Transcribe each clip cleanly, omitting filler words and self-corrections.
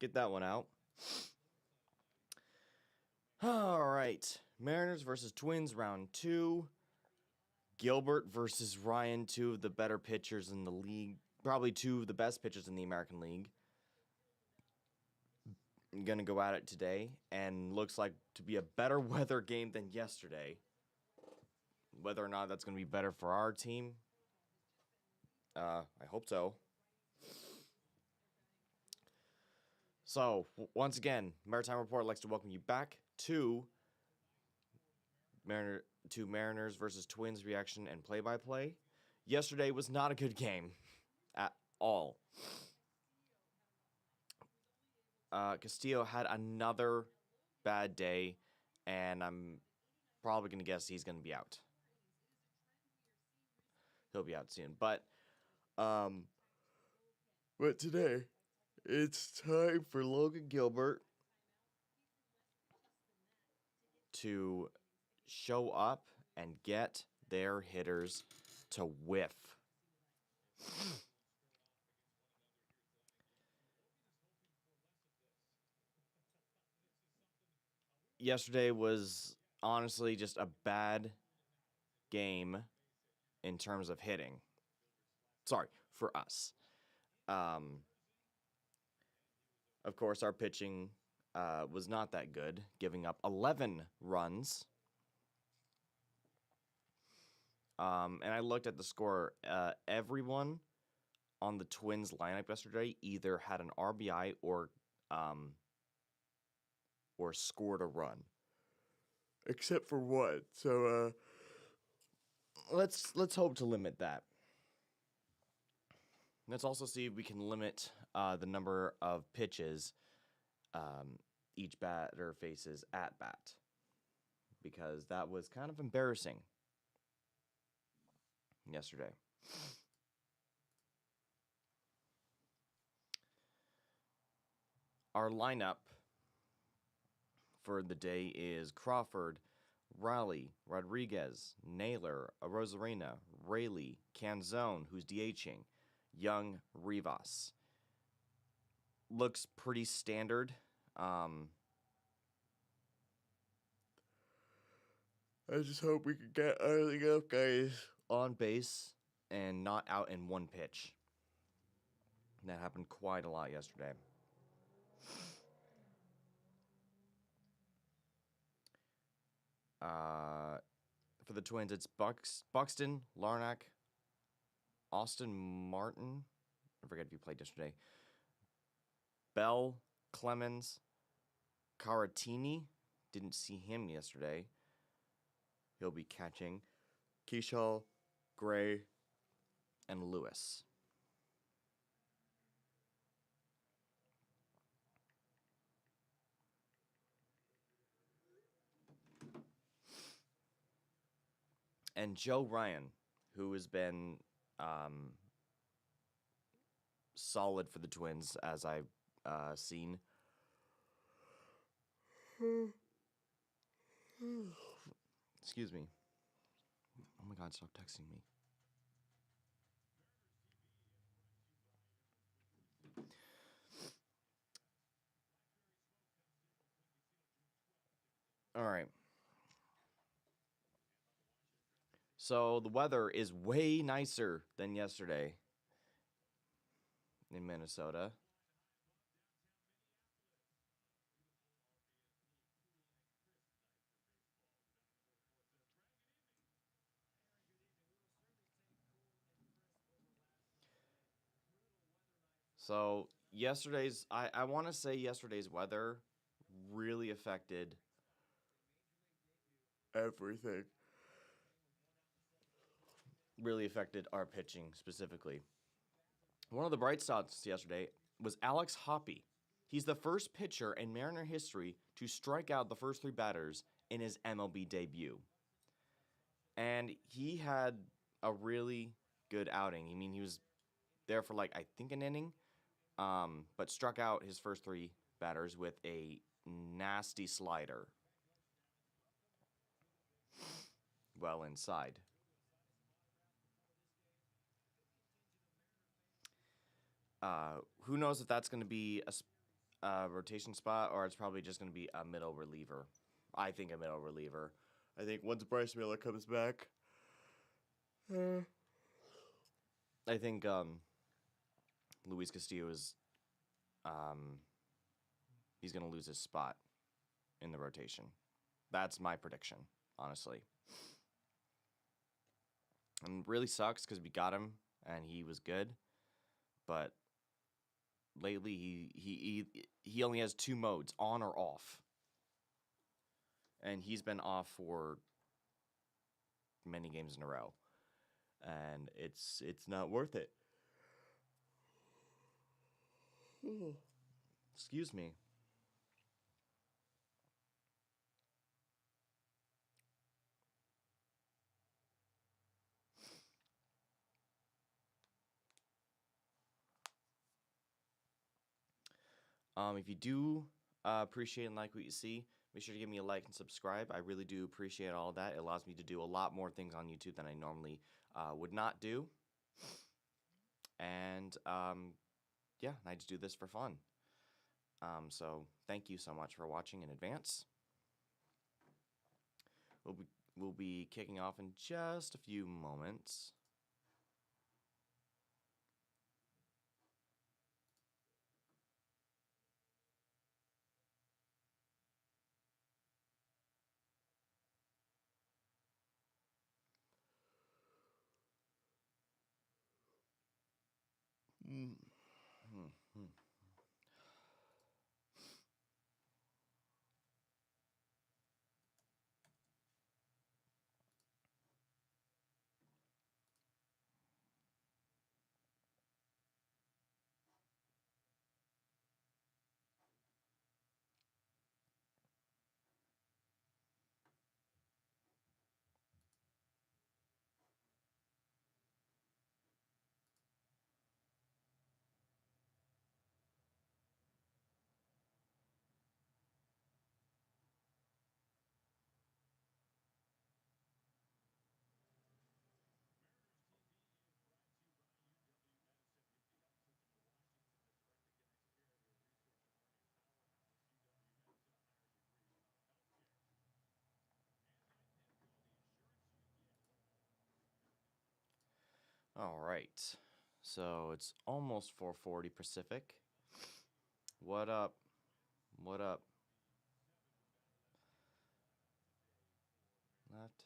Get that one out. All right. Mariners versus Twins, round 2. Gilbert versus Ryan, 2 of the better pitchers in the league. Probably 2 of the best pitchers in the American League. I'm going to go at it today, and looks like to be a better weather game than yesterday. Whether or not that's going to be better for our team, I hope so. So, once again, Maritime Report likes to welcome you back to Mariners versus Twins reaction and play-by-play. Yesterday was not a good game at all. Castillo had another bad day, and I'm probably going to guess he's going to be out. He'll be out soon. But today, it's time for Logan Gilbert to show up and get their hitters to whiff. Yesterday was honestly just a bad game in terms of hitting. Sorry, for us. Of course, our pitching was not that good, giving up 11 runs. And I looked at the score. Everyone on the Twins lineup yesterday either had an RBI or scored a run, except for one. So let's hope to limit that. Let's also see if we can limit the number of pitches each batter faces at bat, because that was kind of embarrassing yesterday. Our lineup for the day is Crawford, Raleigh, Rodriguez, Naylor, Arozarena, Raley, Canzone, who's DHing, Young, Rivas. Looks pretty standard. I just hope we can get everything up, guys, on base and not out in one pitch. That happened quite a lot yesterday. For the Twins, it's Buxton, Larnack, Austin Martin. I forget if you played yesterday. Bell, Clemens, Caratini. Didn't see him yesterday. He'll be catching. Keishal, Gray, and Lewis. And Joe Ryan, who has been solid for the Twins, as I've seen. Excuse me. Oh my God, stop texting me. All right. So the weather is way nicer than yesterday in Minnesota. So I want to say yesterday's weather really affected everything. Really affected our pitching specifically. One of the bright spots yesterday was Alex Hoppe. He's the first pitcher in Mariner history to strike out the first 3 batters in his MLB debut. And he had a really good outing. I mean, he was there for I think an inning, but struck out his first 3 batters with a nasty slider well inside. Who knows if that's going to be a rotation spot or it's probably just going to be a middle reliever. I think a middle reliever. I think once Bryce Miller comes back, I think Luis Castillo is he's going to lose his spot in the rotation. That's my prediction, honestly. And it really sucks because we got him and he was good, but lately he only has 2 modes, on or off, and he's been off for many games in a row, and it's not worth it. Excuse me. If you do appreciate and like what you see, make sure to give me a like and subscribe. I really do appreciate all of that. It allows me to do a lot more things on YouTube than I normally would not do. And yeah, I just do this for fun. So thank you so much for watching in advance. We'll be kicking off in just a few moments. All right, so it's almost 4:40 Pacific. What up? What up? Left.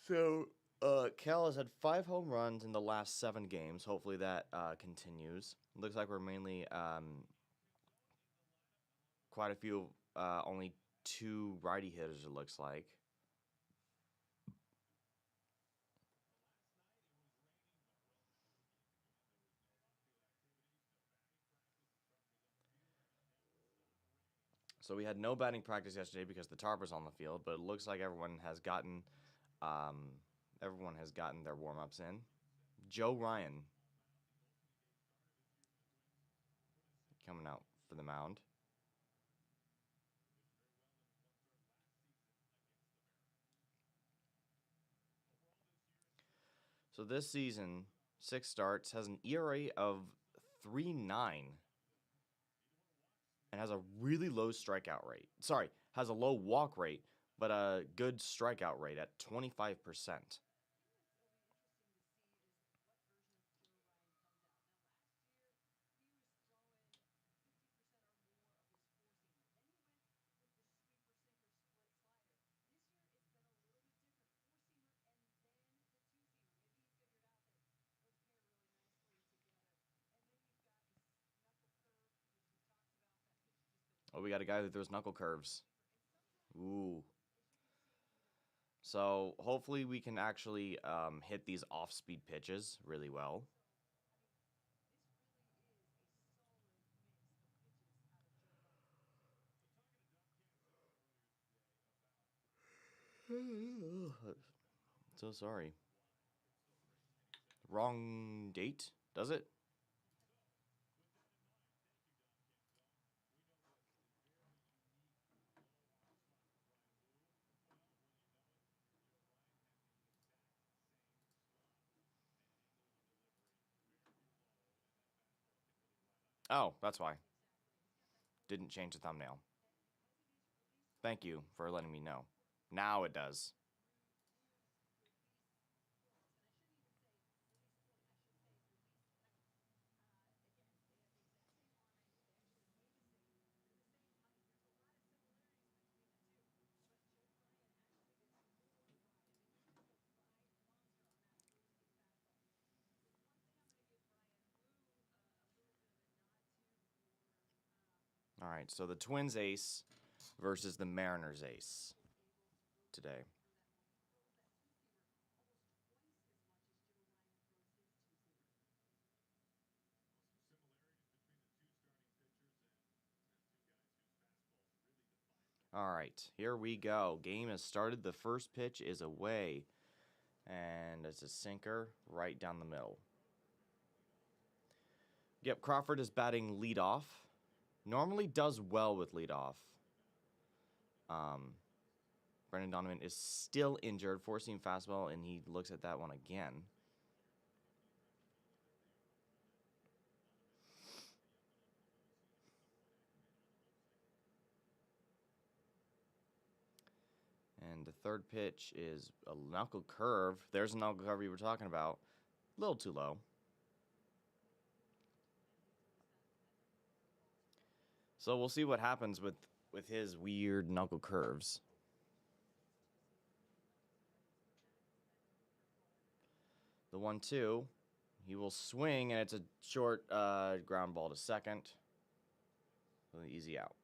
So, Cal has had 5 home runs in the last 7 games. Hopefully that continues. Looks like we're mainly quite a few, only 2 righty hitters, it looks like. So we had no batting practice yesterday because the tarp was on the field, but it looks like everyone has gotten their warm-ups in. Joe Ryan coming out for the mound. So this season, 6 starts, has an ERA of 3.9 and has a really low strikeout rate. Sorry, has a low walk rate, but a good strikeout rate at 25%. Oh, we got a guy who throws knuckle curves. Ooh. So hopefully we can actually hit these off-speed pitches really well. So sorry. Wrong date, does it? Oh, that's why. Didn't change the thumbnail. Thank you for letting me know. Now it does. All right, so the Twins ace versus the Mariners ace today. All right, here we go. Game has started. The first pitch is away, and it's a sinker right down the middle. Yep, Crawford is batting leadoff. Normally does well with leadoff. Brendan Donovan is still injured, forcing fastball, and he looks at that one again. And the third pitch is a knuckle curve. There's a knuckle curve you were talking about. A little too low. So we'll see what happens with his weird knuckle curves. The 1-2, he will swing, and it's a short ground ball to second. Really easy out.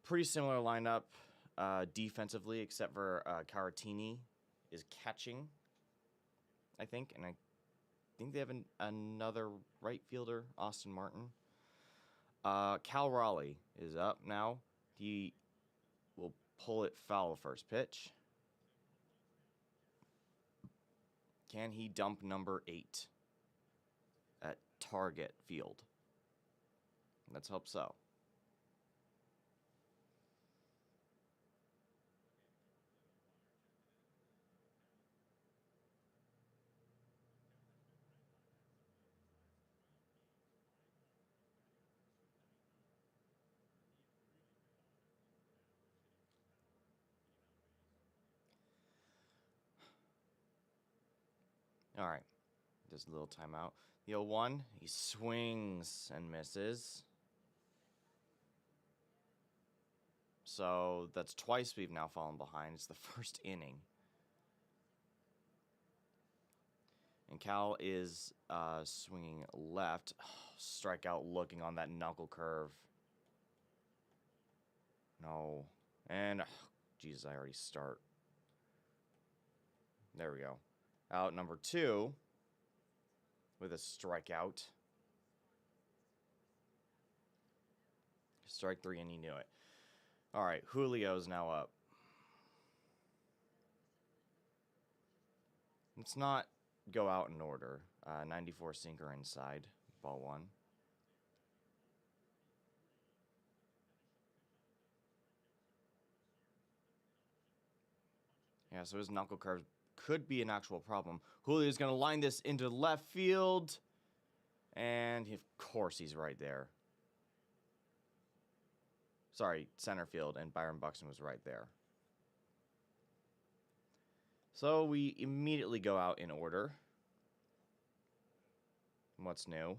Pretty similar lineup defensively, except for Caratini is catching, I think, and I think they have another right fielder, Austin Martin. Cal Raleigh is up now. He will pull it foul first pitch. Can he dump number 8 at Target Field? Let's hope so. All right. Just a little timeout. The 0-1, he swings and misses. So that's twice we've now fallen behind. It's the first inning. And Cal is swinging left. Oh, strikeout looking on that knuckle curve. No. And, Jesus, I already start. There we go. Out number 2 with a strikeout. Strike 3, and he knew it. All right, Julio's now up. Let's not go out in order. 94 sinker inside, ball 1. Yeah, so his knuckle curve could be an actual problem. Julio's going to line this into left field. And of course he's right there. Sorry, center field, and Byron Buxton was right there. So we immediately go out in order. What's new?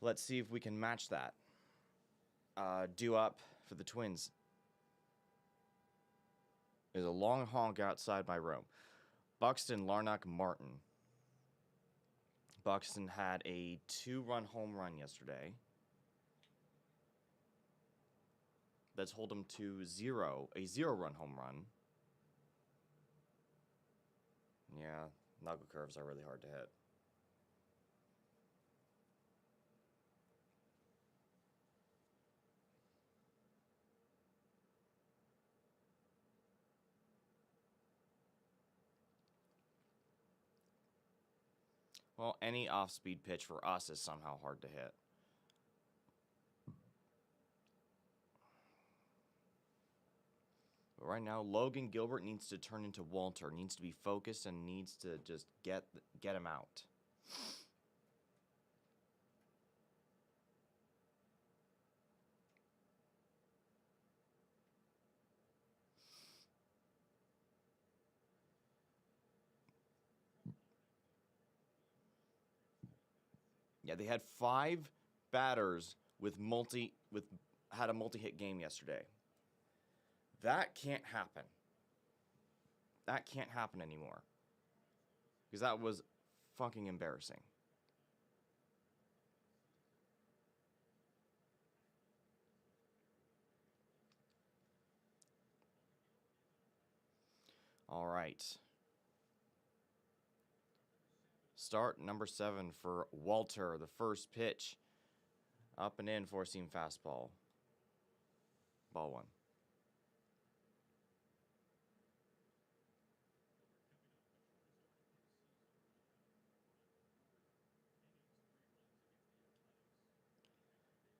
Let's see if we can match that. Due up for the Twins. There's a long honk outside my room. Buxton, Larnach, Martin. Buxton had a 2-run home run yesterday. Let's hold him to 0, a 0-run home run. Yeah, knuckle curves are really hard to hit. Well, any off-speed pitch for us is somehow hard to hit. But right now, Logan Gilbert needs to turn into Walter. Needs to be focused and needs to just get him out. Yeah, they had 5 batters had a multi-hit game yesterday. That can't happen. That can't happen anymore. Because that was fucking embarrassing. All right. Start number 7 for Walter. The first pitch. Up and in, four-seam fastball. Ball 1.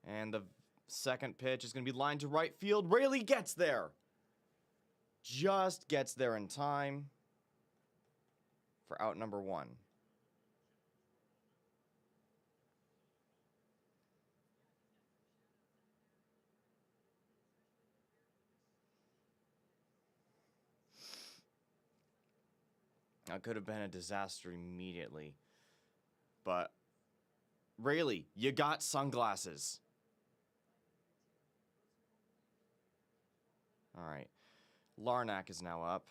And the second pitch is going to be lined to right field. Raley gets there. Just gets there in time for out number 1. That could have been a disaster immediately. But Raley, you got sunglasses. All right. Larnack is now up.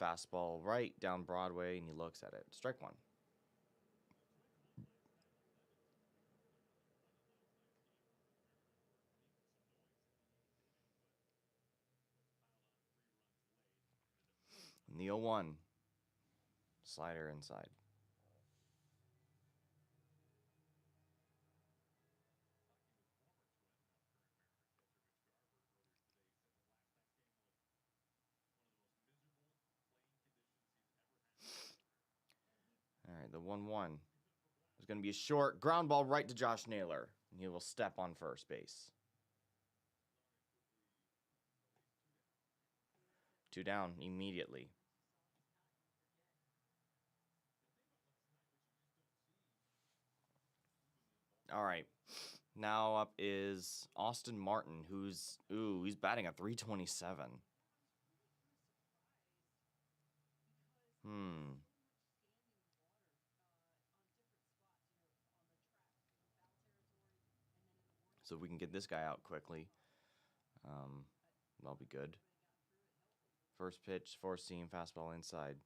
Fastball right down Broadway, and he looks at it. Strike 1. And the 0-1. Slider inside. All right, the 1-1 is going to be a short ground ball right to Josh Naylor, and he will step on first base. 2 down immediately. All right. Now up is Austin Martin, he's batting at 327. So if we can get this guy out quickly, that'll be good. First pitch, four-seam fastball inside.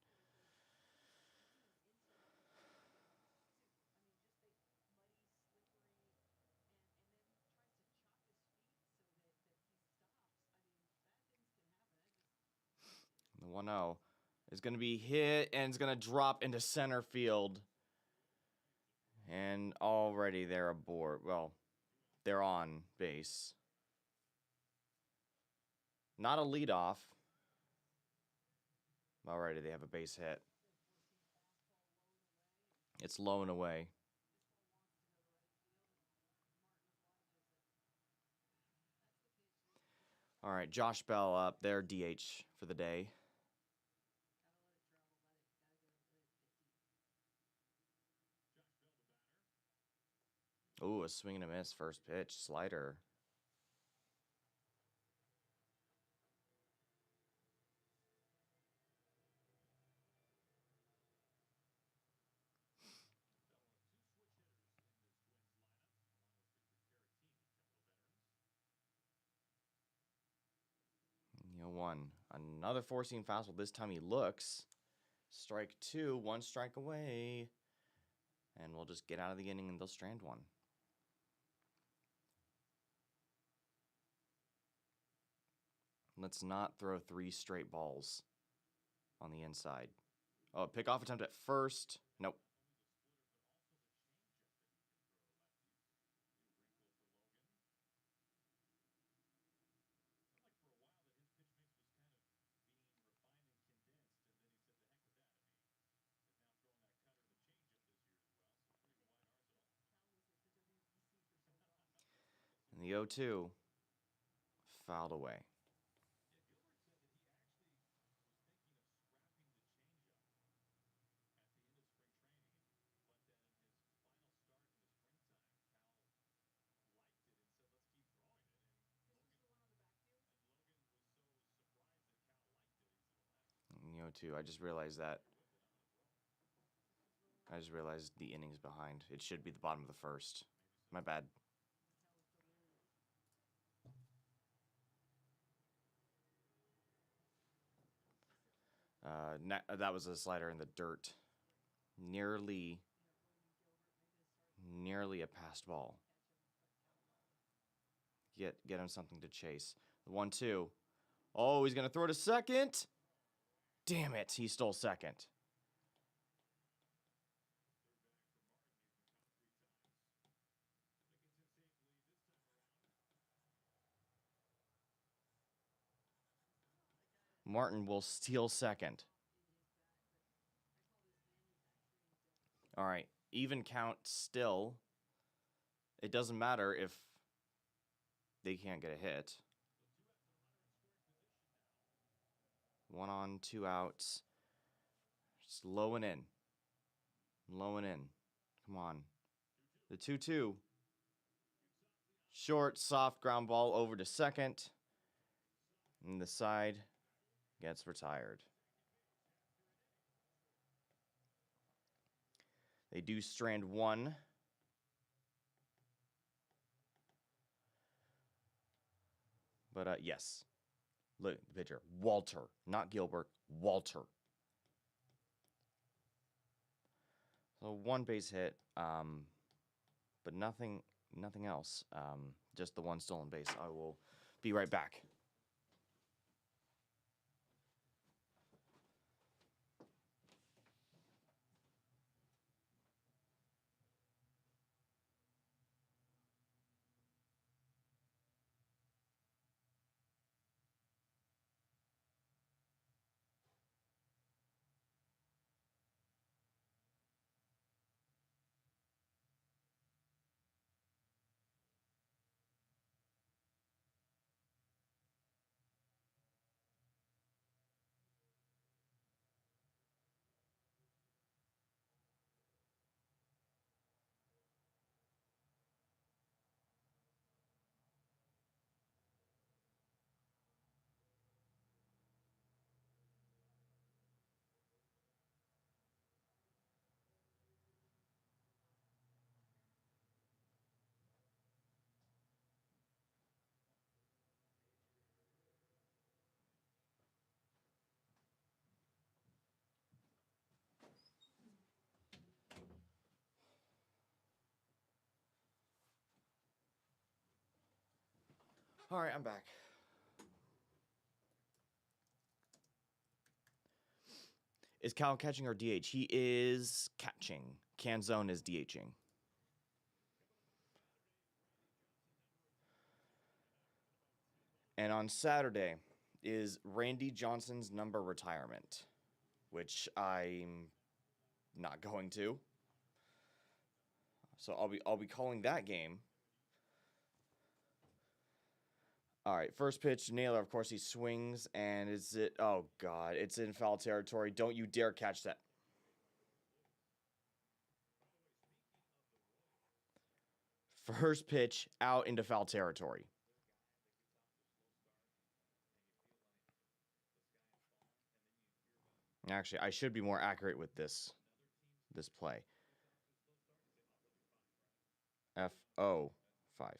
The 1-0 is going to be hit and it's going to drop into center field. And already they're aboard. Well, they're on base. Not a leadoff. Already they have a base hit. It's low and away. All right, Josh Bell up there, DH for the day. Ooh, a swing and a miss, first pitch, slider. You know, 1. Another four-seam fastball. This time he looks. Strike 2, 1 strike away. And we'll just get out of the inning and they'll strand 1. Let's not throw 3 straight balls on the inside. Oh, pickoff attempt at first. Nope. The 0-2 fouled away. The 0-2, I just realized that. I just realized the innings behind. It should be the bottom of the first. My bad. That was a slider in the dirt. Nearly a passed ball. Get him something to chase. The 1-2. Oh, he's going to throw to second. Damn it, he stole second. Martin will steal second. All right, even count still. It doesn't matter if they can't get a hit. 1 on, 2 outs. Just low and in. Low and in. Come on. The 2-2. Short, soft ground ball over to second. And the side gets retired. They do strand one. But, yes. Look at the pitcher. Walter. Not Gilbert. Walter. So one base hit. But nothing else. Just the one stolen base. I will be right back. All right, I'm back. Is Cal catching or DH? He is catching. Canzone is DHing. And on Saturday is Randy Johnson's number retirement, which I'm not going to. So I'll be calling that game. All right, first pitch, Naylor, of course, he swings, and is it... Oh, God, it's in foul territory. Don't you dare catch that. First pitch, out into foul territory. Actually, I should be more accurate with this play. F-O-5.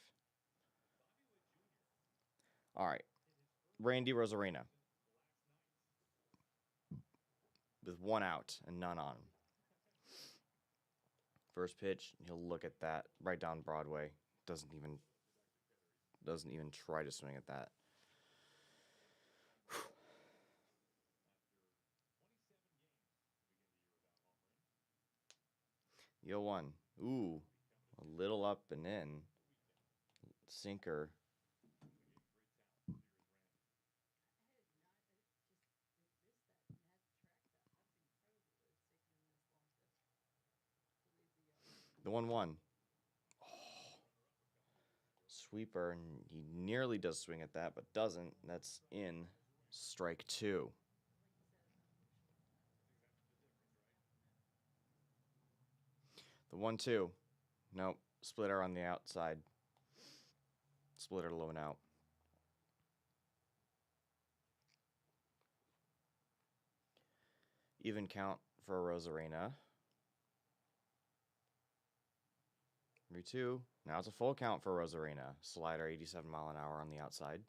All right. Randy Rosarena. With 1 out and none on. First pitch, he'll look at that right down Broadway. Doesn't even try to swing at that. Yo 1. Ooh. A little up and in. Sinker. The 1-1. Oh. sweeper, and he nearly does swing at that, but doesn't. That's in strike 2. The 1-2. Nope. Splitter on the outside. Splitter low and out. Even count for Rosarena. 3-2. Now it's a full count for Rosarena. Slider 87 mile an hour on the outside.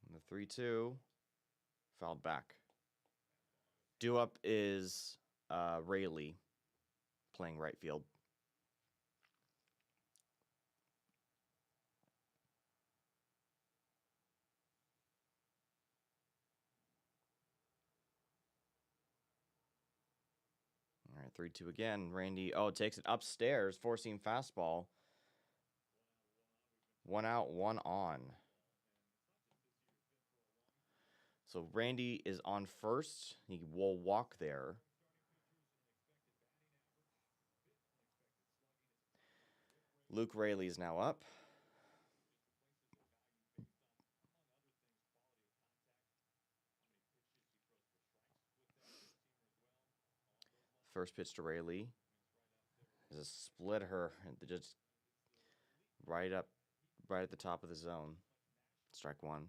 And the 3-2. Fouled back. Due up is Rayleigh playing right field. All right, 3-2 again. Randy, takes it upstairs, four-seam fastball. 1 out, 1 on. So Randy is on first. He will walk there. Luke Rayleigh is now up. First pitch to Rayleigh is a splitter, just right at the top of the zone. Strike 1.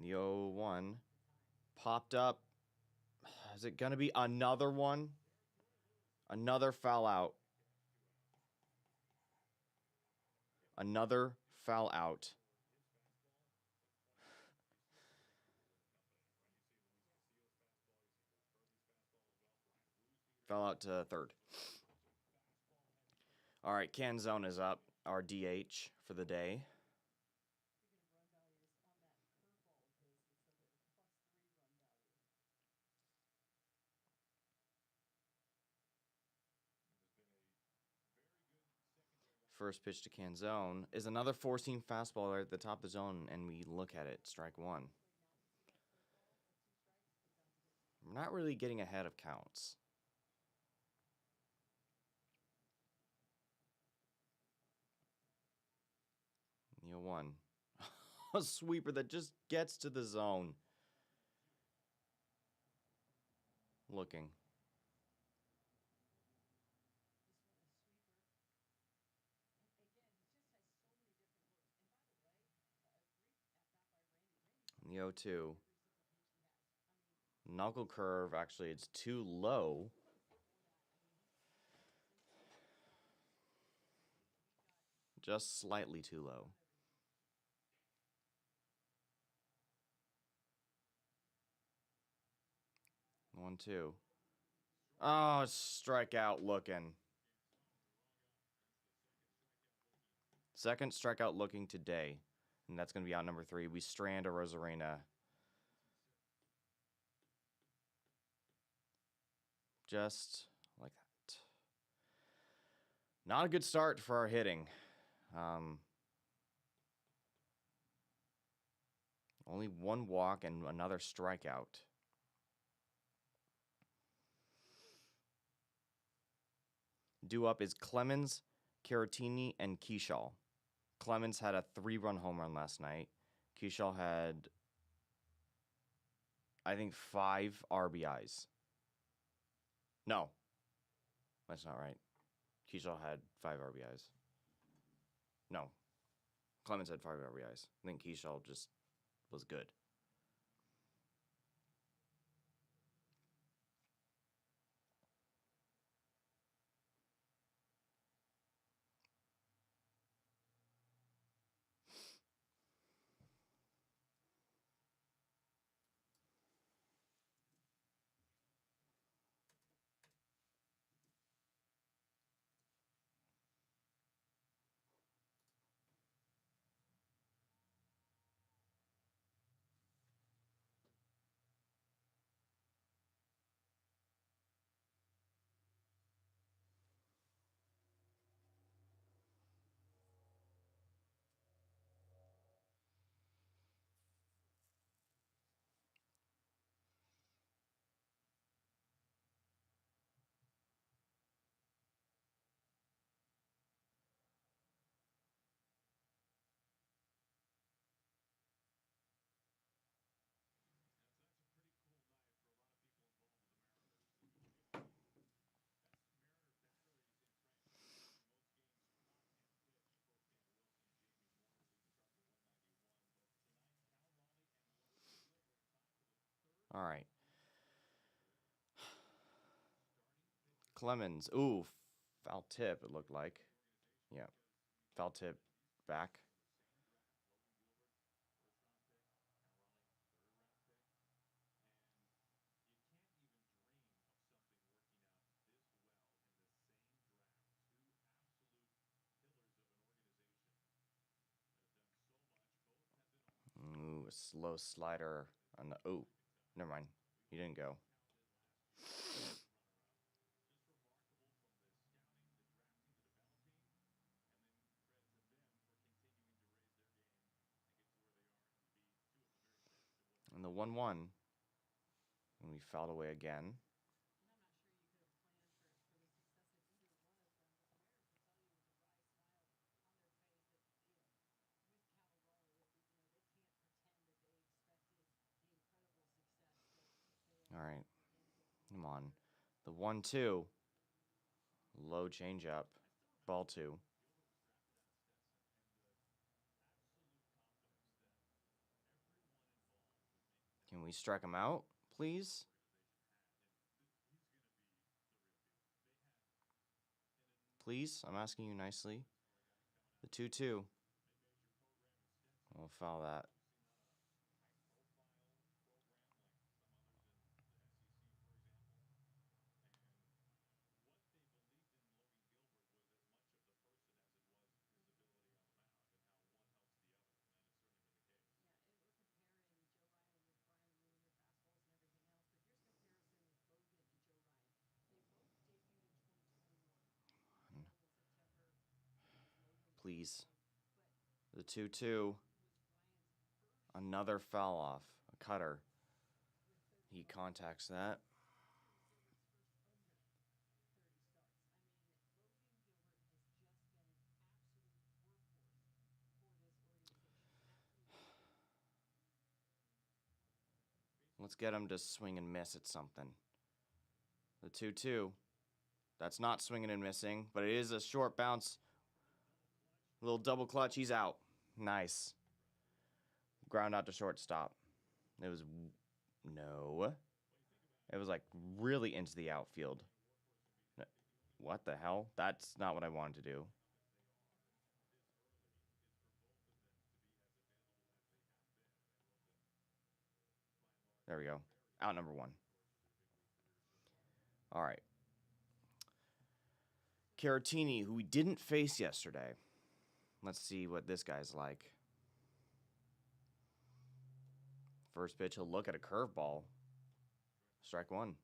The 0-1 popped up. Is it going to be another one? Another foul out. Another foul out. Foul out to third. All right, Canzone is up, our DH for the day. First pitch to Canzone is another four-seam fastball right at the top of the zone, and we look at it, strike 1. We're not really getting ahead of counts. The 0-1. A sweeper that just gets to the zone. Looking. The 0-2. Knuckle curve, actually, it's too low. Just slightly too low. One, two. Oh, strikeout looking. Second strikeout looking today. And that's going to be out number 3. We strand a Rosarena. Just like that. Not a good start for our hitting. Only 1 walk and another strikeout. Due up is Clemens, Caratini, and Keyshaw. Clemens had a 3-run home run last night. Keyshaw had, I think, 5 RBIs. No, that's not right. Keyshaw had 5 RBIs. No, Clemens had 5 RBIs. I think Keyshaw just was good. Clemens. Ooh, foul tip, it looked like. Yeah, foul tip back. Ooh, a slow slider on the. Oh, never mind. He didn't go. And the 1-1. And we fouled away again. All right. Come on. The 1-2. Low changeup. Ball 2. Can we strike him out, please? Please? I'm asking you nicely. The 2-2. We'll foul that. Please. The 2-2. Another foul off. A cutter. He contacts that. Let's get him to swing and miss at something. The 2-2. That's not swinging and missing, but it is a short bounce. A little double clutch. He's out. Nice. Ground out to shortstop. It was... No. It was like really into the outfield. What the hell? That's not what I wanted to do. There we go. Out number 1. All right. Caratini, who we didn't face yesterday. Let's see what this guy's like. First pitch, he'll look at a curveball. Strike 1.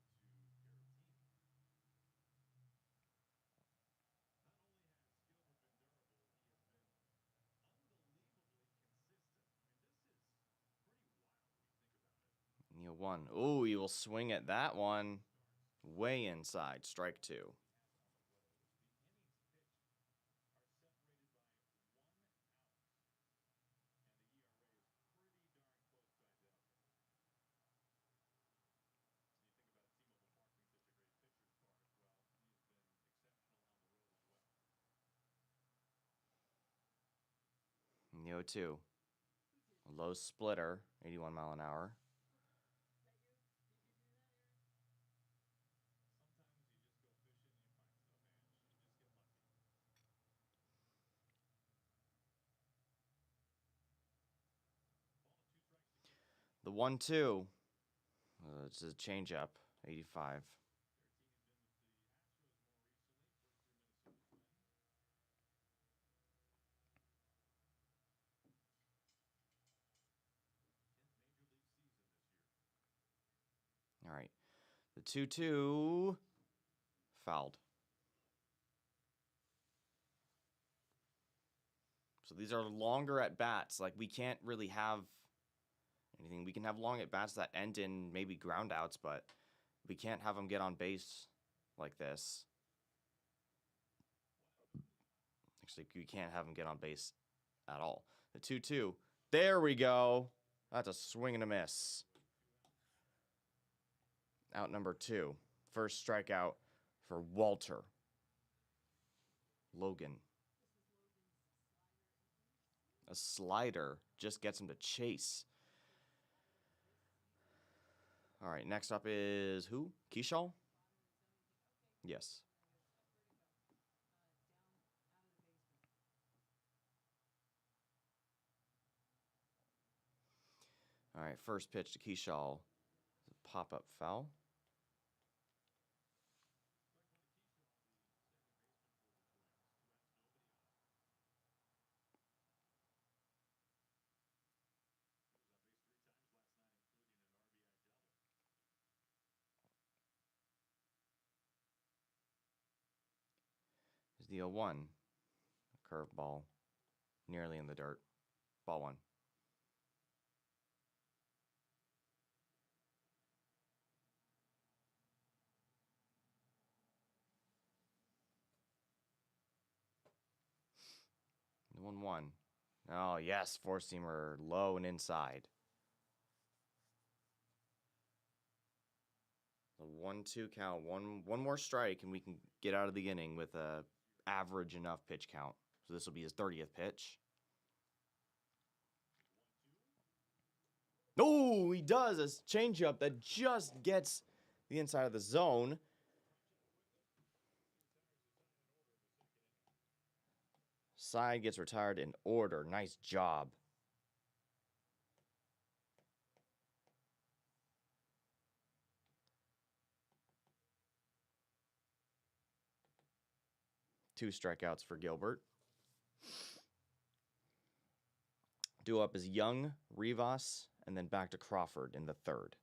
Neil 1. Ooh, he will swing at that one. Way inside. Strike 2. Neo 2. A low splitter. 81 mile an hour. The 1-2. It's a changeup. 85. All right. The 2-2. Fouled. So these are longer at bats. Like, we can't really have anything. We can have long at bats that end in maybe ground outs, but we can't have them get on base like this. Actually, we can't have them get on base at all. The 2-2. There we go. That's a swing and a miss. Out number 2. First strikeout for Walter. Logan. A slider just gets him to chase. All right, next up is who? Keyshaw? Yes. All right, first pitch to Keyshaw. Pop-up foul. Is the 0-1. Curveball. Nearly in the dirt. Ball one. The 1-1. Oh, yes. Four-seamer low and inside. The 1-2 count. One more strike, and we can get out of the inning with a average enough pitch count. So this will be his 30th pitch. Oh, he does a changeup that just gets the inside of the zone. Side gets retired in order. Nice job. Two strikeouts for Gilbert. Due up is Young, Rivas, and then back to Crawford in the third.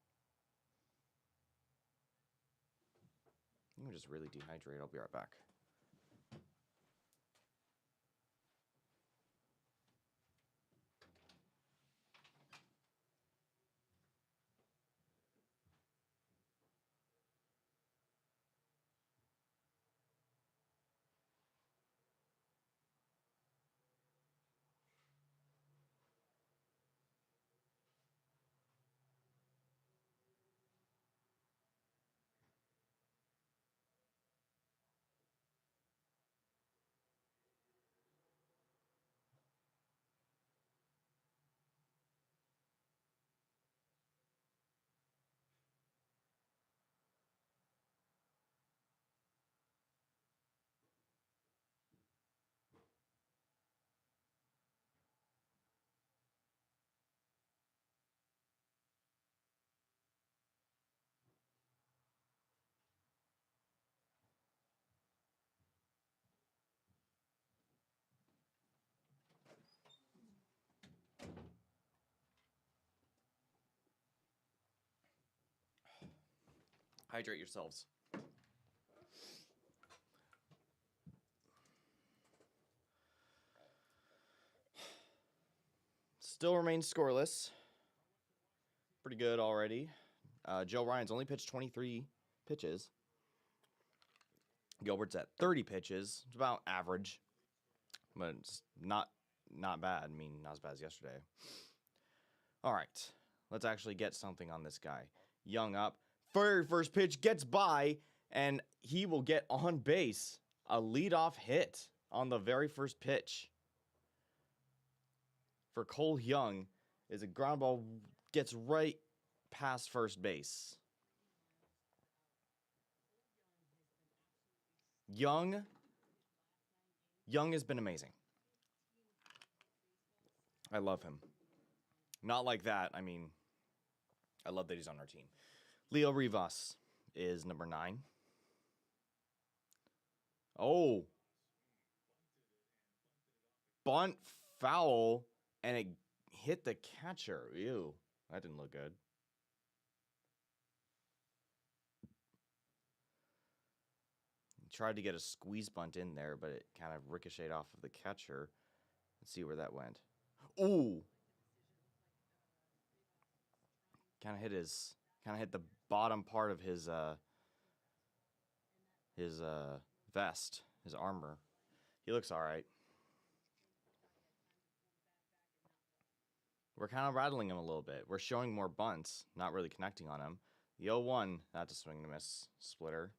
I'm just really dehydrated. I'll be right back. Hydrate yourselves. Still remains scoreless. Pretty good already. Joe Ryan's only pitched 23 pitches. Gilbert's at 30 pitches. It's about average, but it's not bad. I mean, not as bad as yesterday. All right, let's actually get something on this guy. Young up. Very first pitch gets by, and he will get on base. A leadoff hit on the very first pitch for Cole Young is a ground ball, gets right past first base. Young has been amazing. I love him. Not like that. I mean, I love that he's on our team. Leo Rivas is number 9. Oh. Bunt foul, and it hit the catcher. Ew. That didn't look good. Tried to get a squeeze bunt in there, but it kind of ricocheted off of the catcher. Let's see where that went. Ooh. Kind of hit the bottom part of his vest, his armor. He looks all right. We're kind of rattling him a little bit. We're showing more bunts, not really connecting on him. The 0-1, that's a swing and a miss splitter.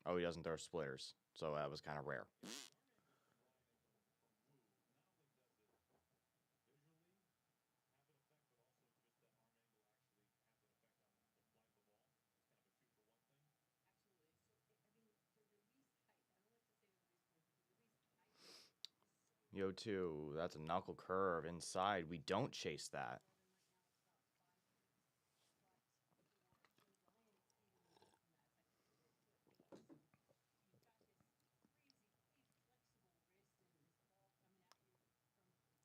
Oh, he doesn't throw splitters, so that was kind of rare. Yo, 2. That's a knuckle curve inside. We don't chase that.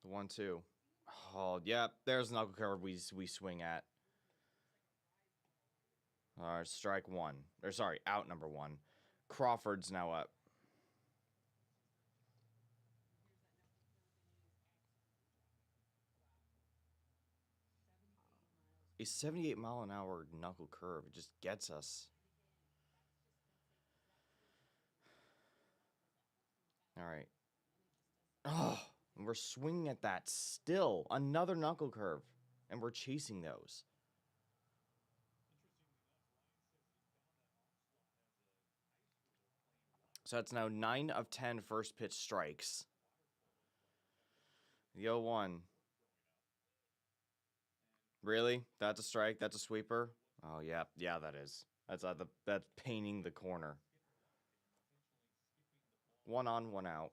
The 1-2. Oh, yep. There's a knuckle curve we swing at. Strike 1. Or sorry, out number 1. Crawford's now up. A 78-mile-an-hour knuckle curve. It just gets us. All right. Oh, and we're swinging at that still. Another knuckle curve. And we're chasing those. So that's now 9 of 10 first pitch strikes. The 0-1. Really? That's a strike? That's a sweeper? Oh, yeah. Yeah, that is. That's painting the corner. 1 on, 1 out.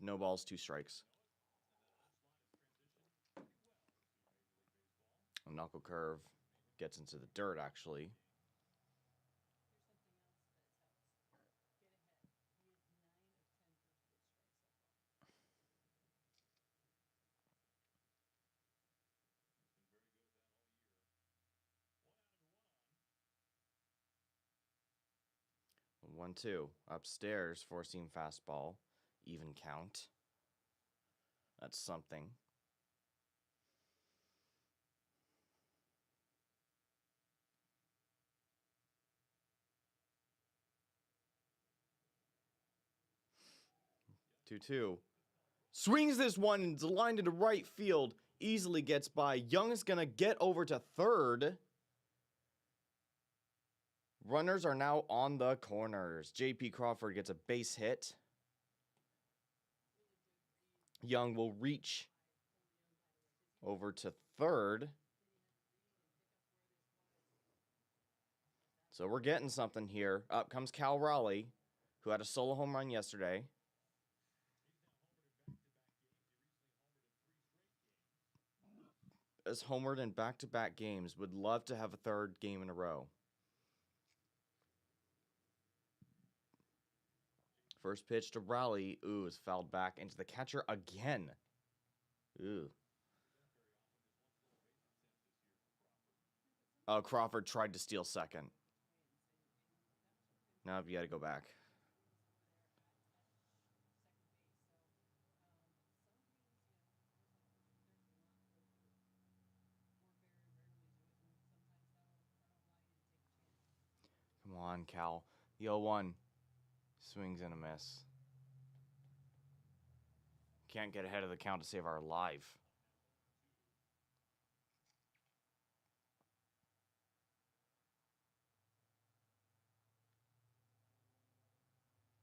No balls, 2 strikes. A knuckle curve gets into the dirt, actually. One, 2. Upstairs, 4-seam fastball. Even count. That's something. Two, 2. Swings this one and it's lined into right field. Easily gets by. Young is going to get over to third. Runners are now on the corners. J.P. Crawford gets a base hit. Young will reach over to third. So we're getting something here. Up comes Cal Raleigh, who had a solo home run yesterday. Has homered in back-to-back games. Would love to have a third game in a row. First pitch to Raleigh. Ooh, is fouled back into the catcher again. Ooh. Oh, Crawford tried to steal second. Now you got to go back. Come on, Cal. The 0-1. Swings and a miss. Can't get ahead of the count to save our life.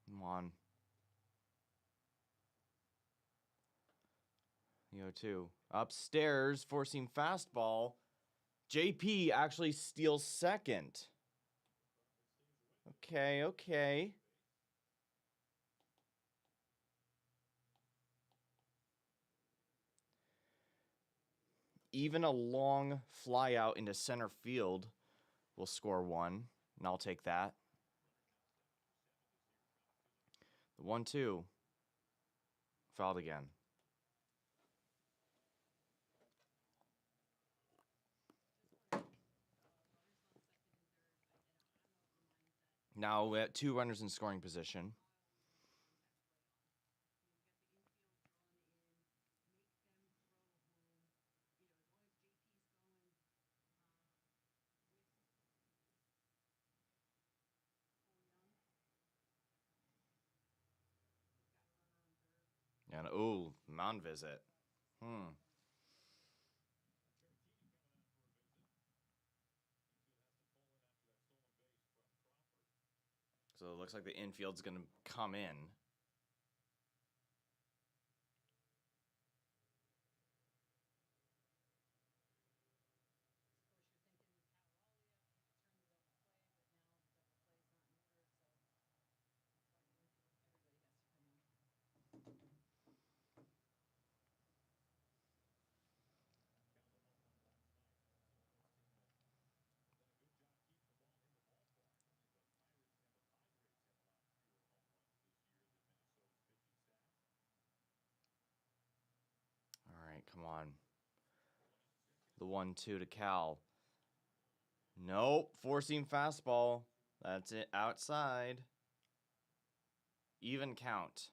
Come on. The 0-2. Upstairs, 4-seam fastball. JP actually steals second. Okay. Even a long fly out into center field will score 1, and I'll take that. The 1-2. Fouled again. Now we have 2 runners in scoring position. And ooh, mound visit. So it looks like the infield's going to come in. on. The 1-2 to Cal. Nope. Four-seam fastball. That's it. Outside. Even count.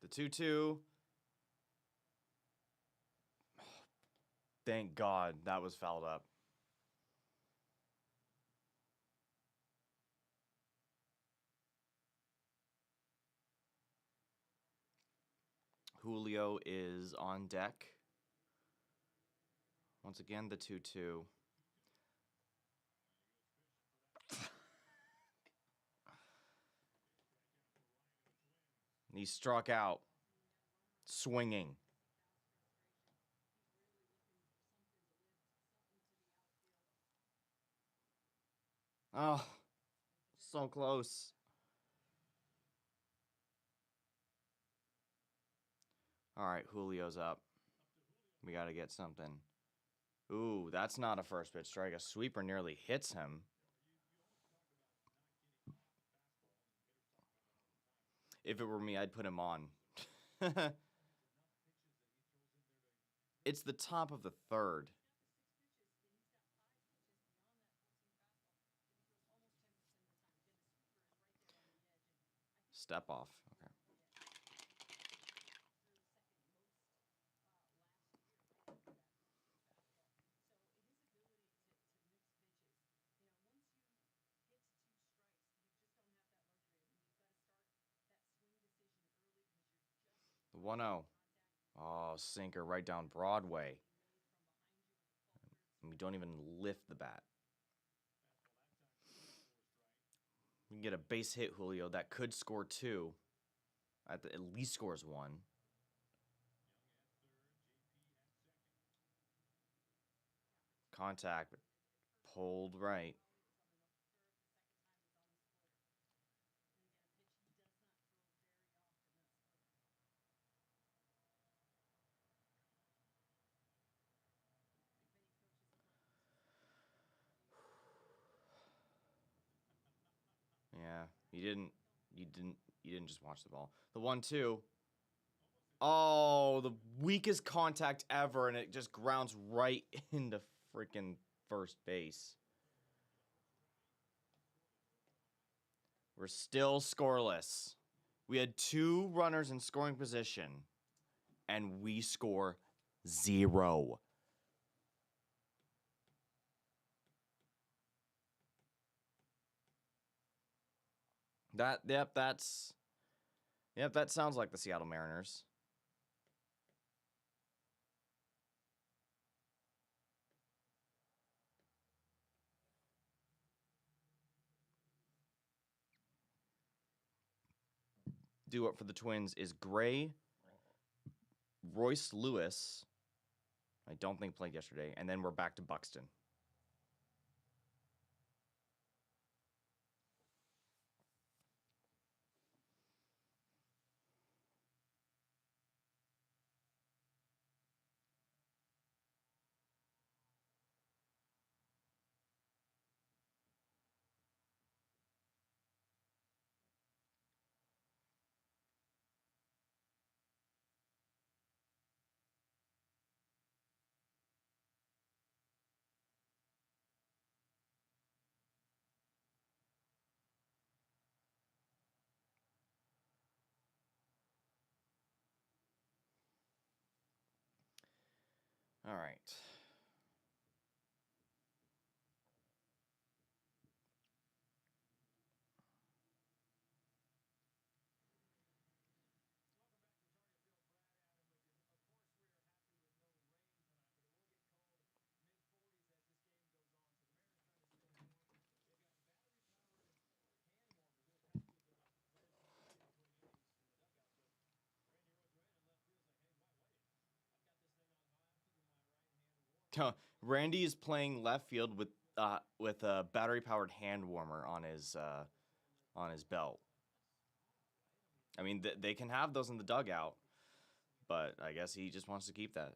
The 2-2. Thank God that was fouled up. Julio is on deck. Once again, the 2-2. He struck out. Swinging. Oh, so close. All right, Julio's up. We got to get something. Ooh, that's not a first pitch strike. A sweeper nearly hits him. If it were me, I'd put him on. It's the top of the third. Step off. Okay. The 1-0. Oh, sinker right down Broadway. And we don't even lift the bat. We can get a base hit, Julio. That could score 2. At least scores 1. Contact, but pulled right. Yeah, you didn't just watch the ball. The 1-2. Oh, the weakest contact ever, and it just grounds right into freaking first base. We're still scoreless. We had 2 runners in scoring position, and we score 0. That sounds like the Seattle Mariners. Due up for the Twins is Gray, Royce Lewis. I don't think played yesterday, and then we're back to Buxton. All right. Randy is playing left field with a battery-powered hand warmer on his belt. I mean, they can have those in the dugout, but I guess he just wants to keep that.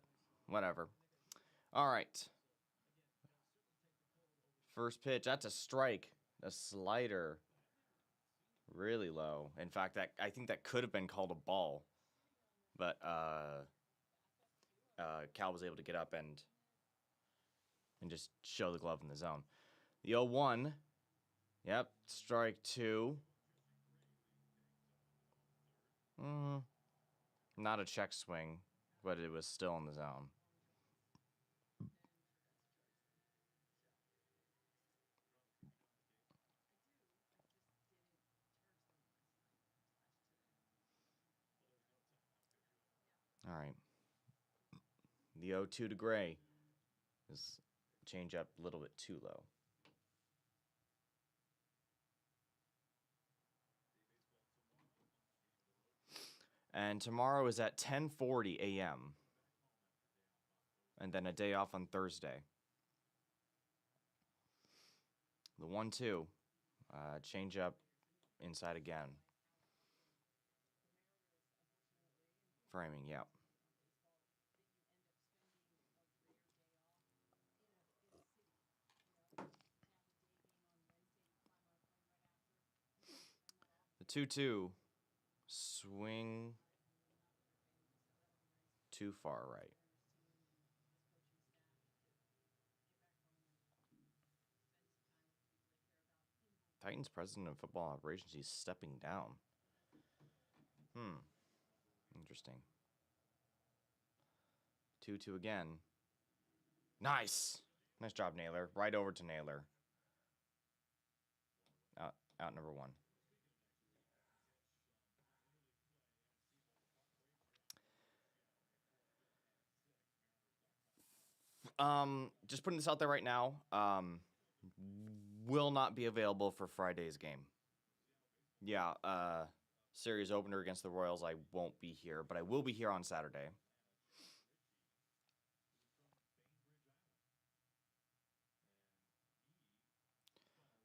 Whatever. All right. First pitch. That's a strike. A slider really low. In fact, that I think that could have been called a ball, but Cal was able to get up and just show the glove in the zone. The 0-1. Yep, strike 2. Not a check swing, but it was still in the zone. All right. The 0-2 to Gray is change up a little bit too low. And tomorrow is at 10:40 a.m. And then a day off on Thursday. The 1-2. Change up inside again. Framing, yep. The 2-2. Swing too far right. Titans president of football operations, he's stepping down. Interesting. 2-2 again. Nice. Nice job, Naylor. Right over to Naylor. Out number 1. Just putting this out there right now. Will not be available for Friday's game. Yeah, series opener against the Royals, I won't be here, but I will be here on Saturday.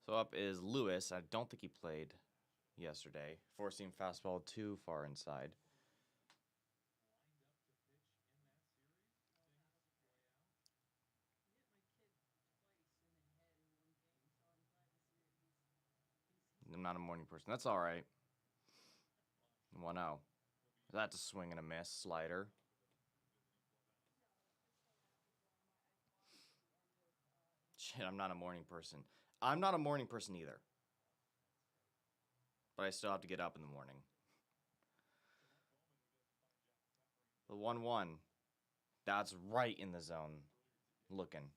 So up is Lewis. I don't think he played yesterday. Four-seam fastball too far inside. I'm not a morning person. That's all right. 1-0. That's a swing and a miss. Slider. Shit, I'm not a morning person. I'm not a morning person either. But I still have to get up in the morning. The 1-1. That's right in the zone. Looking.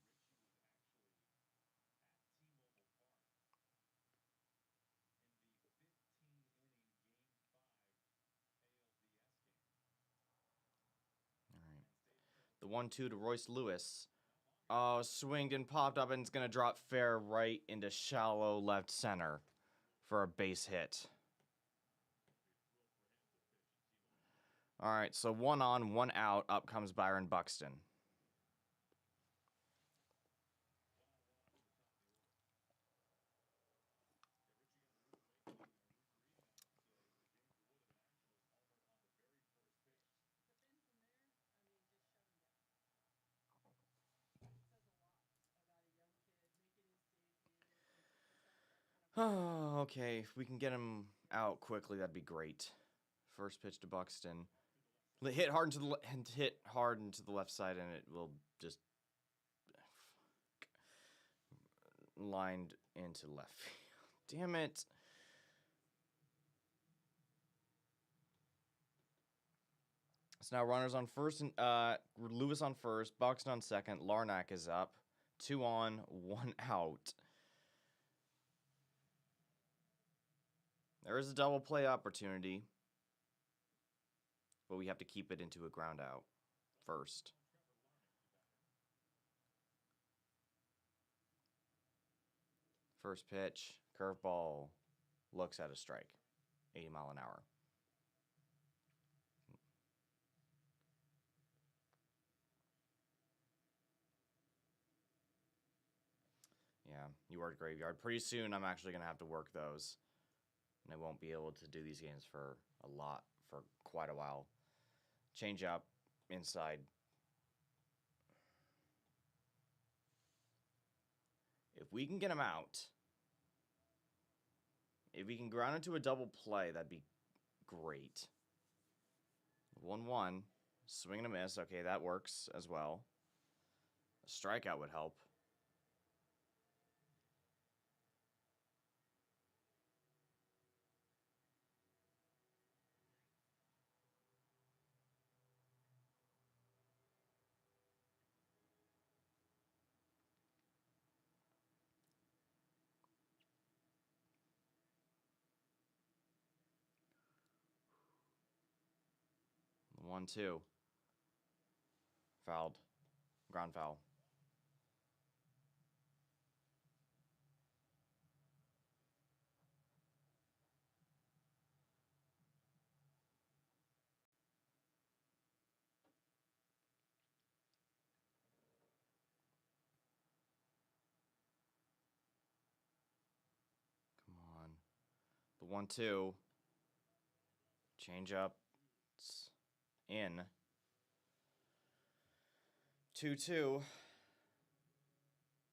The 1-2 to Royce Lewis. Oh, swinged and popped up, and it's going to drop fair right into shallow left center for a base hit. All right, so 1 on, 1 out. Up comes Byron Buxton. Oh, okay. If we can get him out quickly, that'd be great. First pitch to Buxton. Hit hard into the left side, and it will just lined into left field. Damn it. So now runners on first, and Lewis on first, Buxton on second, Larnack is up. 2 on, 1 out. There is a double play opportunity, but we have to keep it into a ground out first. First pitch, curveball, looks at a strike, 80 mile an hour. Yeah, you worked graveyard. Pretty soon I'm actually going to have to work those, and I won't be able to do these games for quite a while. Change up, inside. If we can get him out, If we can ground into a double play, that'd be great. 1-1. Swing and a miss. Okay, that works as well. A strikeout would help. The 1-2. Fouled. Ground foul. Come on. The 1-2. Change up. It's in. 2-2.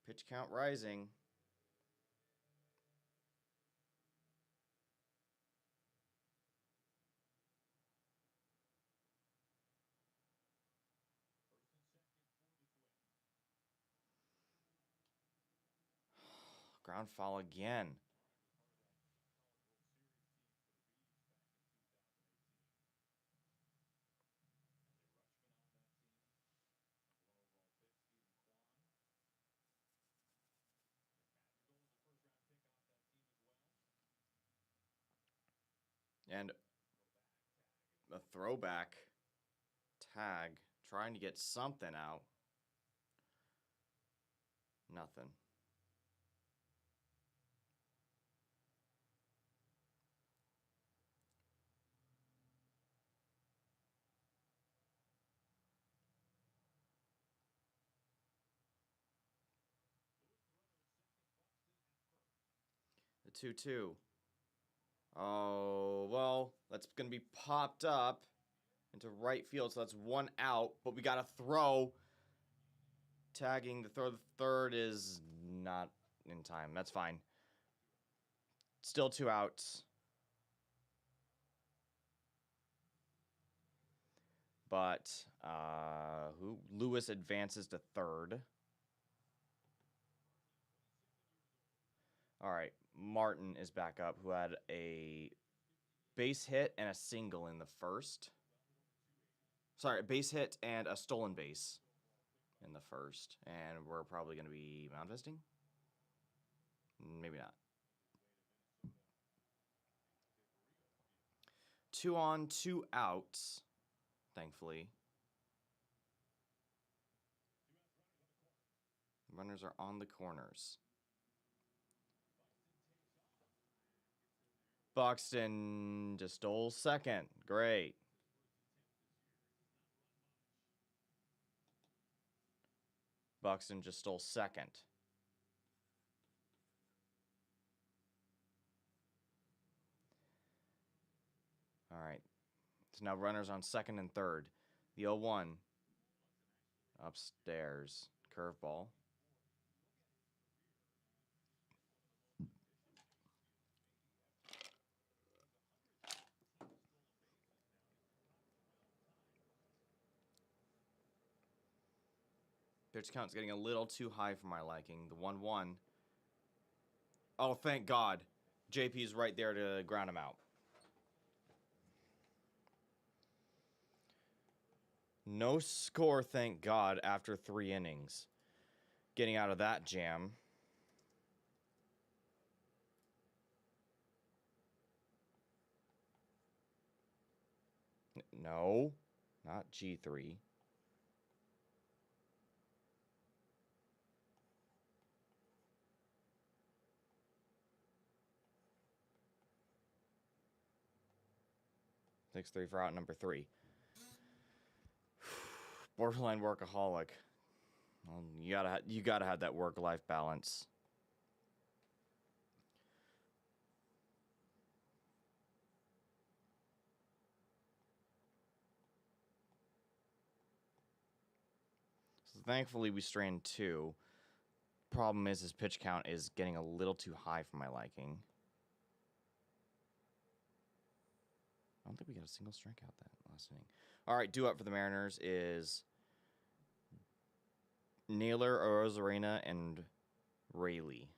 Pitch count rising. Ground foul again. And a throwback tag, trying to get something out. Nothing. The 2-2. Oh, well, that's going to be popped up into right field, so that's one out, but we got to throw. Tagging the third is not in time. That's fine. Still 2 outs. But Lewis advances to third. All right, Martin is back up, who had a base hit and a single in the first. Sorry, a base hit and a stolen base in the first. And we're probably going to be mound visiting? Maybe not. 2 on, 2 outs, thankfully. Runners are on the corners. Buxton just stole second. Great. Buxton just stole second. All right. So now runners on second and third. The 0-1. Upstairs. Curveball. Pitch count's getting a little too high for my liking. The 1-1. Oh, thank God. JP's right there to ground him out. No score, thank God, after 3 innings. Getting out of that jam. No, not G3. Takes 3 for out number 3. Borderline workaholic. Well, you gotta have that work-life balance. So thankfully, we strained 2. Problem is, his pitch count is getting a little too high for my liking. don't think we got a single strikeout that last inning. All right, due up for the Mariners is Naylor, Arozarena, and Rayleigh.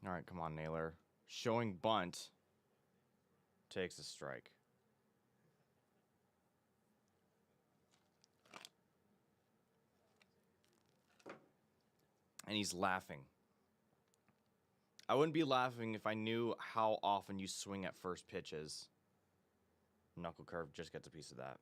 All right, come on, Naylor. Showing bunt takes a strike. And he's laughing. I wouldn't be laughing if I knew how often you swing at first pitches. Knuckle curve just gets a piece of that.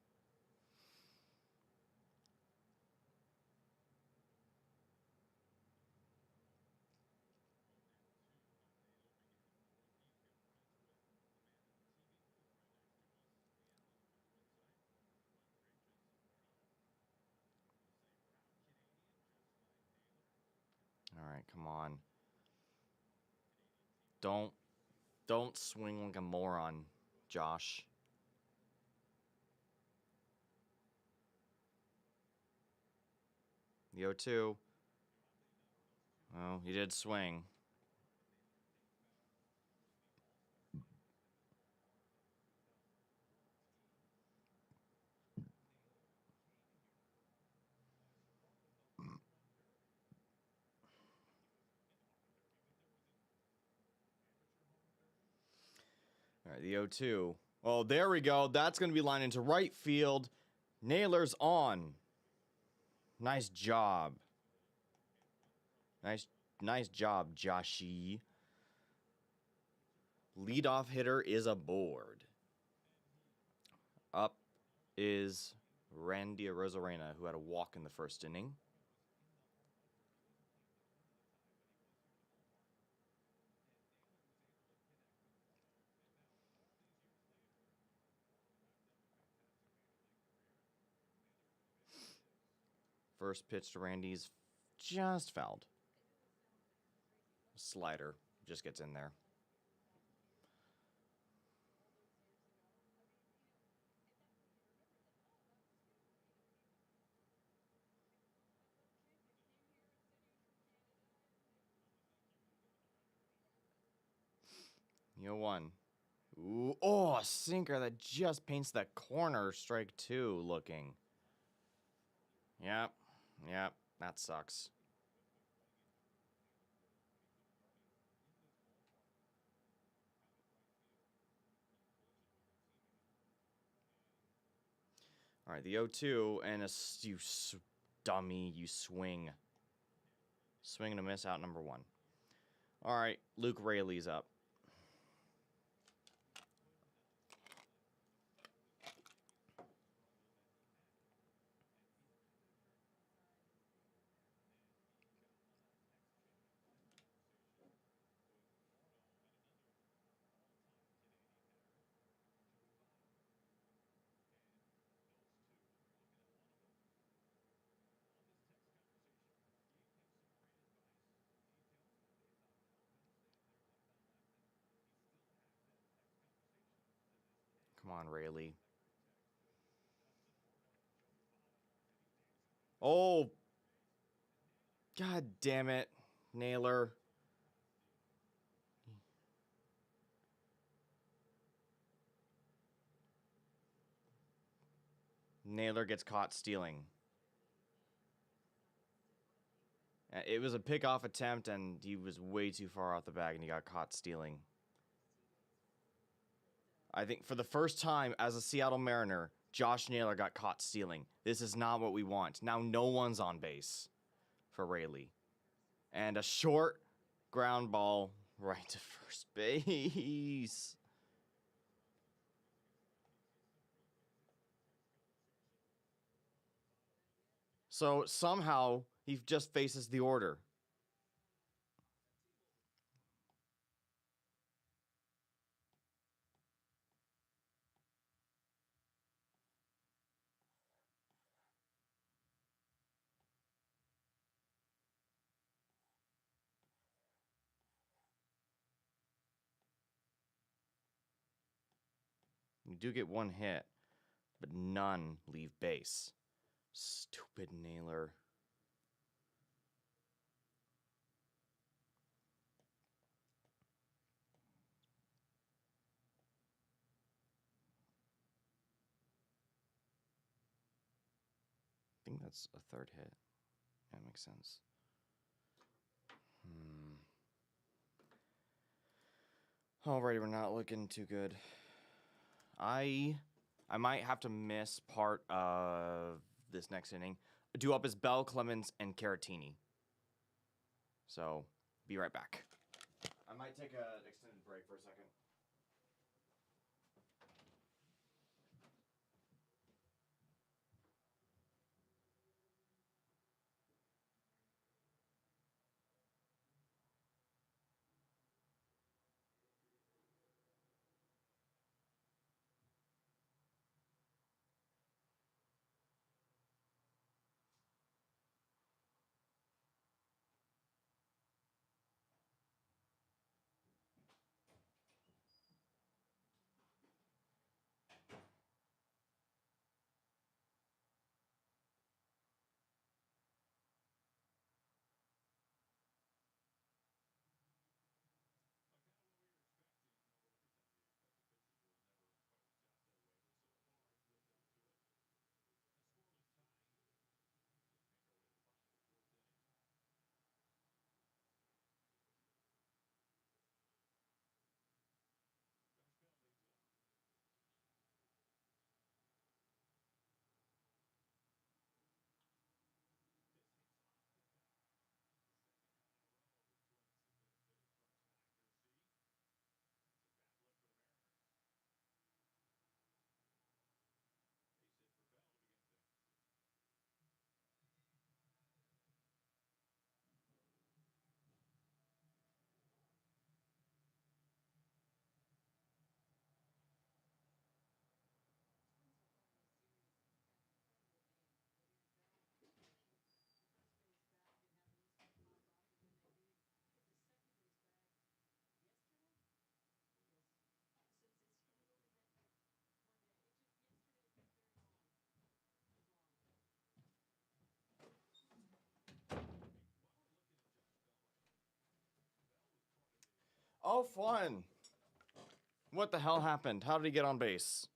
All right, come on. Don't swing like a moron, Josh. The 0-2. Well, he did swing. All right, the 0-2. Oh, there we go. That's going to be lined into right field. Naylor's on. Nice job. Nice job, Joshy. Leadoff hitter is aboard. Up is Randy Arozarena, who had a walk in the first inning. First pitch to Randy's just fouled. Slider just gets in there. You one. Ooh, oh, a sinker that just paints that corner. Strike two looking. Yep, that sucks. All right, the 0-2, and you dummy, you swing. Swing and a miss out number one. All right, Luke Rayleigh's up. Come on, Rayleigh. Oh, God damn it, Naylor. Naylor gets caught stealing. It was a pickoff attempt, and he was way too far off the bag, and he got caught stealing. I think for the first time as a Seattle Mariner, Josh Naylor got caught stealing. This is not what we want. Now no one's on base for Rayleigh. And a short ground ball right to first base. So somehow he just faces the order. You do get one hit, but none leave base. Stupid Naylor. I think that's a third hit. That makes sense. Alrighty, we're not looking too good. I might have to miss part of this next inning. Due up is Bell, Clemens, and Caratini. So, be right back. I might take an extended break for a second. Oh, fun! What the hell happened? How did he get on base?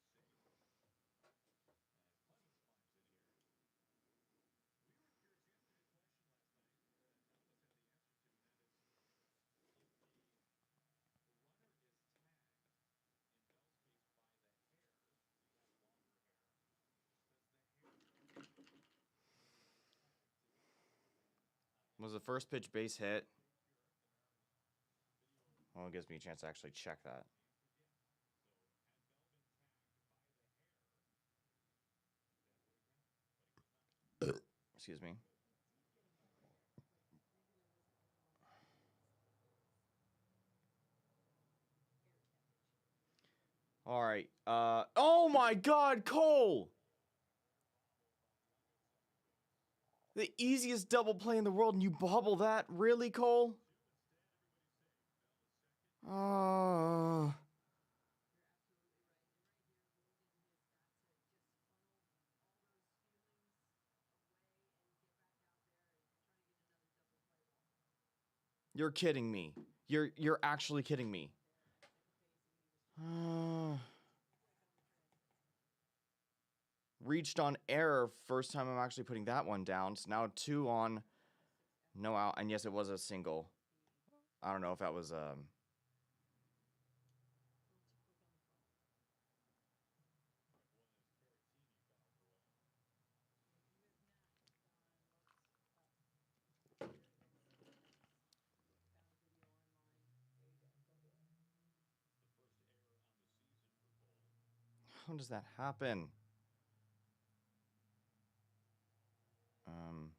Was the first pitch base hit? Well, it gives me a chance to actually check that. Excuse me. All right. Oh my God, Cole! The easiest double play in the world, and you bobble that? Really, Cole? Uh, you're kidding me. You're actually kidding me. Reached on error first time I'm actually putting that one down. So now 2 on No out, and yes, it was a single. I don't know if that was How does that happen? Um.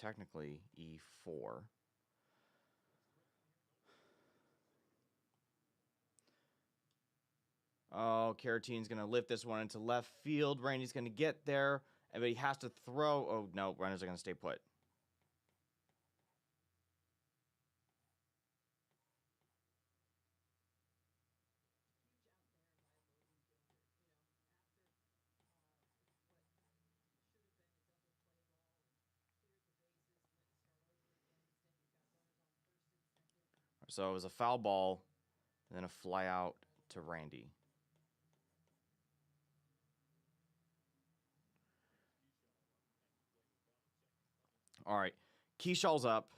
Technically E4. Oh, Caratine's going to lift this one into left field. Randy's going to get there, but he has to throw. Oh, no, runners are going to stay put. So it was a foul ball, and then a fly out to Randy. All right, Keyshawn's up.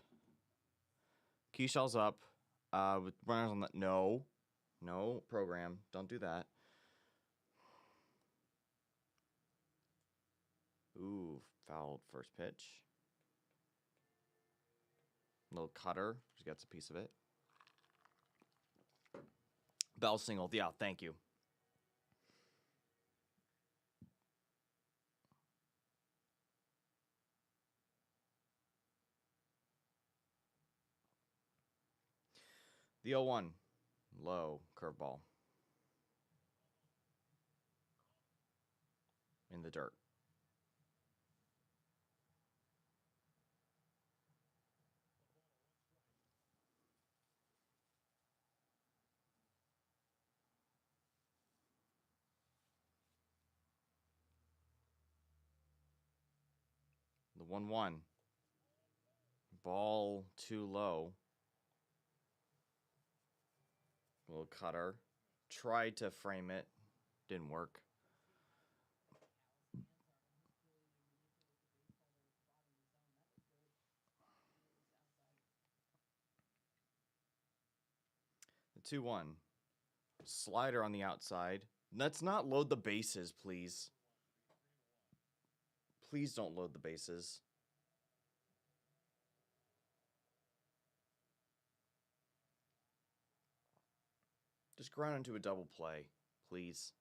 Keyshawn's up. With runners on the no program. Don't do that. Ooh, fouled first pitch. Little cutter. She gets a piece of it. Bell singled. Yeah, thank you. The 0-1. Low curveball. In the dirt. The 1-1. Ball too low. Little cutter. Tried to frame it. Didn't work. The 2-1. Slider on the outside. Let's not load the bases, please. Please don't load the bases. Just ground into a double play, please.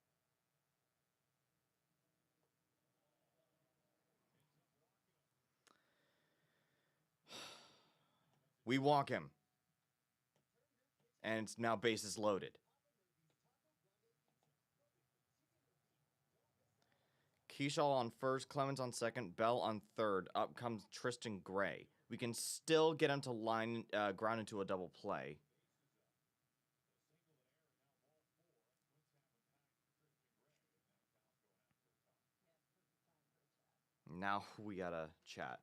We walk him. And it's now bases loaded. Keyshaw on first, Clemens on second, Bell on third. Up comes Tristan Gray. We can still get him to line ground into a double play. Now we gotta chat.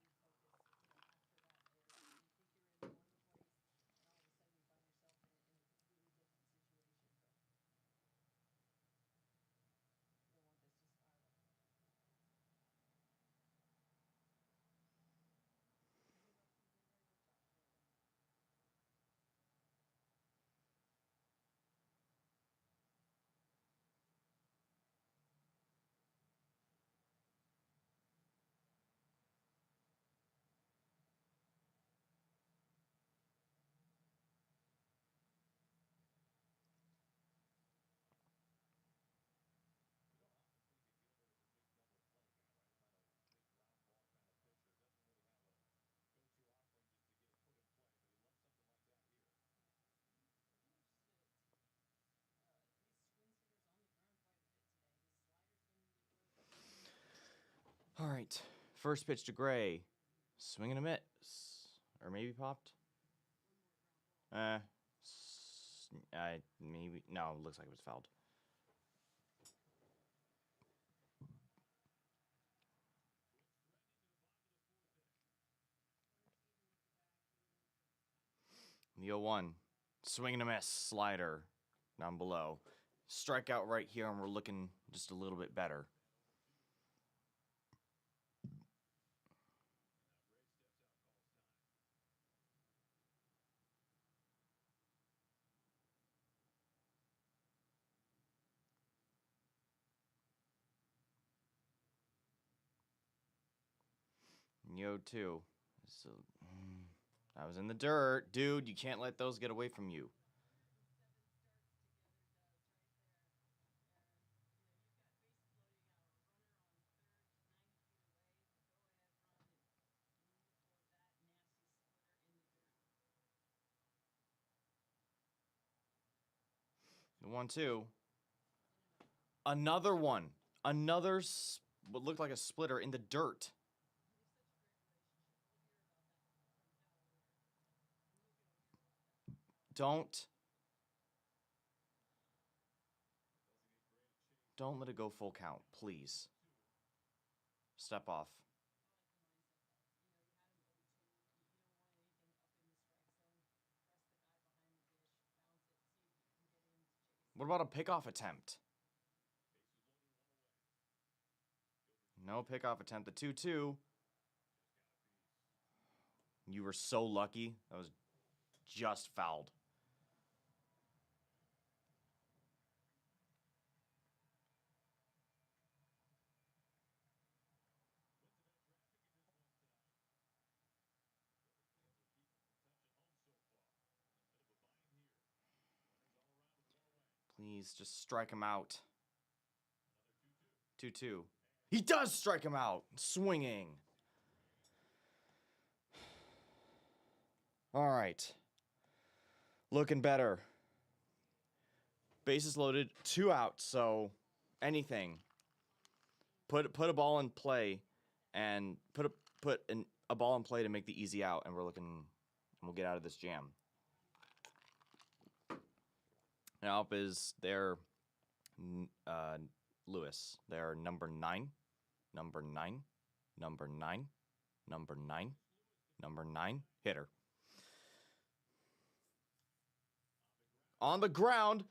All right. First pitch to Gray. Swing and a miss. Or maybe popped. Maybe. No, it looks like it was fouled. The 0-1. Swing and a miss. Slider. Down below. strikeout right here, and we're looking just a little bit better. Yo, too. So, I was in the dirt. Dude, you can't let those get away from you. The 1-2. Another one. Another what looked like a splitter in the dirt. Don't let it go full count, please. Step off. What about a pickoff attempt? No pickoff attempt. The 2-2. You were so lucky. That was just fouled. Please just strike him out. 2-2. He does strike him out. Swinging. All right. Looking better. Bases loaded. 2 outs. So anything. Put a ball in play, and put a ball in play to make the easy out, and we'll get out of this jam. Now up is their Lewis. Their number 9, number 9, number 9, number 9, number 9 hitter. On the ground,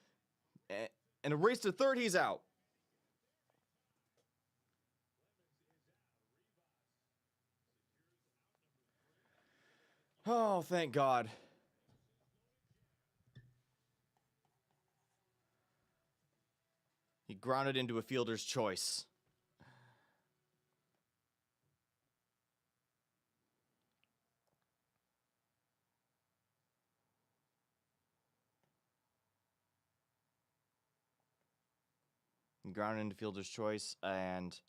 and a race to third. He's out. Oh, thank God. He grounded into a fielder's choice. He grounded into fielder's choice, and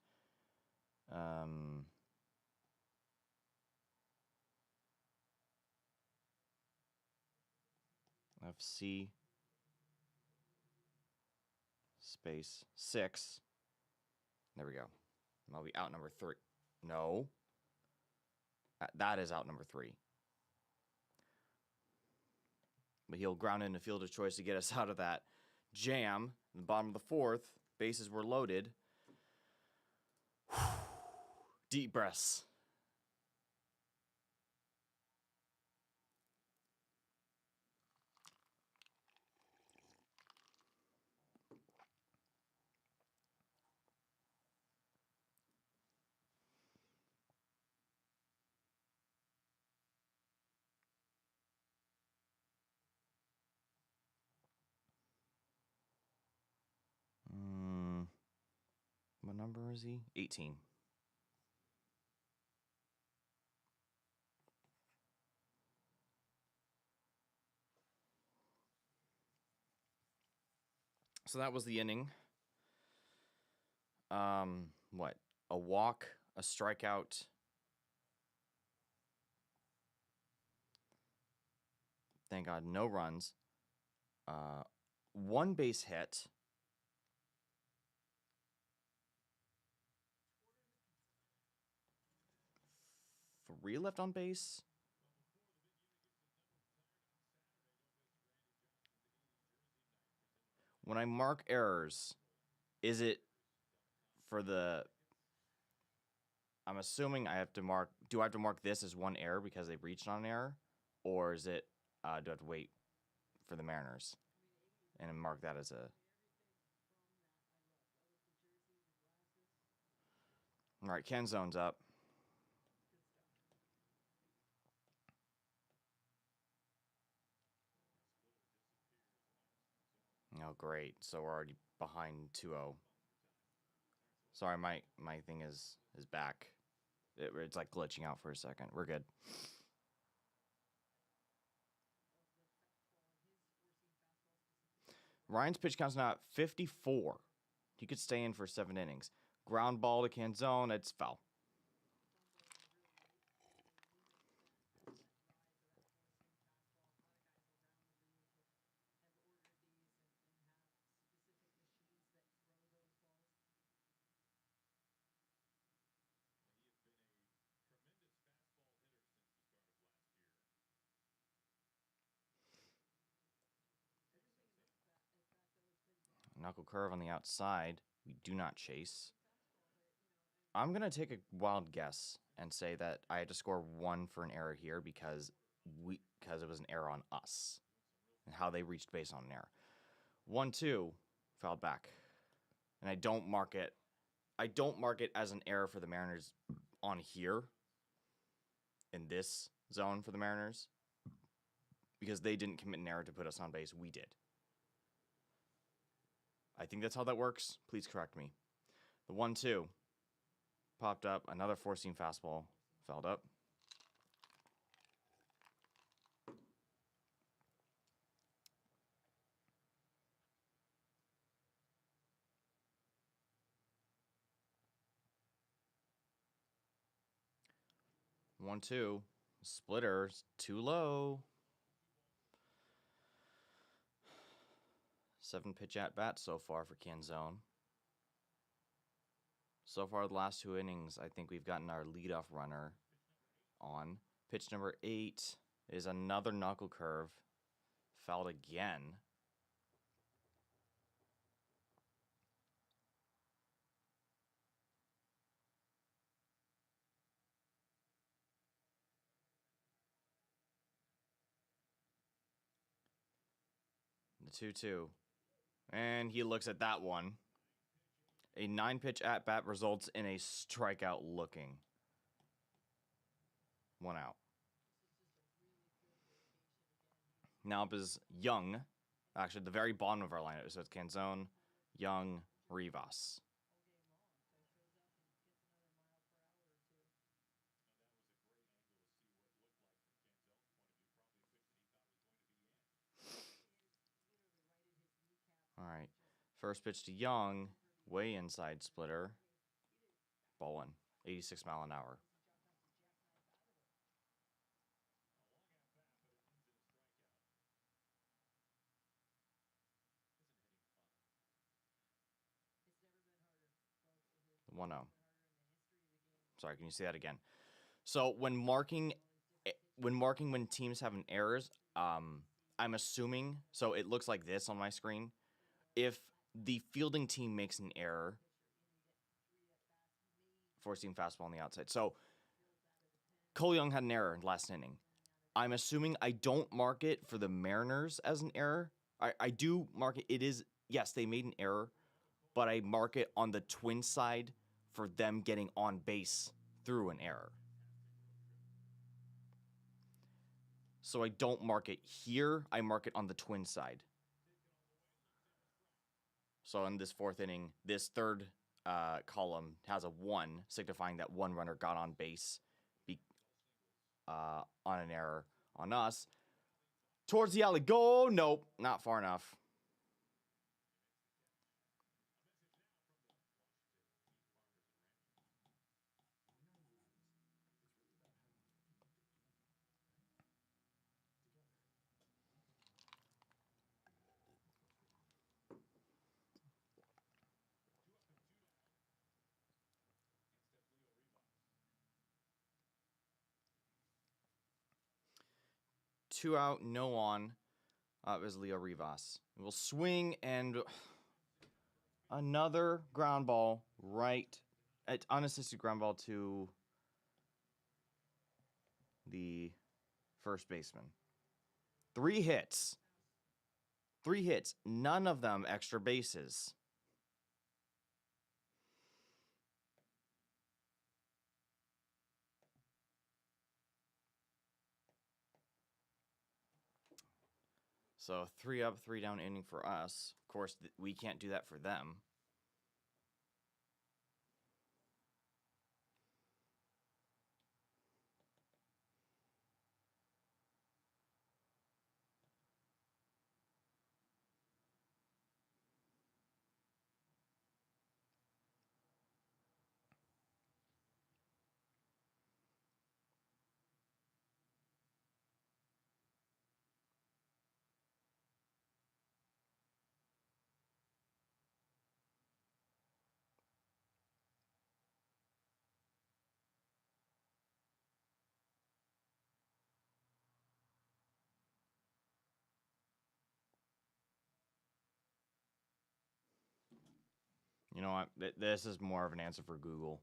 FC space 6. There we go. That'll be out number 3. No. That is out number 3. But he'll ground into fielder's choice to get us out of that jam. In the bottom of the 4th, bases were loaded. Deep breaths. What number is he? 18. So that was the inning. What? A walk, a strikeout. Thank God, no runs. 1 base hit. 3 left on base. When I mark errors, is it for the... I'm assuming I have to mark... Do I have to mark this as 1 error because they reached on an error? Or is it... do I have to wait for the Mariners and mark that as a... All right, Canzone's up. Oh, great. So we're already behind 2-0. Sorry, my thing is back. It's like glitching out for a second. We're good. Ryan's pitch count's now at 54. He could stay in for 7 innings. Ground ball to Canzone. It's foul. Knuckle curve on the outside. We do not chase. I'm going to take a wild guess and say that I had to score 1 for an error here because it was an error on us and how they reached base on an error. 1-2, fouled back. And I don't mark it as an error for the Mariners on here in this zone for the Mariners because they didn't commit an error to put us on base. We did. I think that's how that works. Please correct me. The 1-2 popped up. Another 4-seam fastball fouled up. One, 2. Splitter's too low. 7 pitch at bat so far for Canzone. So far, the last 2 innings, I think we've gotten our leadoff runner on. Pitch number 8 is another knuckle curve. Fouled again. The 2-2. And he looks at that one. A 9-pitch at-bat results in a strikeout looking. 1 out. Now up is Young. Actually, the very bottom of our lineup. So it's Canzone, Young, Rivas. All right. First pitch to Young. Way inside splitter. Ball 1. 86 mile an hour. The 1-0. Sorry, can you say that again? So when marking when teams have an errors, I'm assuming, so it looks like this on my screen. If the fielding team makes an error, 4-seam fastball on the outside. So Cole Young had an error last inning. I'm assuming I don't mark it for the Mariners as an error. I do mark it. It is, yes, they made an error, but I mark it on the Twins side for them getting on base through an error. So I don't mark it here. I mark it on the Twins side. So in this 4th inning, this 3rd column has a 1, signifying that 1 runner got on base on an error on us. Towards the alley, go! Nope, not far enough. Two out, no on. Is Leo Rivas. We'll swing and another ground ball right at unassisted ground ball to the first baseman. 3 hits. 3 hits. None of them extra bases. So 3 up, 3 down inning for us. Of course, we can't do that for them. You know what? This is more of an answer for Google.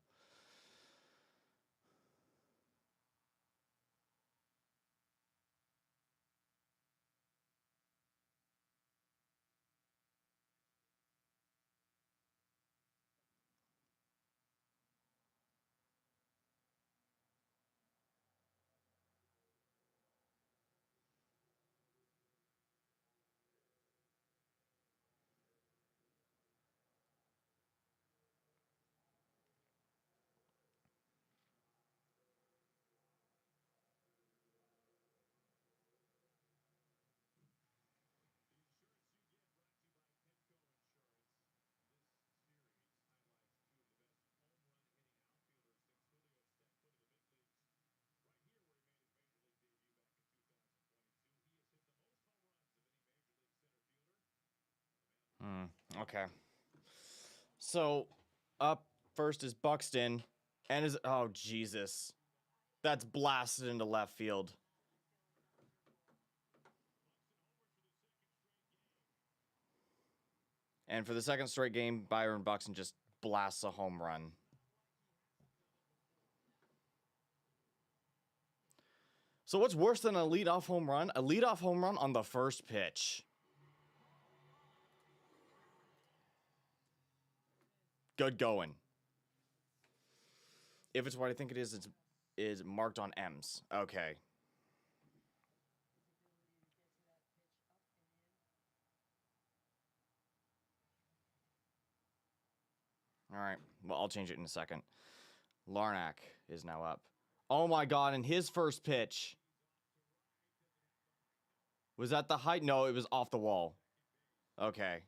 Okay. So up first is Buxton, and is oh Jesus, that's blasted into left field. And for the second straight game, Byron Buxton just blasts a home run. So what's worse than a leadoff home run? A leadoff home run on the first pitch. Good going. If it's what I think it is marked on M's. Okay. All right. Well, I'll change it in a second. Larnack is now up. Oh my God! And his first pitch. Was that the height? No, it was off the wall. Okay.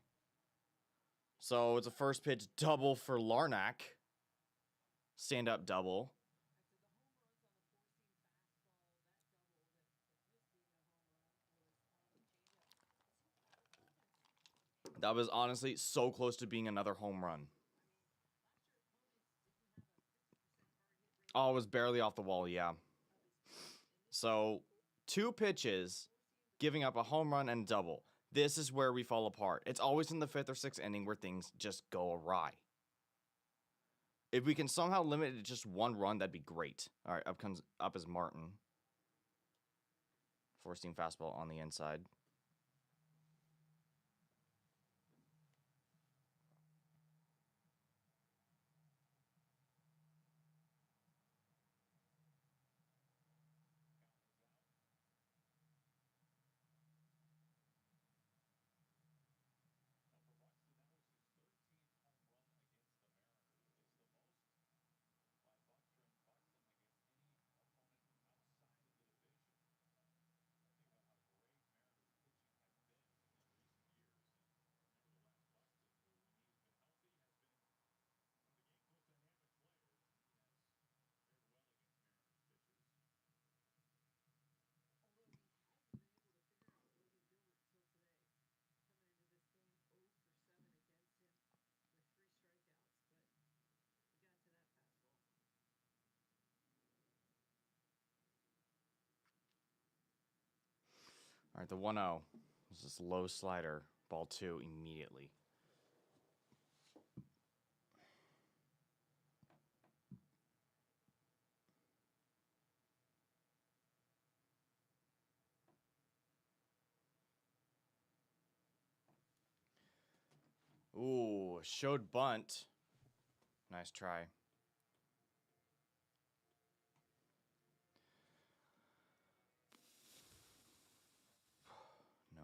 So it's a first pitch double for Larnack. Stand up double. That was honestly so close to being another home run. Oh, it was barely off the wall, yeah. So 2 pitches, giving up a home run and double. This is where we fall apart. It's always in the 5th or 6th inning where things just go awry. If we can somehow limit it to just 1 run, that'd be great. All right, up is Martin. 4-seam fastball on the inside. All right, the 1-0. This is low slider. Ball 2 immediately. Ooh, showed bunt. Nice try. No.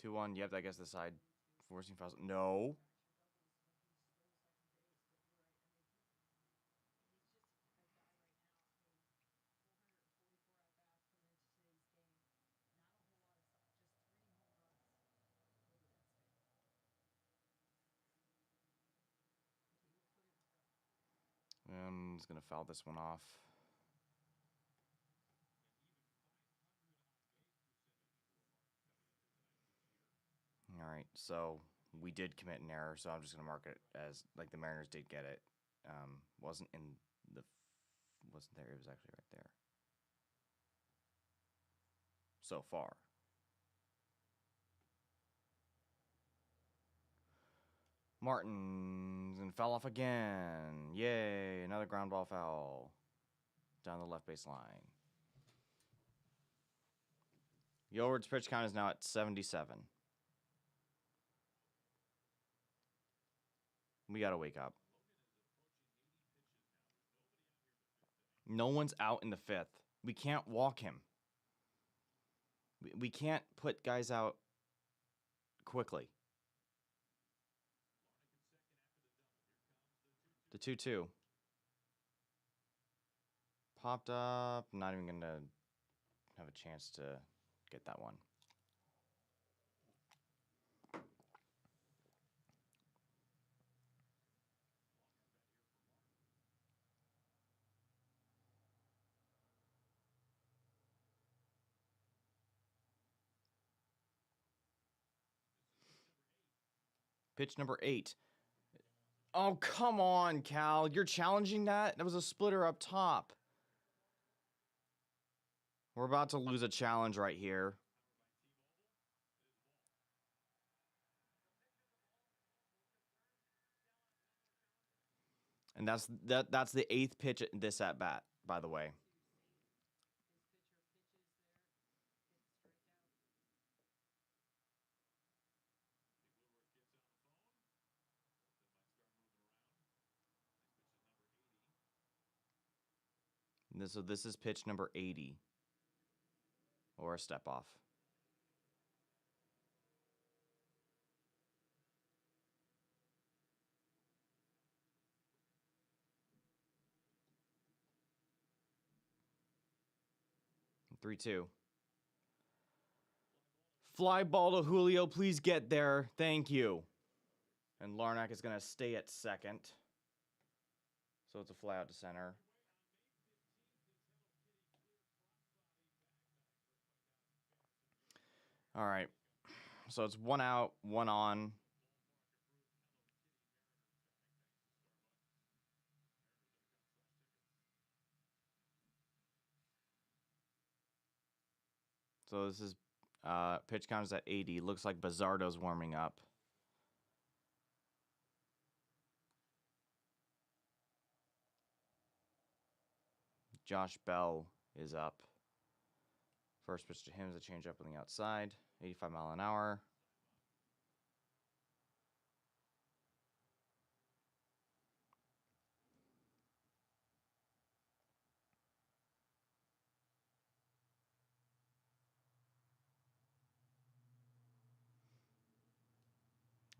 2-1. Yep, I guess the side forcing fouls. No. And he's going to foul this one off. All right, so we did commit an error, so I'm just going to mark it as, like, the Mariners did get it. Wasn't in the... wasn't there. It was actually right there. So far. Martin's and fell off again. Yay, another ground ball foul. Down the left base line. Yolward's pitch count is now at 77. We got to wake up. No one's out in the fifth. We can't walk him. We can't put guys out quickly. The 2-2. Popped up. Not even going to have a chance to get that one. Pitch number 8. Oh, come on, Cal. You're challenging that? That was a splitter up top. We're about to lose a challenge right here. And that's the 8th pitch at this at bat, by the way. So this is pitch number 80. Or a step off. Three, 2. Fly ball to Julio. Please get there. Thank you. And Larnach is going to stay at second. So it's a fly out to center. All right. So it's 1 out, 1 on. So this is pitch count is at 80. Looks like Bazardo's warming up. Josh Bell is up. First pitch to him is a changeup on the outside. 85 mile an hour.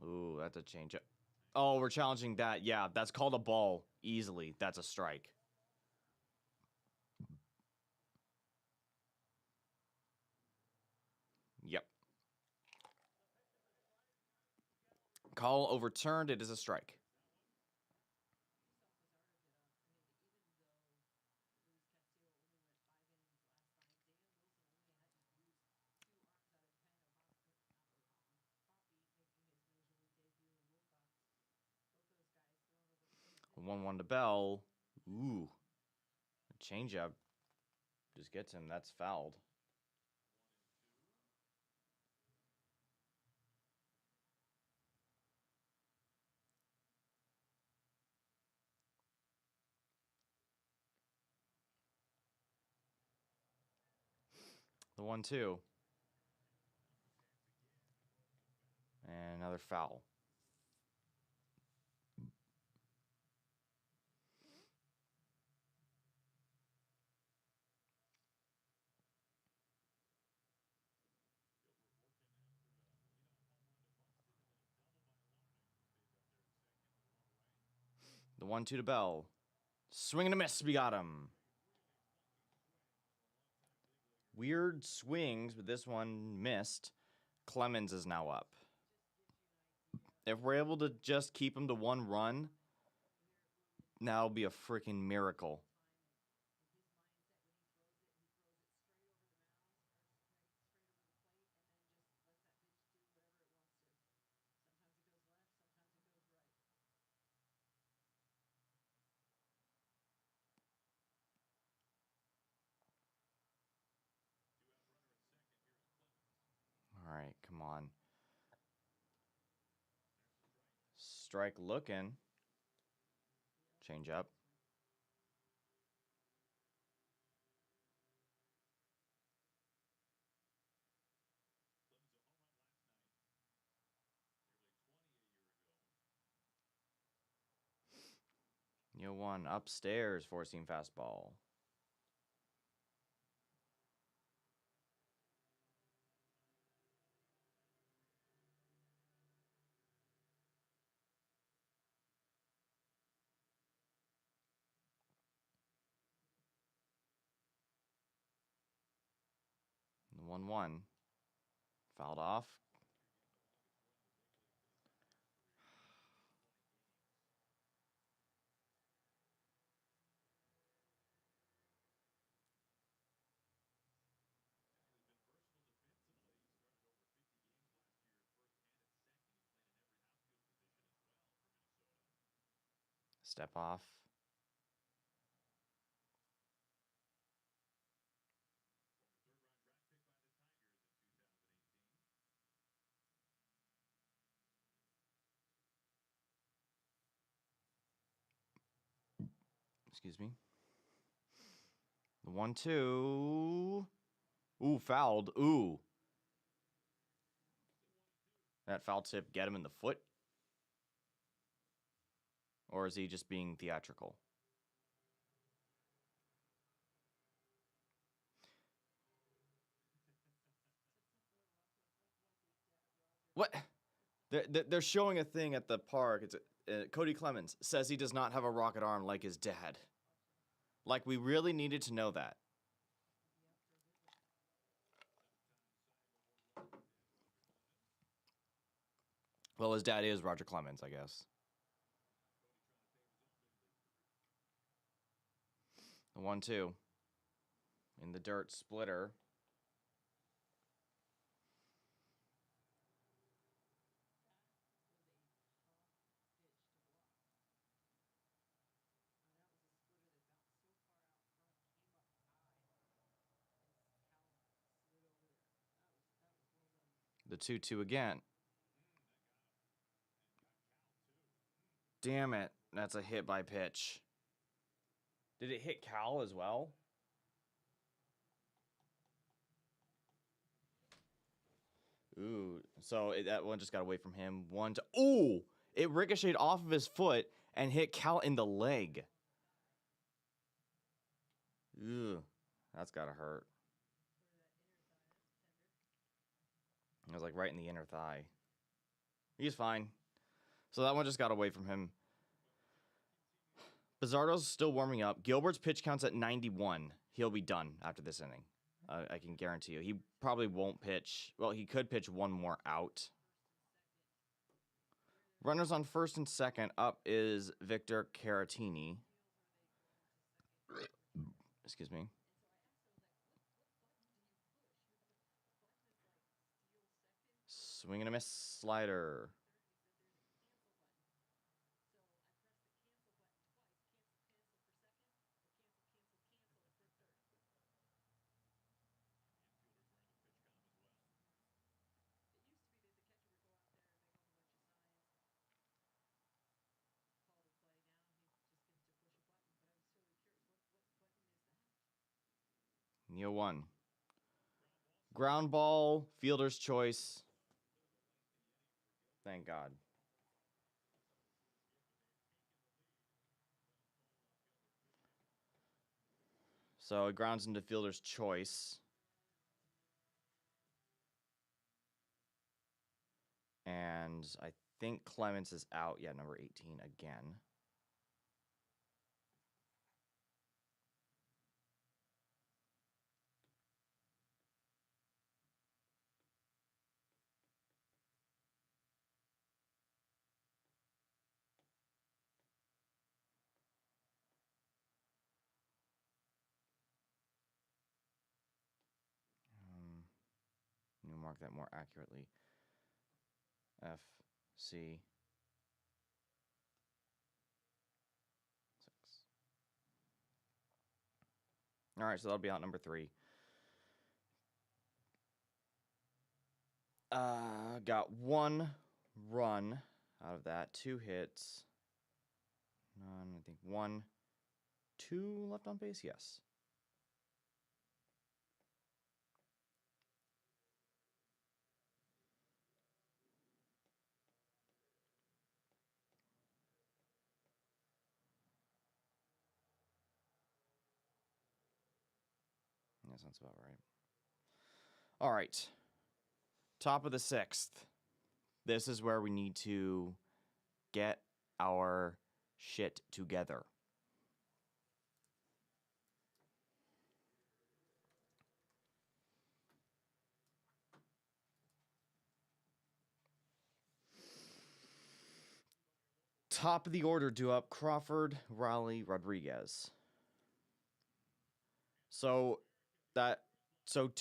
Ooh, that's a changeup. Oh, we're challenging that. Yeah, that's called a ball. Easily. That's a strike. Yep. Call overturned. It is a strike. One one to Bell. Ooh. Changeup just gets him. That's fouled. The 1-2. And another foul. The 1-2 to Bell. Swing and a miss. We got him. Weird swings, but this one missed. Clemens is now up. If we're able to just keep him to 1 run, now it'll be a freaking miracle. All right, come on. Strike looking. Change up. You one upstairs, 4-seam fastball. The 1-1. Fouled off. Step off. Excuse me. The 1-2. Ooh, fouled. Ooh. That foul tip get him in the foot? Or is he just being theatrical? What? They're showing a thing at the park. It's Cody Clemens says he does not have a rocket arm like his dad. Like, we really needed to know that. Well, his dad is Roger Clemens, I guess. The 1-2. In the dirt splitter. The 2-2 again. Damn it. That's a hit by pitch. Did it hit Cal as well? Ooh. So that one just got away from him. Ooh! It ricocheted off of his foot and hit Cal in the leg. Ooh. That's gotta hurt. It was like right in the inner thigh. He's fine. So that one just got away from him. Bizzardo's still warming up. Gilbert's pitch count's at 91. He'll be done after this inning. I can guarantee you. He probably won't pitch. Well, he could pitch one more out. Runners on first and second. Up is Victor Caratini. Excuse me. Swing and a miss slider. Neo 1. Ground ball, fielder's choice. Thank God. So it grounds into fielder's choice. And I think Clemens is out. Yeah, number 18 again. mark that more accurately. F, C, 6. All right, so that'll be out number 3. Got 1 run out of that, 2 hits. None, I think 1, 2 left on base, yes. That sounds about right. All right. Top of the 6th. This is where we need to get our shit together. Top of the order due up: Crawford, Raleigh, Rodriguez.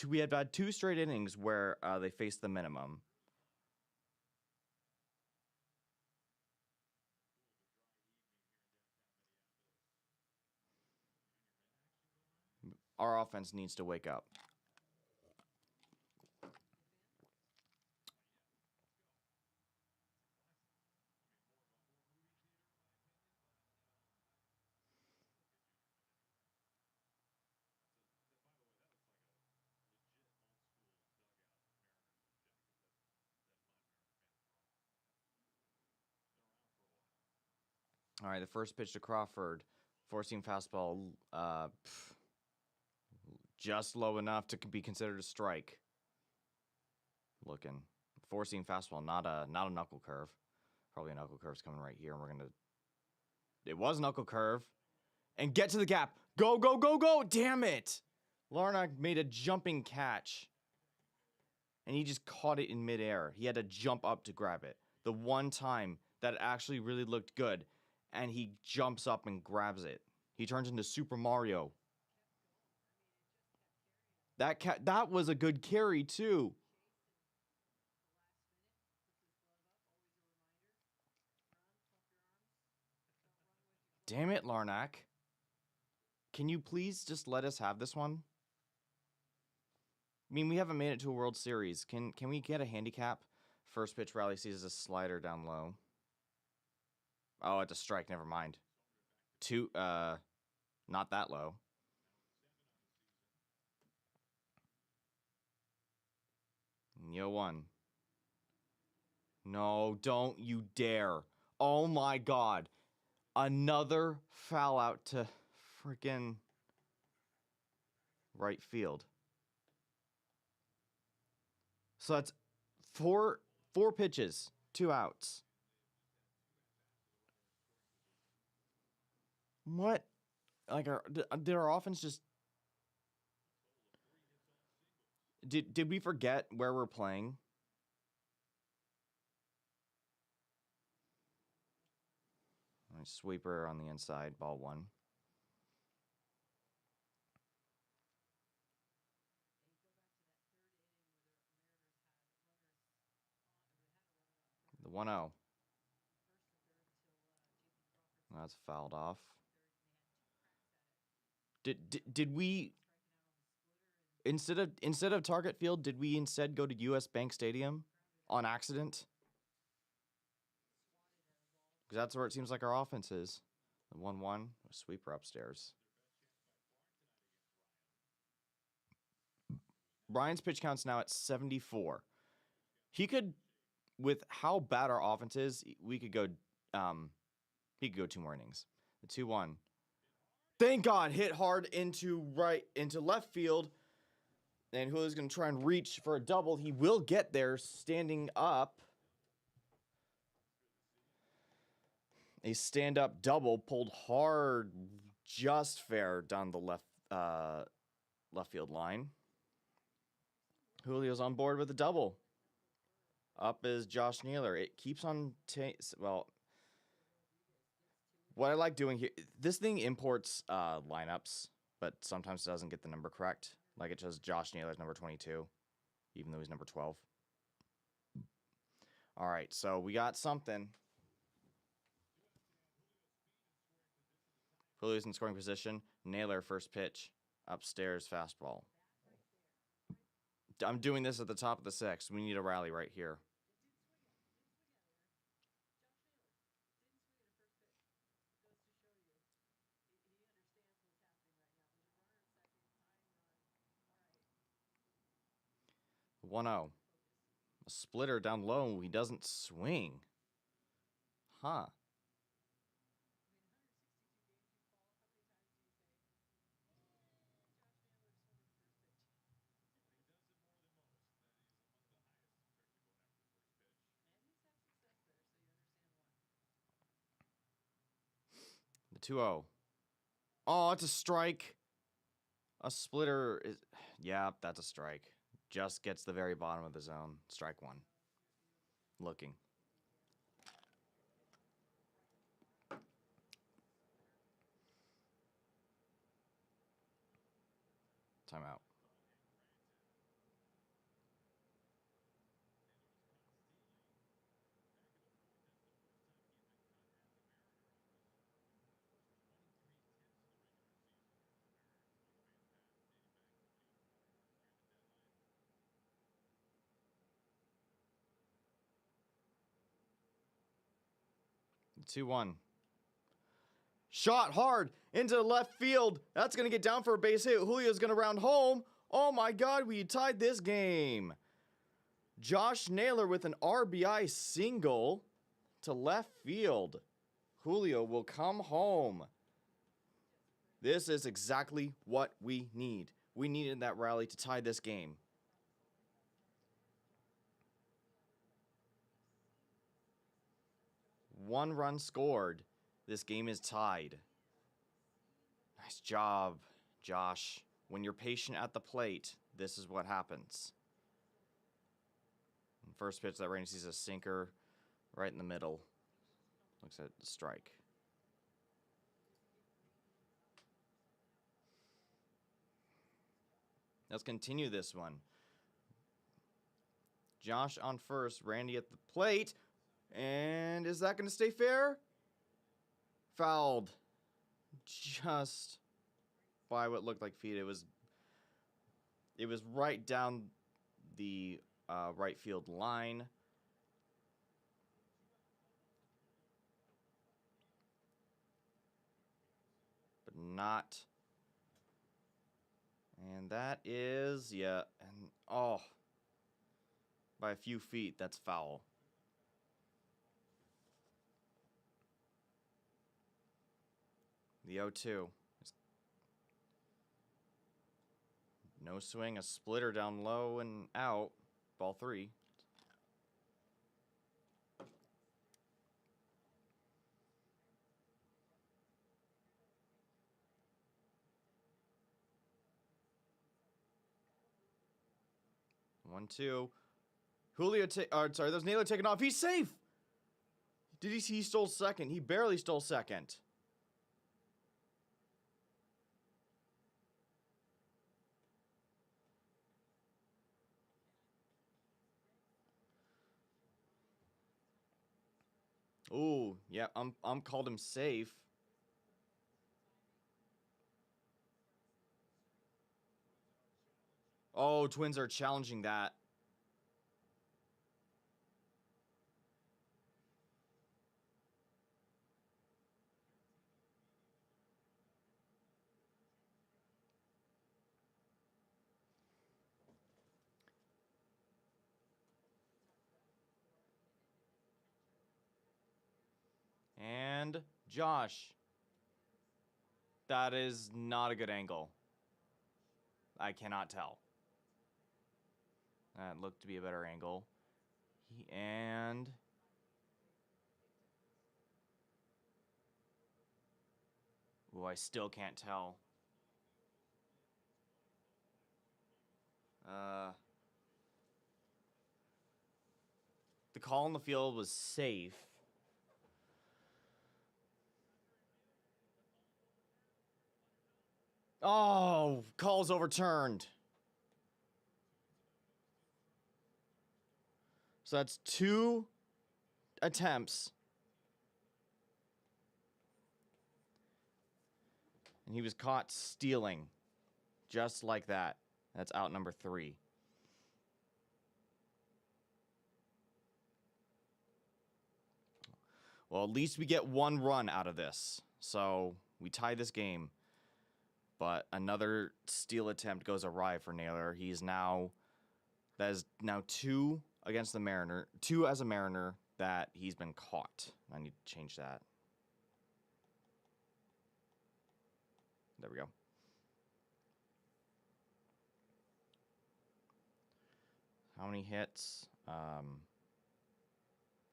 We had had 2 straight innings where they faced the minimum. Our offense needs to wake up. All right, the first pitch to Crawford, forcing fastball just low enough to be considered a strike. Looking, forcing fastball, not a knuckle curve. Probably a knuckle curve's coming right here, and we're gonna. It was knuckle curve, and get to the gap. Go, go, go, go! Damn it! Larnach made a jumping catch, and he just caught it in midair. He had to jump up to grab it. The one time that it actually really looked good, and he jumps up and grabs it. He turns into Super Mario. That was a good carry too. Damn it, Larnach. Can you please just let us have this one? I mean, we haven't made it to a World Series. Can we get a handicap? First pitch, Raleigh sees a slider down low. Oh, it's a strike. Never mind. 2, not that low. Yo, 1. No, don't you dare. Oh my God. Another foul out to freaking right field. So that's 4 pitches, 2 outs. What? Like, did our offense just... Did we forget where we're playing? Nice sweeper on the inside, ball 1. The 1-0. That's fouled off. Did we... Instead of Target Field, did we instead go to US Bank Stadium on accident? Because that's where it seems like our offense is. The 1-1, a sweeper upstairs. Brian's pitch count's now at 74. He could, with how bad our offense is, we could go, he could go 2 more innings. The 2-1. Thank God, hit hard into left field. And Julio's going to try and reach for a double. He will get there standing up. A stand-up double pulled hard, just fair down the left field line. Julio's on board with a double. Up is Josh Naylor. It keeps on... what I like doing here... This thing imports lineups, but sometimes it doesn't get the number correct. Like it shows Josh Naylor's number 22. even though he's number 12. All right, so we got something. Julio's in scoring position. Naylor, first pitch. Upstairs, fastball. I'm doing this at the top of the sixth. We need a rally right here. The 1-0. A splitter down low. He doesn't swing. Huh. The 2-0. Oh, it's a strike. A splitter is... Yeah, that's a strike. Just gets the very bottom of the zone. Strike one. Looking. Timeout. The 2-1. Shot hard into left field. That's going to get down for a base hit. Julio's going to round home. Oh my God, we tied this game. Josh Naylor with an RBI single to left field. Julio will come home. This is exactly what we need. We needed that rally to tie this game. One run scored. This game is tied. Nice job, Josh. When you're patient at the plate, this is what happens. First pitch that Randy sees a sinker right in the middle. Looks at the strike. Let's continue this one. Josh on first, Randy at the plate. And is that going to stay fair? Fouled. Just by what looked like feet. It was right down the right field line. But not. And that is, yeah, and oh, by a few feet, that's foul. The 0-2. No swing, a splitter down low and out. Ball 3. One, two. Julio, sorry, there's Naylor taking off. He's safe. Did he see he stole second? He barely stole second. Ooh, yeah, I'm called him safe. Oh, Twins are challenging that. And Josh. That is not a good angle. I cannot tell. That looked to be a better angle. And ooh, I still can't tell. The call on the field was safe. Oh, call's overturned. So that's 2 attempts. And he was caught stealing. Just like that. That's out number 3. Well, at least we get 1 run out of this. So we tie this game. But another steal attempt goes awry for Naylor. That is now 2 against the Mariner. 2 as a Mariner that he's been caught. I need to change that. There we go. How many hits?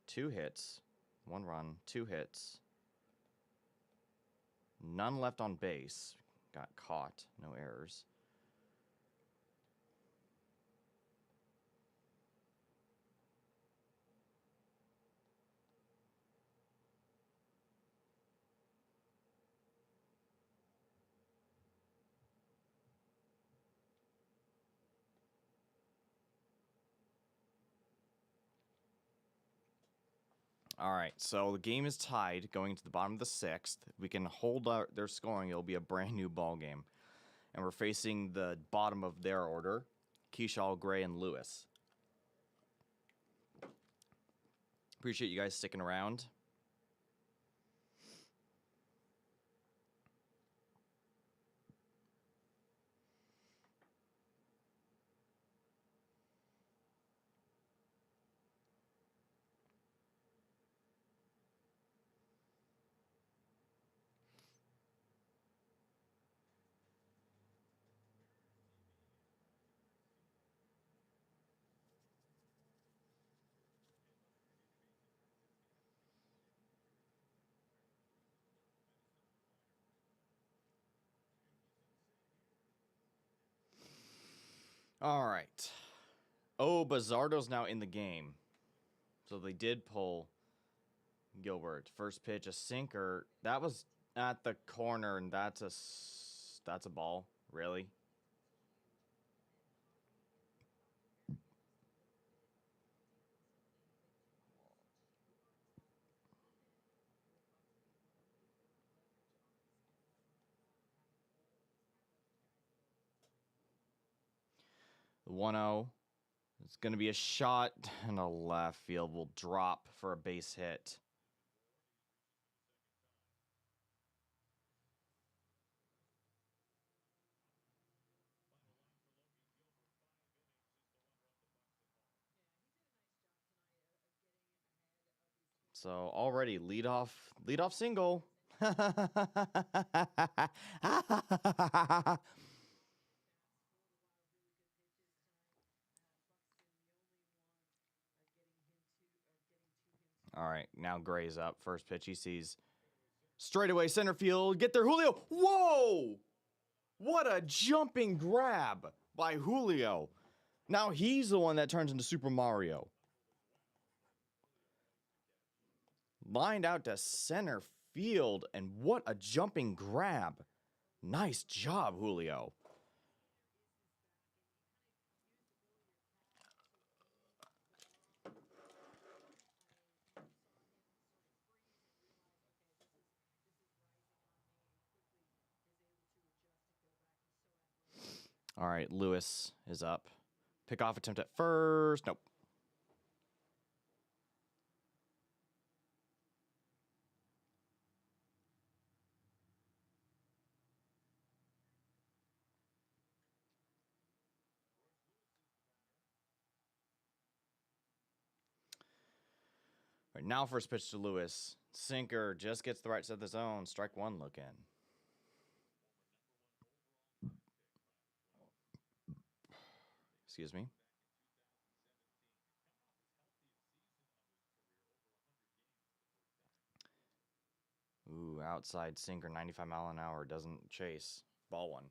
2 hits. 1 run. 2 hits. None left on base. Got caught. No errors. All right, so the game is tied going to the bottom of the 6th. If we can hold their scoring, it'll be a brand new ball game. And we're facing the bottom of their order, Keyshaw, Gray, and Lewis. Appreciate you guys sticking around. All right. Oh, Bazardo's now in the game. So they did pull Gilbert. First pitch, a sinker. That was at the corner, and that's a ball. Really? The 1-0. It's going to be a shot, and a left field will drop for a base hit. So already leadoff single. All right, now Gray's up. First pitch he sees. Straightaway center field. Get there, Julio. Whoa! What a jumping grab by Julio. Now he's the one that turns into Super Mario. Lined out to center field, and what a jumping grab. Nice job, Julio. All right, Lewis is up. Pickoff attempt at first. Nope. All right, now first pitch to Lewis. Sinker just gets the right side of the zone. Strike 1 look in. Excuse me. Ooh, outside sinker, 95 mile an hour, doesn't chase. Ball 1.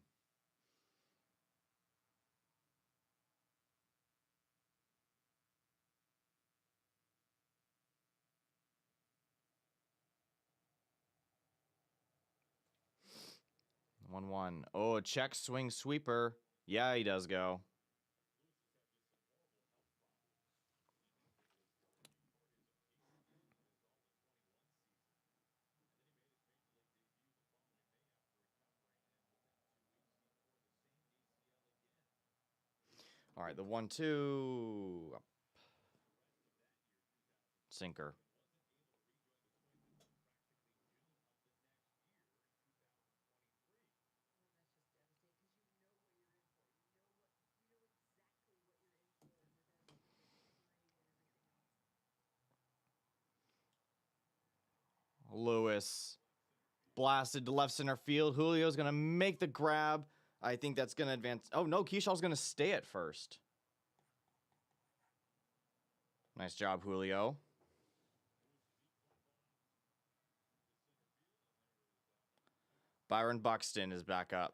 One one. Oh, check swing sweeper. Yeah, he does go. All right, the 1-2. Sinker. Lewis blasted to left center field. Julio's going to make the grab. I think that's going to advance. Oh, no, Keyshaw's going to stay at first. Nice job, Julio. Byron Buxton is back up.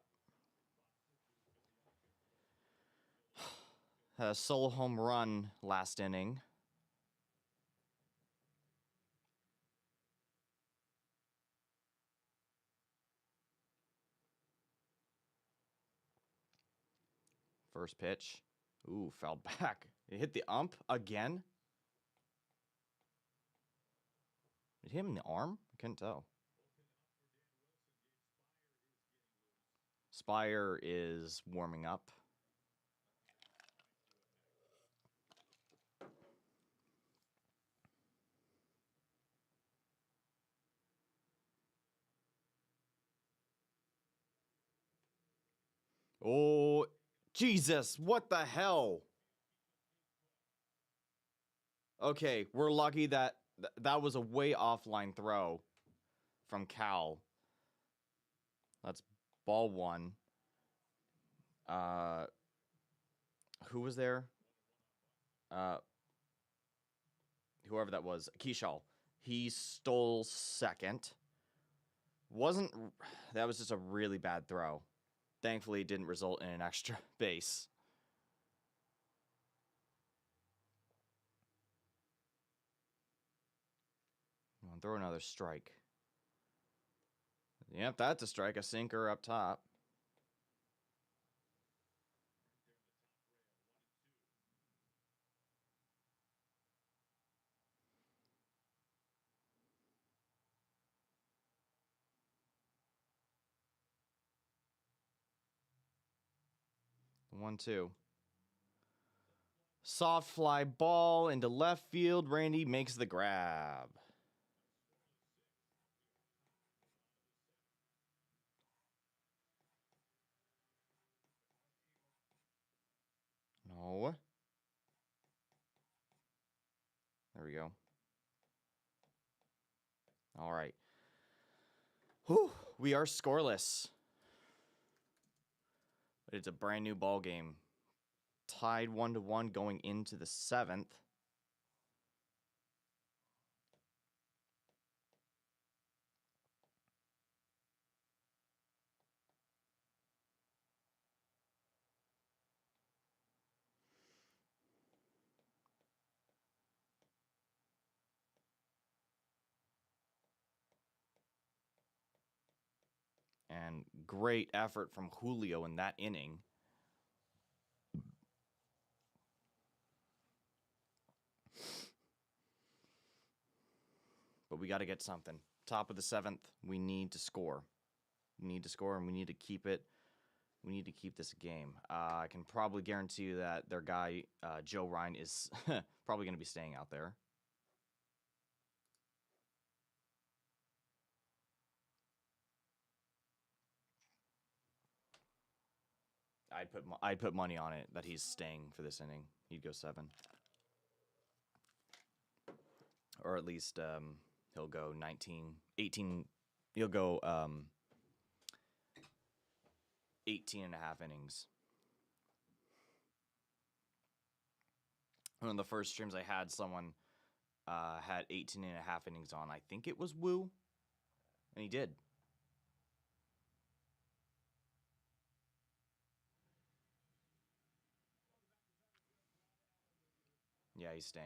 A solo home run last inning. First pitch. Ooh, fell back. It hit the ump again. Did it hit him in the arm? I couldn't tell. Spire is warming up. Oh, Jesus, what the hell? Okay, we're lucky that that was a way offline throw from Cal. That's ball one. Who was there? Whoever that was, Keyshaw. He stole second. That was just a really bad throw. Thankfully, it didn't result in an extra base. I'll throw another strike. Yep, that's a strike. A sinker up top. The 1-2. Soft fly ball into left field. Randy makes the grab. No. There we go. All right. Whew, we are scoreless. But it's a brand new ball game. Tied 1-1 going into the 7th. And great effort from Julio in that inning. But we got to get something. Top of the 7th, we need to score. We need to score, and we need to keep it. We need to keep this game. I can probably guarantee you that their guy, Joe Ryan, is probably going to be staying out there. I'd put money on it that he's staying for this inning. He'd go 7. Or at least he'll go 19, 18. He'll go 18 and a half innings. One of the first streams I had, someone had 18 and a half innings on. I think it was Woo. And he did. Yeah, he's staying.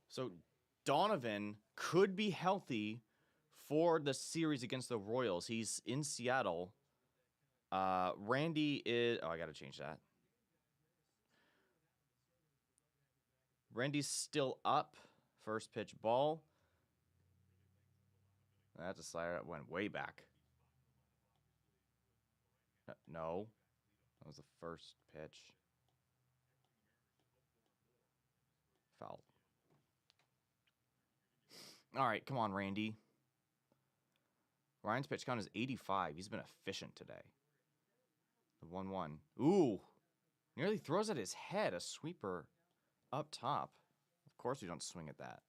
So Donovan could be healthy for the series against the Royals. He's in Seattle. Randy is... Oh, I got to change that. Randy's still up. First pitch ball. That's a slider that went way back. No. That was the first pitch. Foul. All right, come on, Randy. Ryan's pitch count is 85. He's been efficient today. The 1-1. Ooh. Nearly throws at his head. A sweeper up top. Of course we don't swing at that.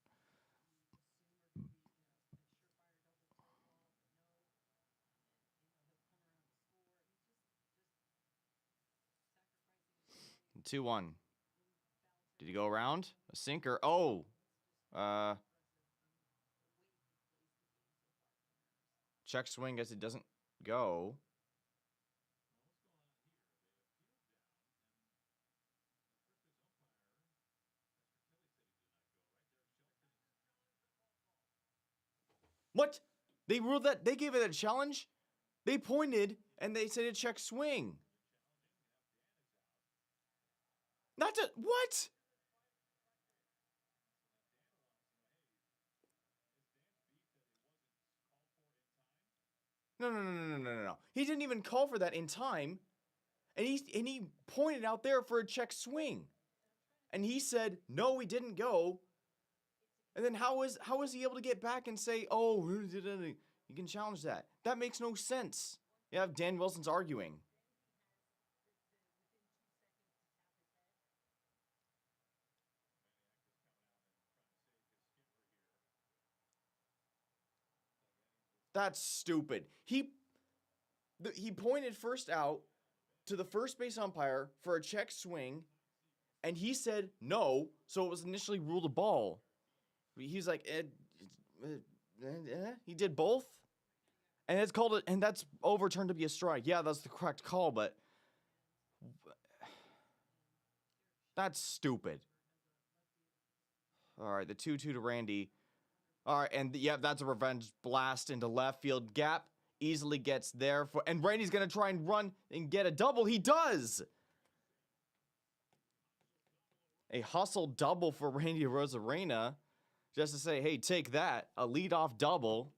And 2-1. Did he go around? A sinker. Oh. Check swing as it doesn't go. What? They ruled that. They gave it a challenge? They pointed and they said a check swing. Not to. What? No. He didn't even call for that in time. And he pointed out there for a check swing. And he said, no, we didn't go. And then how is he able to get back and say, oh, you can challenge that? That makes no sense. You have Dan Wilson's arguing. That's stupid. He pointed first out to the first base umpire for a check swing, and he said no, so it was initially ruled a ball. He's like, he did both, and it's called it, and that's overturned to be a strike. Yeah, that's the correct call, but that's stupid. All right, the 2-2 to Randy. All right, and yeah, that's a revenge blast into left field. Gap easily gets there, and Randy's going to try and run and get a double. He does! A hustle double for Randy Arozarena. Just to say, hey, take that. A leadoff double.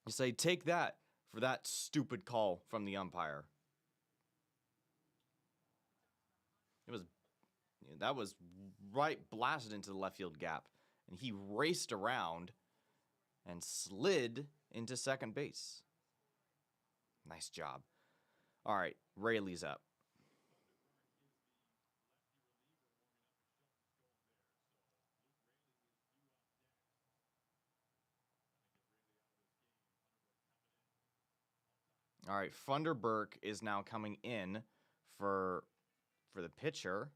You say, take that for that stupid call from the umpire. That was right blasted into the left field gap. And he raced around and slid into second base. Nice job. All right, Rayleigh's up. All right, Funderburk is now coming in for the pitcher.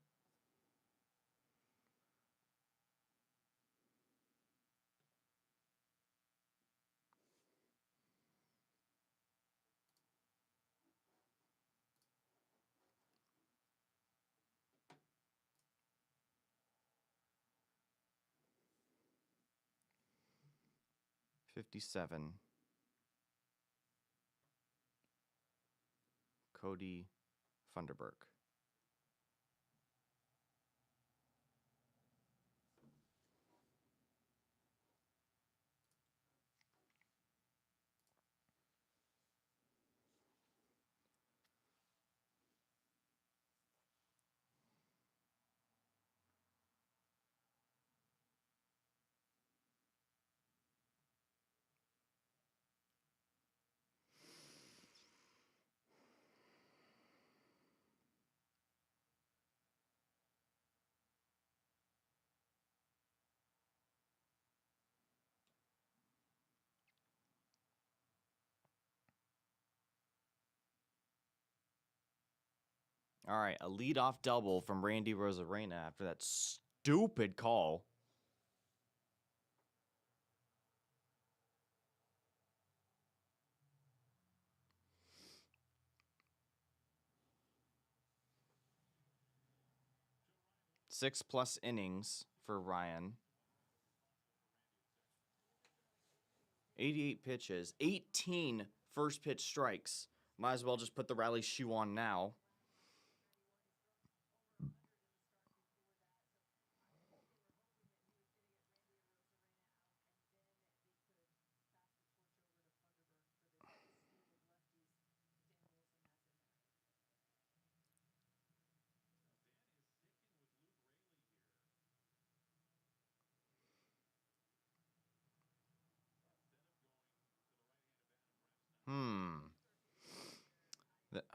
'57. Cody Funderburk. All right, a leadoff double from Randy Arozarena after that stupid call. Six-plus innings for Ryan. 88 pitches, 18 first pitch strikes. Might as well just put the rally shoe on now.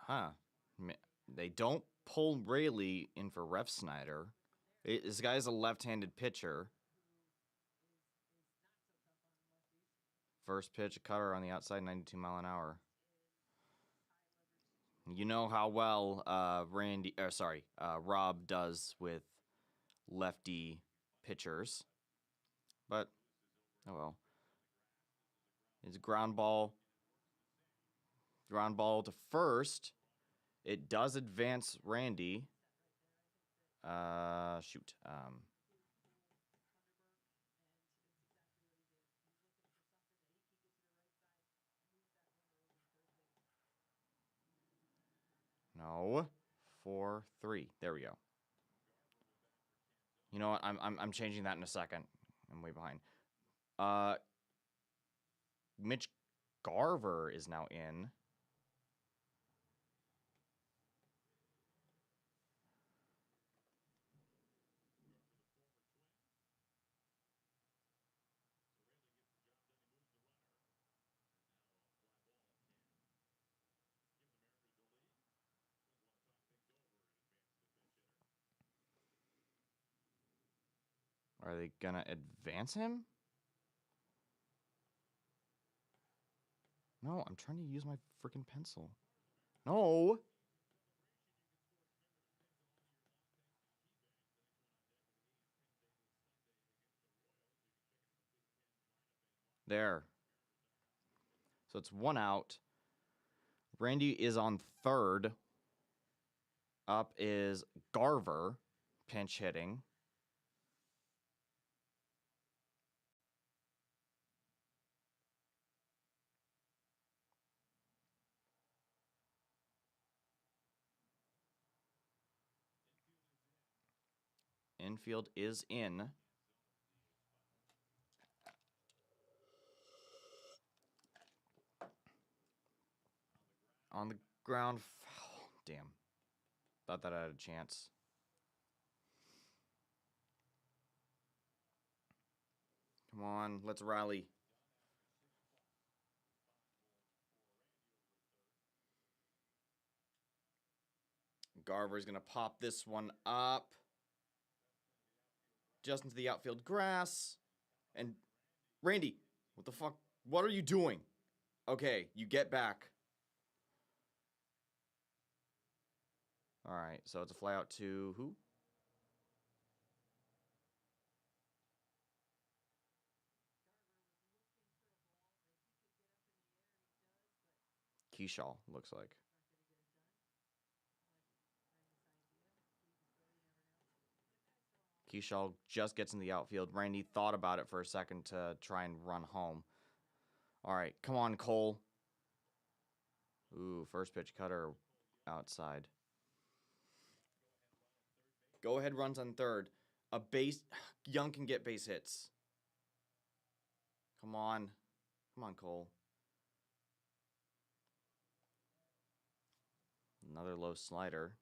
Huh. They don't pull Rayleigh in for Ref Snyder. This guy's a left-handed pitcher. First pitch, a cutter on the outside, 92 mile an hour. You know how well Rob does with lefty pitchers. But, oh well. It's a ground ball. Ground ball to first. It does advance Randy. Shoot. No. 4-3. There we go. You know what? I'm changing that in a second. I'm way behind. Mitch Garver is now in. Are they gonna advance him? No, I'm trying to use my freaking pencil. No. There. So it's 1 out. Randy is on third. Up is Garver, pinch hitting. Infield is in. On the ground, foul. Damn. Thought that I had a chance. Come on, let's rally. Garver's going to pop this one up. Just into the outfield grass. And Randy, what the fuck? What are you doing? Okay, you get back. All right, so it's a fly out to who? Keyshaw, looks like. Keyshaw just gets in the outfield. Randy thought about it for a second to try and run home. All right, come on, Cole. Ooh, first pitch cutter outside. Go ahead runs on third. Young can get base hits. Come on. Come on, Cole. Another low slider.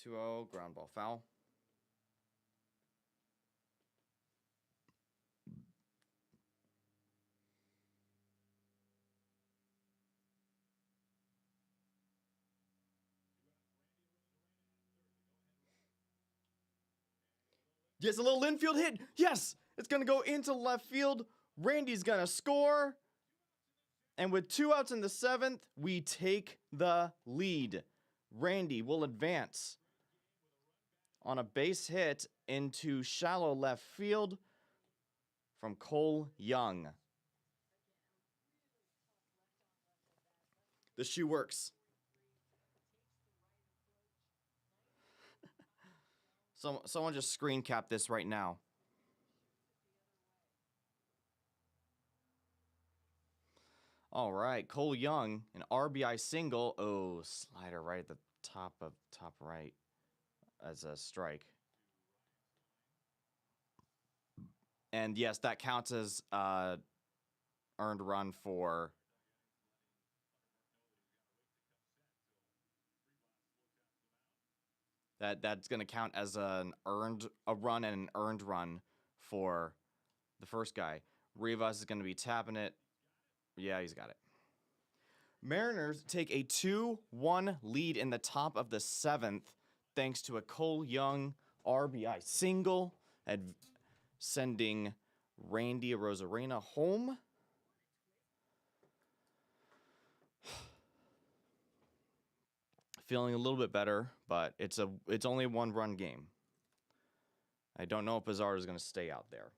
Two-zero, ground ball foul. Yes, a little infield hit. Yes, it's going to go into left field. Randy's going to score. And with 2 outs in the 7th, we take the lead. Randy will advance on a base hit into shallow left field from Cole Young. The shoe works. Someone just screen cap this right now. All right, Cole Young, an RBI single. Oh, slider right at the top right as a strike. And yes, that counts as earned run for That's going to count as a run and an earned run for the first guy. Rivas is going to be tapping it. Yeah, he's got it. Mariners take a 2-1 lead in the top of the 7th thanks to a Cole Young RBI single sending Randy Arozarena home. Feeling a little bit better, but it's only a 1-run game. I don't know if Bizarro is going to stay out there.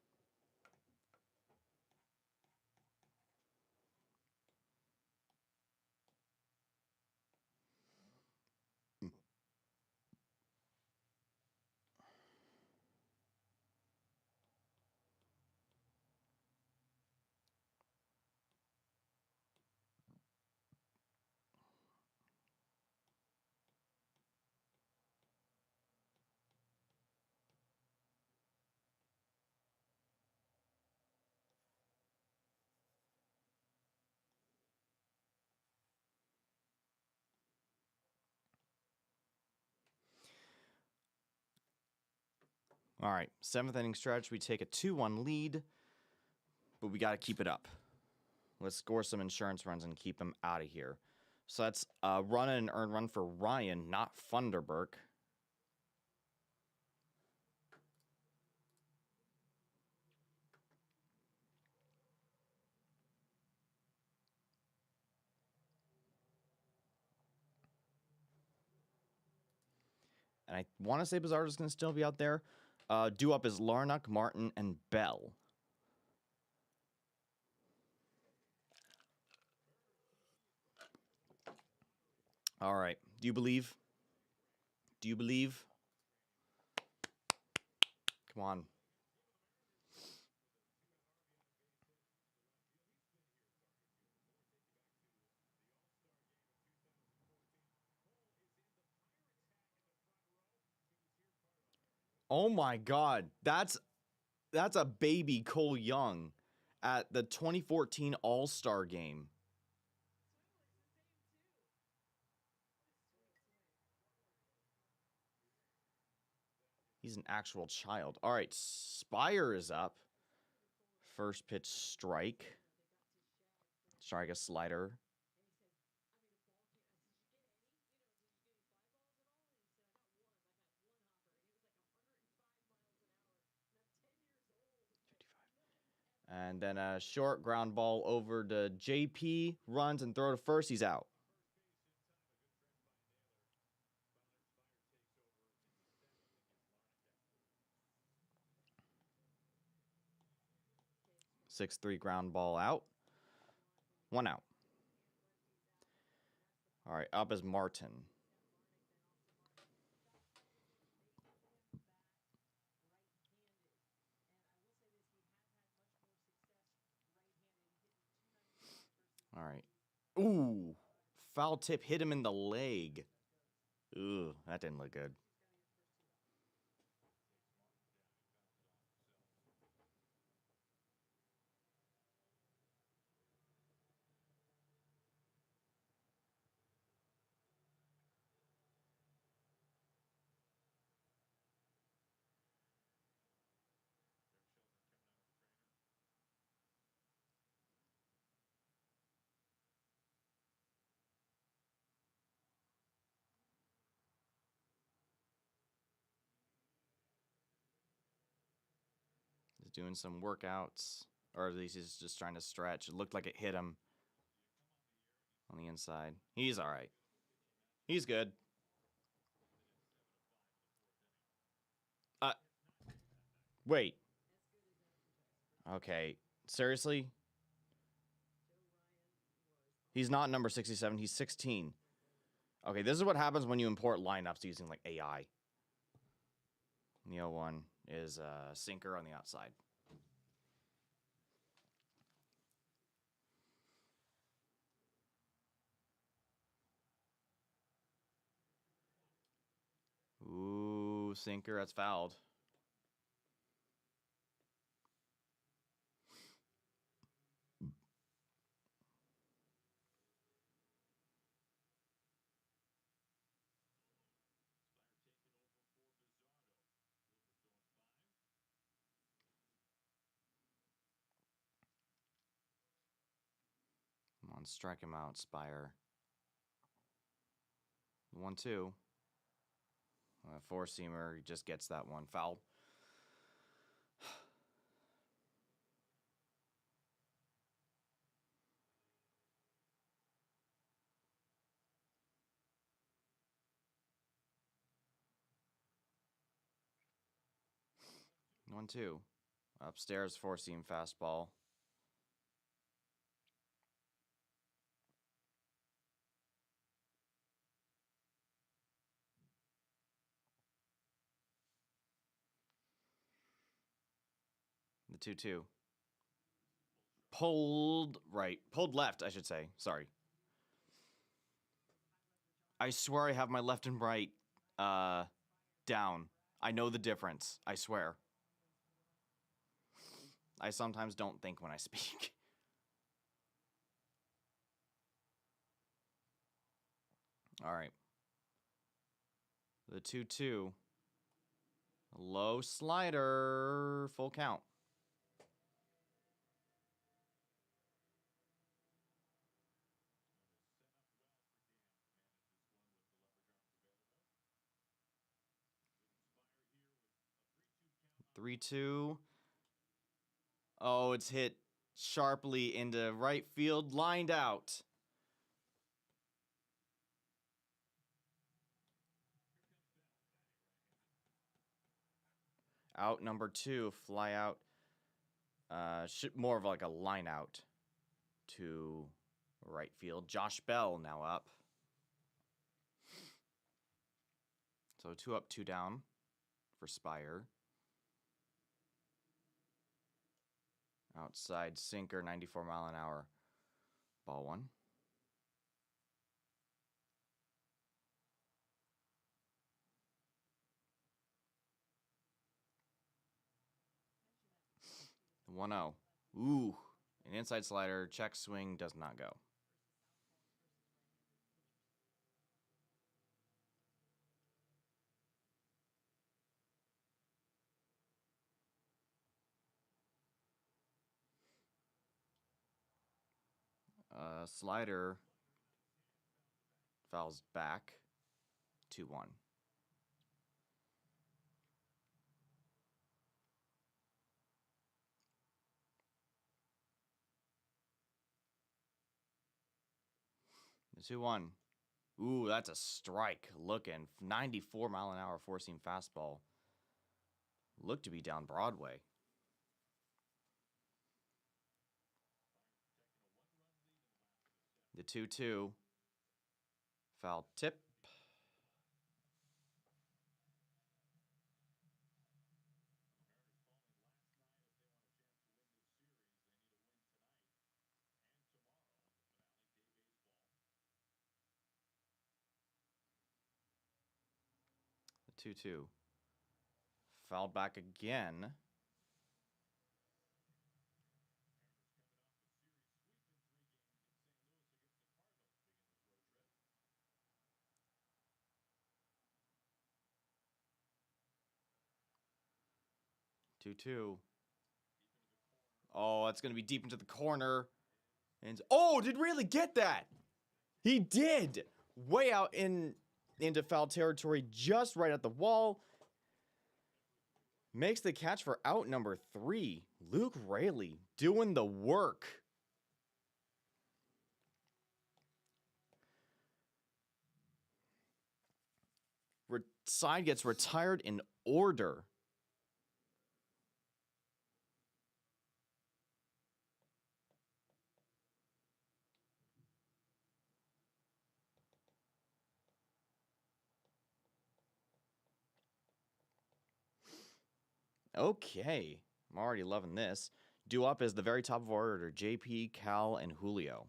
All right, 7th inning stretch. We take a 2-1 lead, but we got to keep it up. Let's score some insurance runs and keep him out of here. So that's a run and an earned run for Ryan, not Funderburk. And I want to say Bizarro's going to still be out there. Due up is Larnach, Martin, and Bell. All right. Do you believe? Do you believe? Come on. Oh my God. That's a baby Cole Young at the 2014 All-Star game. He's an actual child. All right, Spire is up. First pitch strike. Strike a slider. And then a short ground ball over to JP. Runs and throw to first. He's out. Six-three ground ball out. 1 out. All right, up is Martin. All right. Ooh. Foul tip hit him in the leg. Ooh, that didn't look good. He's doing some workouts, or at least he's just trying to stretch. It looked like it hit him on the inside. He's all right. He's good. Wait. Okay. Seriously? He's not number 67. He's 16. Okay, this is what happens when you import lineups using like AI. The 0-1 is a sinker on the outside. Ooh, sinker. That's fouled. Strike him out, Spire. 1-2. Four-seamer, he just gets that one. Foul. One, two. Upstairs, four-seam fastball. The 2-2. Pulled right. Pulled left, I should say. Sorry. I swear I have my left and right down. I know the difference. I swear. I sometimes don't think when I speak. All right. The 2-2. Low slider. Full count. Three, two. Oh, it's hit sharply into right field, lined out. Out number 2, fly out. More of like a line out to right field. Josh Bell now up. So 2 up, 2 down for Spire. Outside sinker, 94 mile an hour. Ball 1. The 1-0. Ooh. An inside slider. Check swing does not go. Slider fouls back. 2-1. The 2-1. Ooh, that's a strike. Looking 94 mile an hour four-seam fastball. Looked to be down Broadway. The 2-2. Foul tip. The 2-2. Fouled back again. Two. Oh, that's going to be deep into the corner. And oh, did really get that? He did. Way out into foul territory, just right at the wall. Makes the catch for out number 3. Luke Raley doing the work. Side gets retired in order. Okay. I'm already loving this. Due up is the very top of our order. JP, Cal, and Julio.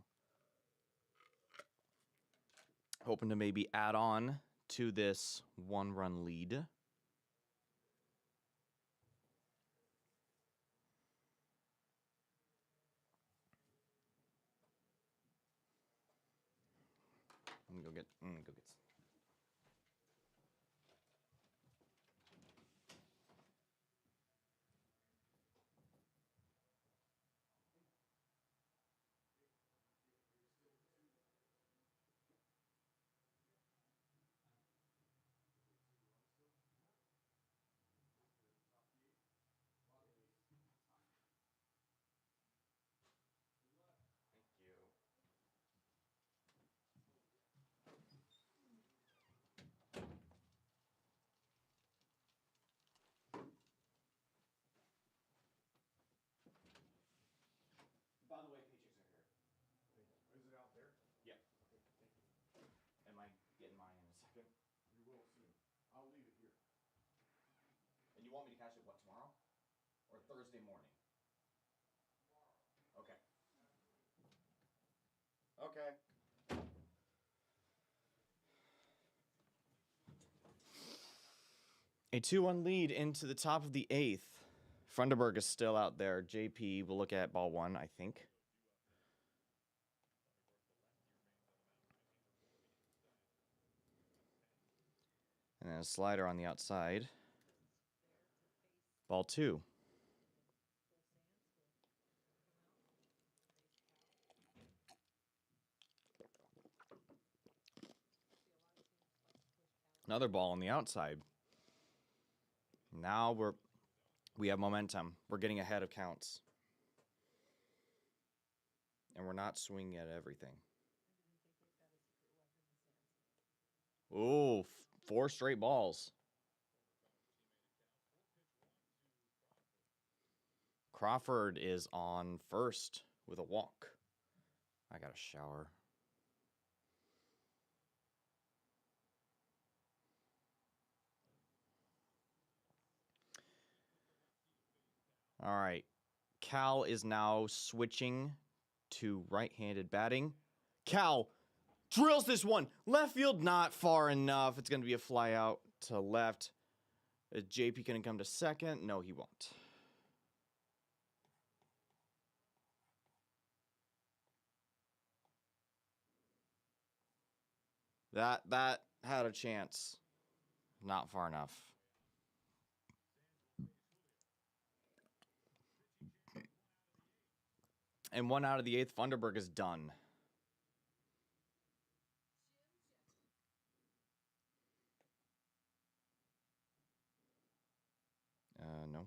Hoping to maybe add on to this 1-run lead. I'm gonna go get you want me to catch it, what, tomorrow? Or Thursday morning? Okay. Okay. A 2-1 lead into the top of the 8th. Funderburg is still out there. JP will look at ball 1, I think. And then a slider on the outside. Ball 2. Another ball on the outside. Now we have momentum. We're getting ahead of counts. And we're not swinging at everything. Ooh, 4 straight balls. Crawford is on first with a walk. I got a shower. All right. Cal is now switching to right-handed batting. Cal drills this one. Left field, not far enough. It's going to be a fly out to left. Is JP going to come to second? No, he won't. That had a chance. Not far enough. And 1 out of the 8th, Funderburg is done. No.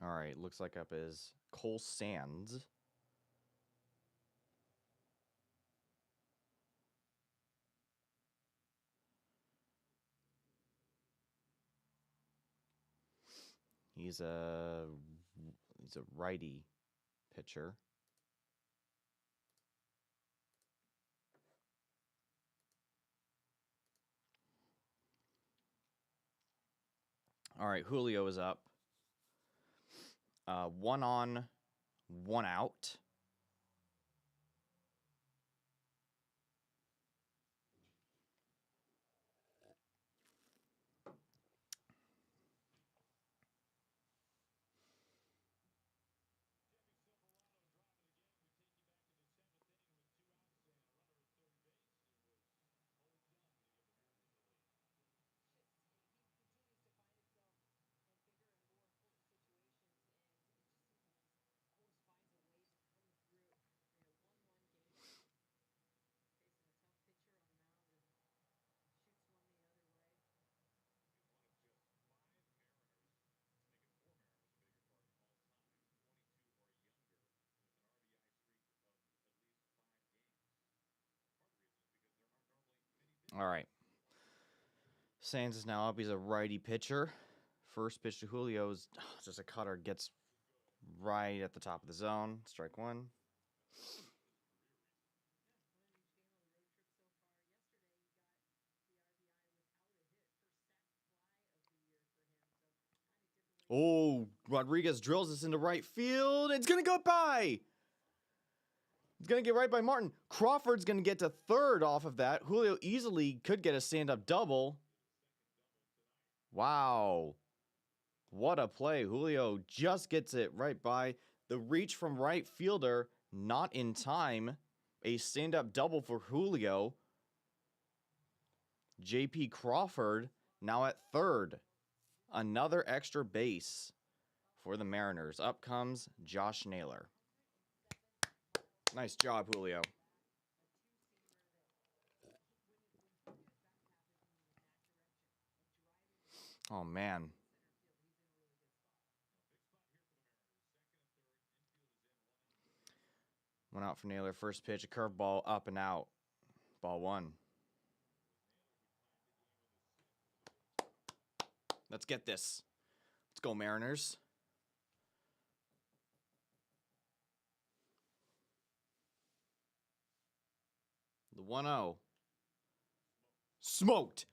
All right, looks like up is Cole Sands. He's a righty pitcher. All right, Julio is up. 1 on, 1 out. All right. Sands is now up. He's a righty pitcher. First pitch to Julio is just a cutter. Gets right at the top of the zone. Strike 1. Oh, Rodriguez drills this into right field. It's going to go by. It's going to get right by Martin. Crawford's going to get to third off of that. Julio easily could get a stand-up double. Wow. What a play. Julio just gets it right by. The reach from right fielder, not in time. A stand-up double for Julio. JP Crawford now at third. Another extra base for the Mariners. Up comes Josh Naylor. Nice job, Julio. Oh, man. One out for Naylor. First pitch, a curveball up and out. Ball one. Let's get this. Let's go, Mariners. The 1-0. Smoked.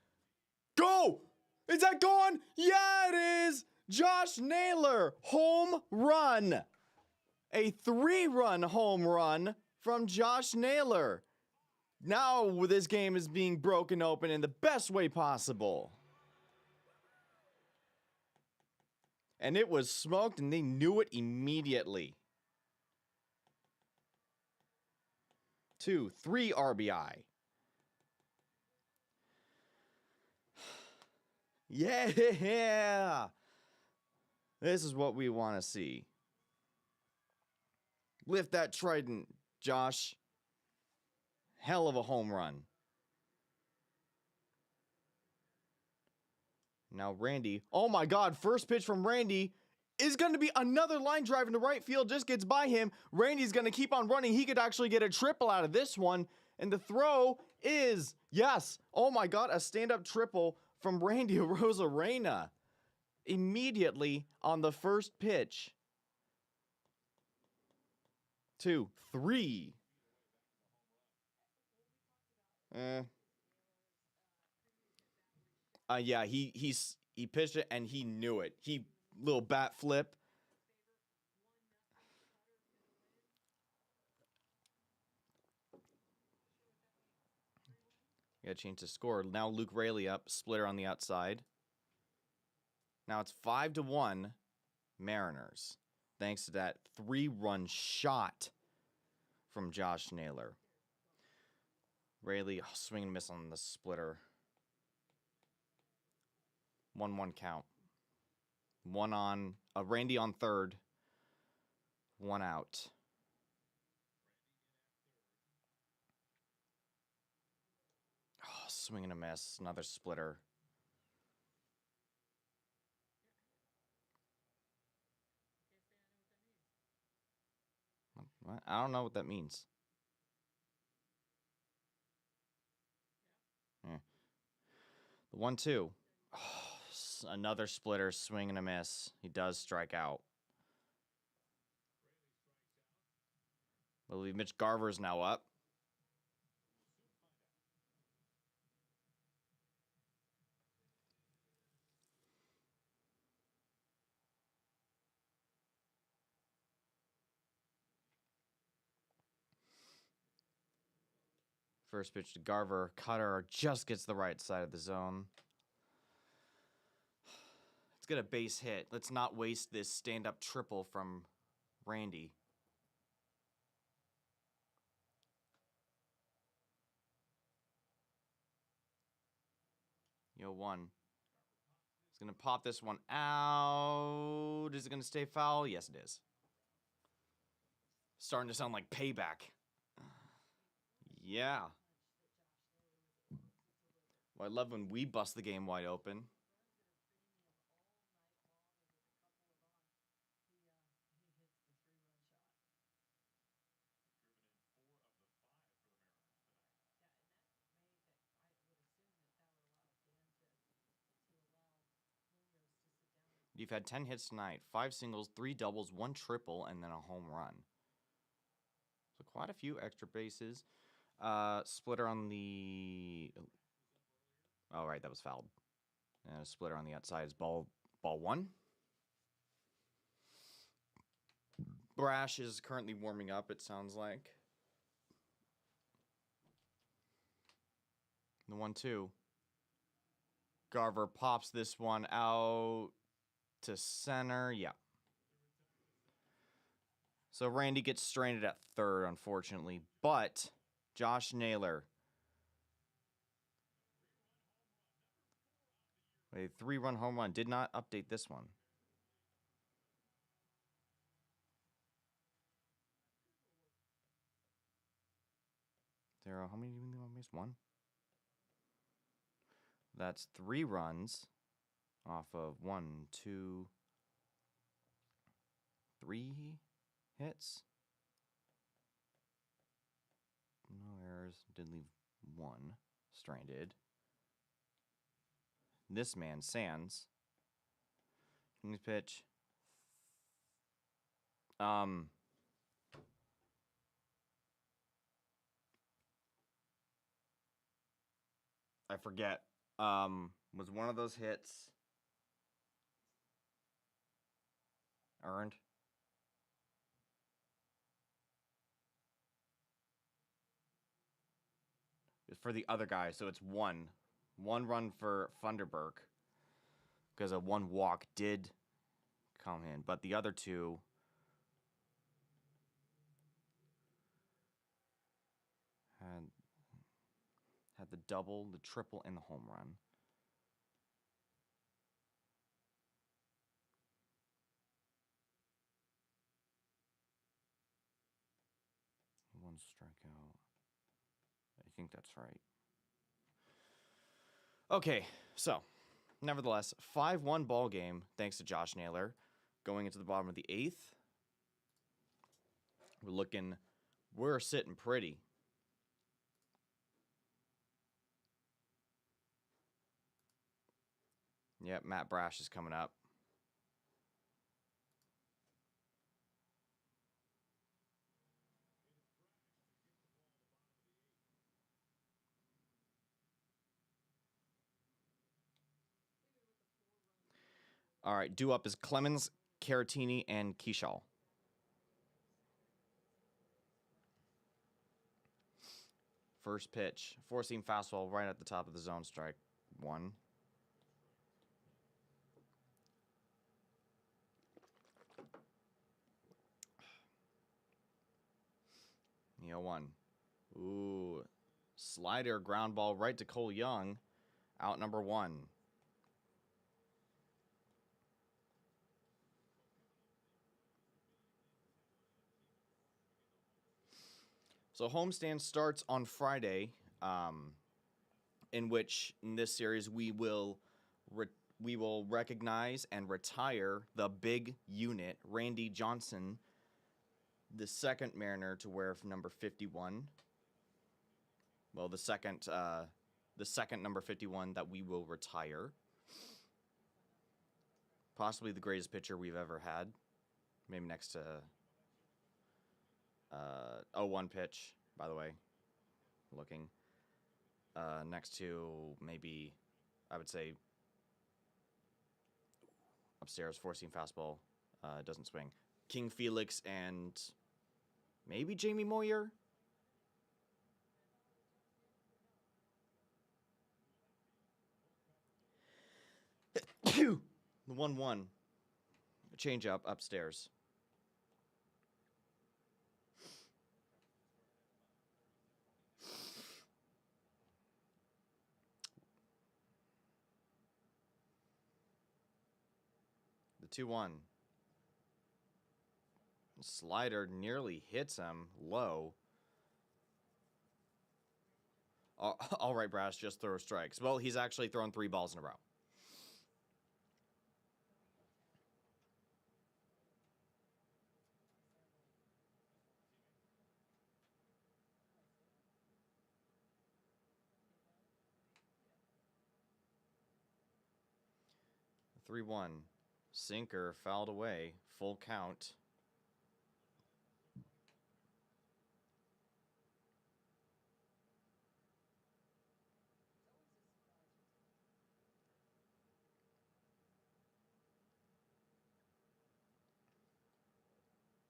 Go! Is that gone? Yeah, it is! Josh Naylor, home run. A 3-run home run from Josh Naylor. Now this game is being broken open in the best way possible. And it was smoked, and they knew it immediately. 2, 3 RBI. Yeah! This is what we want to see. Lift that trident, Josh. Hell of a home run. Now Randy. Oh my God, first pitch from Randy is going to be another line drive into right field. Just gets by him. Randy's going to keep on running. He could actually get a triple out of this one. And the throw is, yes, oh my God, a stand-up triple from Randy Arozarena. Immediately on the first pitch. 2, 3. Yeah, he pitched it and he knew it. He little bat flip. Got to change the score. Now Luke Raley up, splitter on the outside. Now it's 5-1 Mariners, thanks to that 3-run shot from Josh Naylor. Raley, swing and miss on the splitter. 1-1 count. Randy on third. 1 out. Oh, swing and a miss. Another splitter. What? I don't know what that means. Yeah. The 1-2. Oh, another splitter, swing and a miss. He does strike out. I believe Mitch Garver's now up. First pitch to Garver. Cutter just gets the right side of the zone. Let's get a base hit. Let's not waste this stand-up triple from Randy. Yo, 1. He's going to pop this one out. Is it going to stay foul? Yes, it is. Starting to sound like payback. Yeah. Well, I love when we bust the game wide open. You've had 10 hits tonight, 5 singles, 3 doubles, 1 triple, and then a home run. So quite a few extra bases. Splitter on the... Oh, right, that was fouled. And a splitter on the outside is ball 1. Brash is currently warming up, it sounds like. The 1-2. Garver pops this one out to center. Yeah. So Randy gets stranded at third, unfortunately. But Josh Naylor. A 3-run home run. Did not update this one. Zero. How many do you want to miss? 1. That's 3 runs. off of 1, 2, 3 hits. No errors. Did leave 1 stranded. This man, Sands. King's pitch. I forget. Was one of those hits earned? It's for the other guy, so it's 1. 1 run for Funderburk. Because a 1 walk did come in. But the other 2... had the double, the triple, and the home run. One strikeout. I think that's right. Okay, so, nevertheless, 5-1 ball game, thanks to Josh Naylor. Going into the bottom of the 8th. We're sitting pretty. Yep, Matt Brash is coming up. All right, due up is Clemens, Caratini, and Keishal. First pitch, four-seam fastball right at the top of the zone, strike 1. Neo 1. Ooh, slider, ground ball right to Cole Young, out number 1. So homestand starts on Friday, in which in this series we will recognize and retire the big unit, Randy Johnson, the second Mariner to wear number 51. Well, the second number 51 that we will retire. Possibly the greatest pitcher we've ever had. Maybe next to 0-1 pitch, by the way. Looking. Next to maybe, I would say, upstairs, four-seam fastball. Doesn't swing. King Felix and maybe Jamie Moyer? The 1-1. Change up upstairs. The 2-1. Slider nearly hits him low. All right, Brash, just throw strikes. Well, he's actually thrown 3 balls in a row. The 3-1. Sinker fouled away. Full count.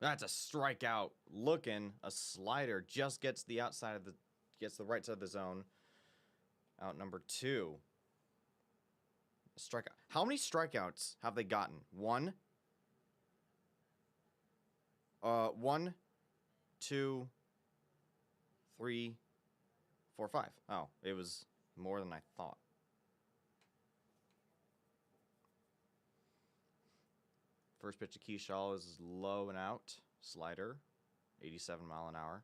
That's a strikeout. Looking, a slider just gets the right side of the zone. Out number 2. Strikeout. How many strikeouts have they gotten? 1, 1, 2, 3, 4, 5. Oh, it was more than I thought. First pitch to Keishal is low and out. Slider, 87 mile an hour.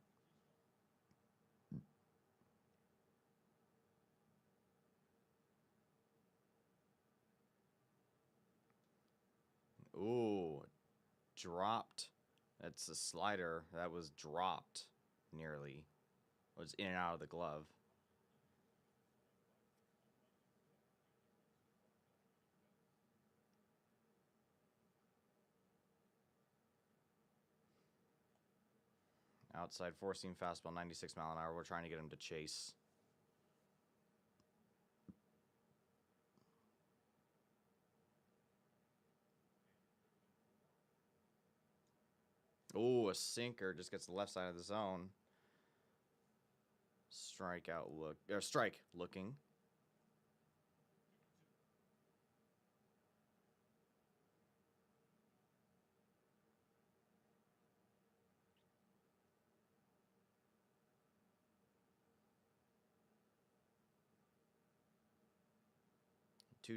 dropped. That's a slider that was dropped nearly. Was in and out of the glove. Outside four-seam fastball, 96 mile an hour. We're trying to get him to chase. Oh, a sinker just gets the left side of the zone. Strikeout look, or strike looking.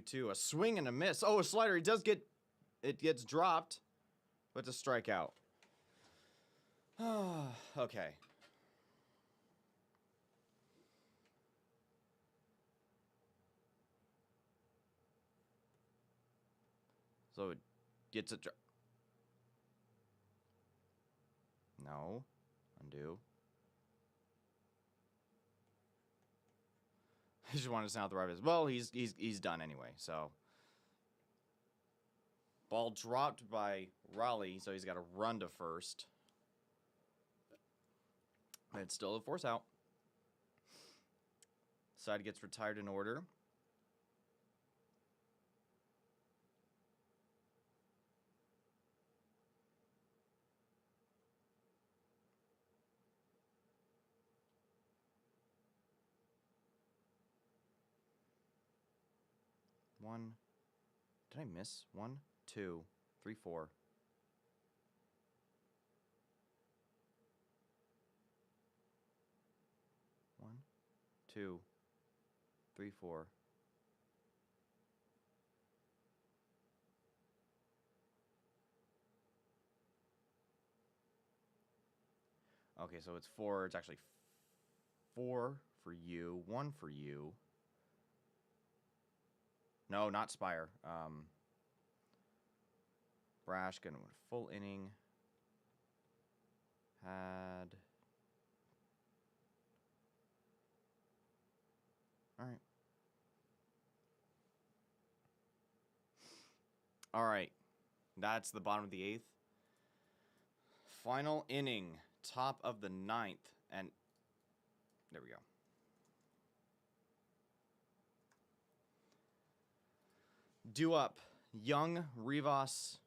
Two, a swing and a miss. Oh, a slider. He does get, it gets dropped, but it's a strikeout. Okay. So it gets a no. Undo. I just wanted to sound the right as well. He's done anyway. So ball dropped by Raleigh, so he's got to run to first. And it's still a force out. Side gets retired in order. One. Did I miss? 1, 2, 3, 4. One, 2, 3, 4. Okay, so it's 4. It's actually 4 for you, 1 for you. No, not Spire. Brash going full inning. Had. All right. All right. That's the bottom of the 8th. Final inning, top of the 9th. And there we go. Due up, Young, Rivas,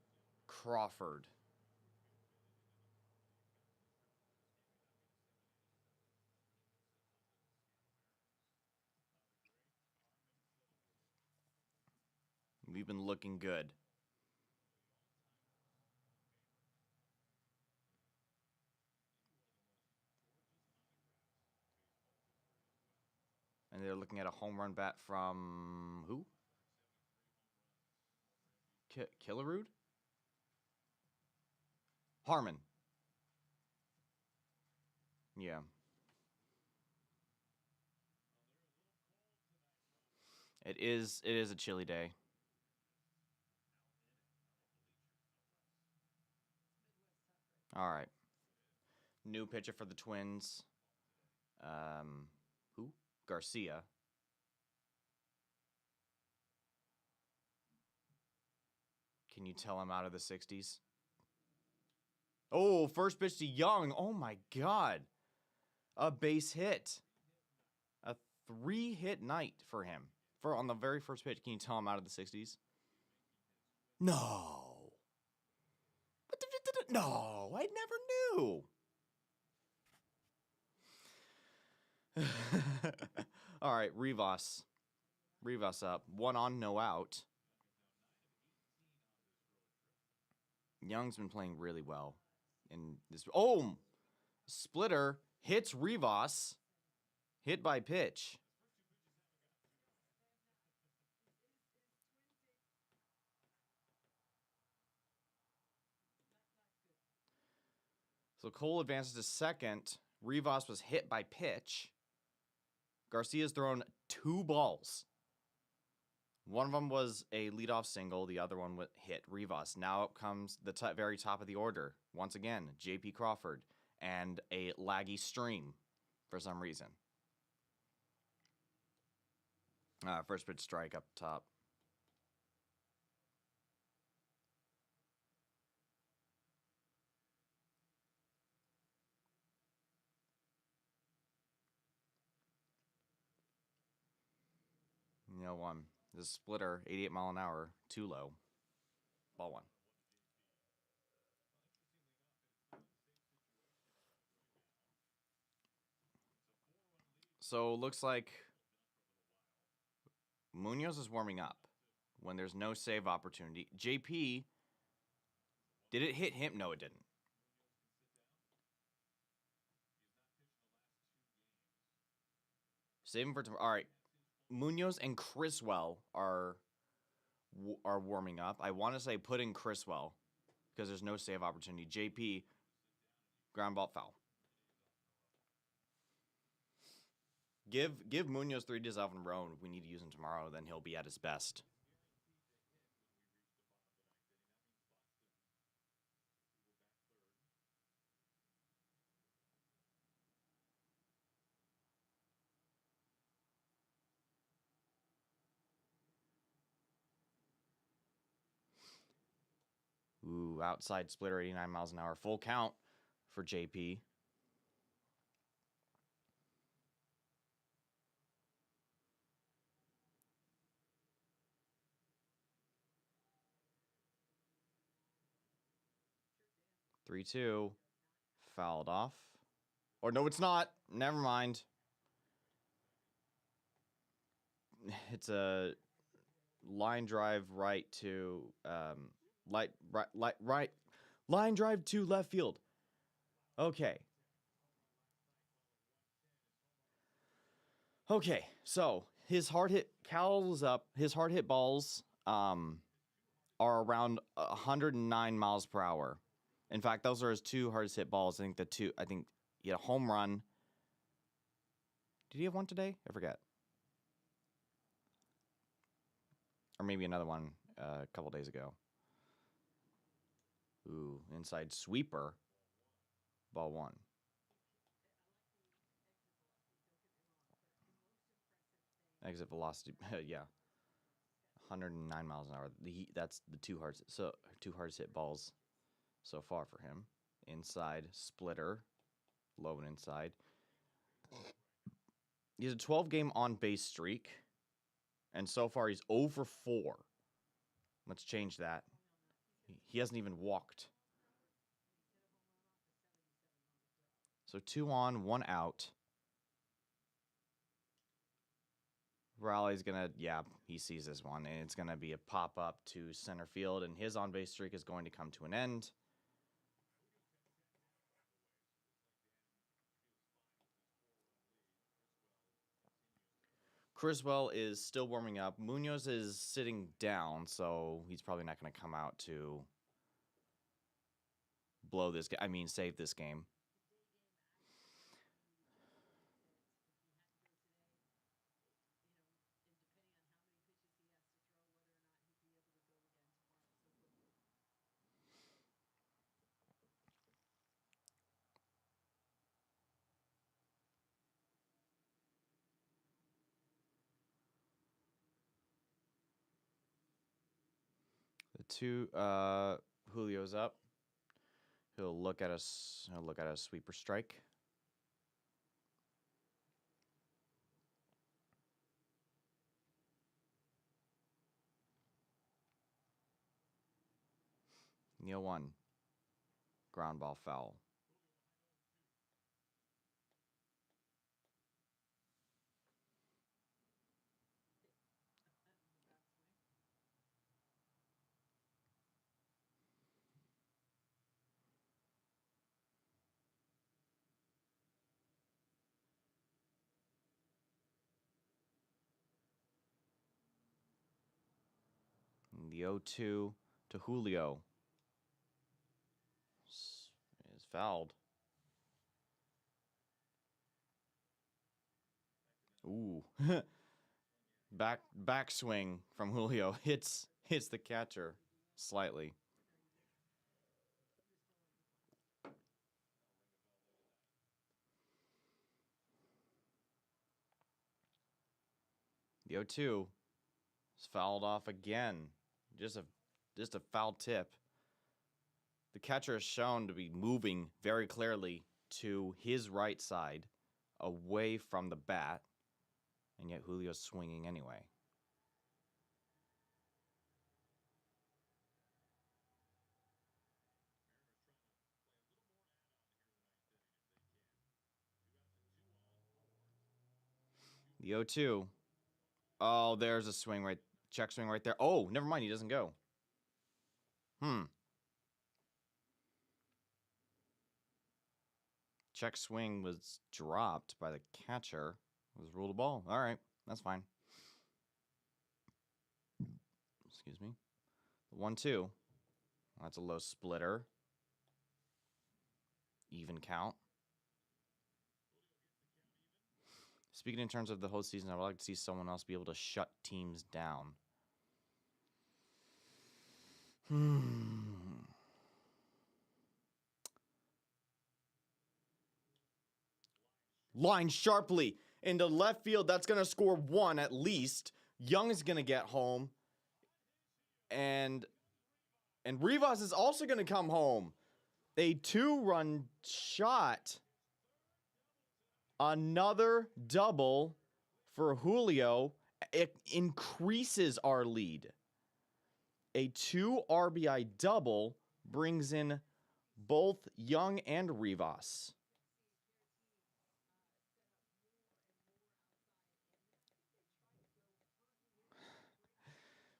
Crawford. We've been looking good. And they're looking at a home run bat from who? Killerud? Harmon. Yeah. It is a chilly day. All right. New pitcher for the Twins. Who? Garcia. Can you tell I'm out of the 60s? Oh, first pitch to Young. Oh my God. A base hit. A 3-hit night for him. For on the very first pitch. Can you tell I'm out of the 60s? No. No, I never knew. All right, Rivas. Rivas up. 1 on, no out. Young's been playing really well in this. Oh, splitter hits Rivas. Hit by pitch. So Cole advances to second. Rivas was hit by pitch. Garcia's thrown 2 balls. One of them was a leadoff single. The other one hit Rivas. Now comes the very top of the order. Once again, J.P. Crawford and a laggy stream for some reason. First pitch strike up top. One. This splitter, 88 mile an hour, too low. Ball one. So looks like Munoz is warming up when there's no save opportunity. JP, did it hit him? No, it didn't. Save him for tomorrow. All right. Munoz and Criswell are warming up. I want to say put in Criswell because there's no save opportunity. JP, ground ball foul. Give Munoz 3 days off in a row. If we need to use him tomorrow, then he'll be at his best. Ooh, outside splitter, 89 miles an hour. Full count for JP. Three, two. Fouled off. Or no, it's not. Never mind. It's a line drive right to line drive to left field. Okay. Okay, so his hard hit Cal's up. His hard hit balls are around 109 miles per hour. In fact, those are his 2 hardest hit balls. I think he had a home run. Did he have one today? I forget. Or maybe another one a couple days ago. Ooh, inside sweeper. Ball 1. Exit velocity, yeah. 109 miles an hour. That's the 2 hardest hit balls so far for him. Inside splitter, low and inside. He has a 12-game on-base streak, and so far he's 0 for 4. Let's change that. He hasn't even walked. So 2 on, 1 out. Raleigh's going to, he sees this one, and it's going to be a pop-up to center field, and his on-base streak is going to come to an end. Criswell is still warming up. Munoz is sitting down, so he's probably not going to come out to save this game. Julio's up. He'll look at a sweeper strike. Neil 1. Ground ball foul. The 0-2 to Julio is fouled. Ooh. Backswing from Julio hits the catcher slightly. The 0-2 is fouled off again. Just a foul tip. The catcher is shown to be moving very clearly to his right side, away from the bat, and yet Julio's swinging anyway. The 0-2. Oh, there's a swing right. Check swing right there. Oh, never mind. He doesn't go. Check swing was dropped by the catcher. It was ruled a ball. All right. That's fine. Excuse me. The 1-2. That's a low splitter. Even count. Speaking in terms of the whole season, I would like to see someone else be able to shut teams down. Line sharply into left field. That's going to score one at least. Young is going to get home. And Rivas is also going to come home. A 2-run shot. Another double for Julio. It increases our lead. A 2 RBI double brings in both Young and Rivas.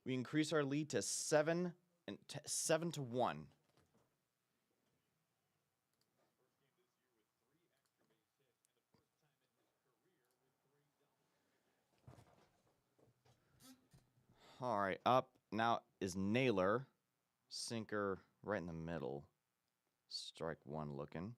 We increase our lead to 7-1. All right, up now is Naylor. Sinker right in the middle. Strike one looking.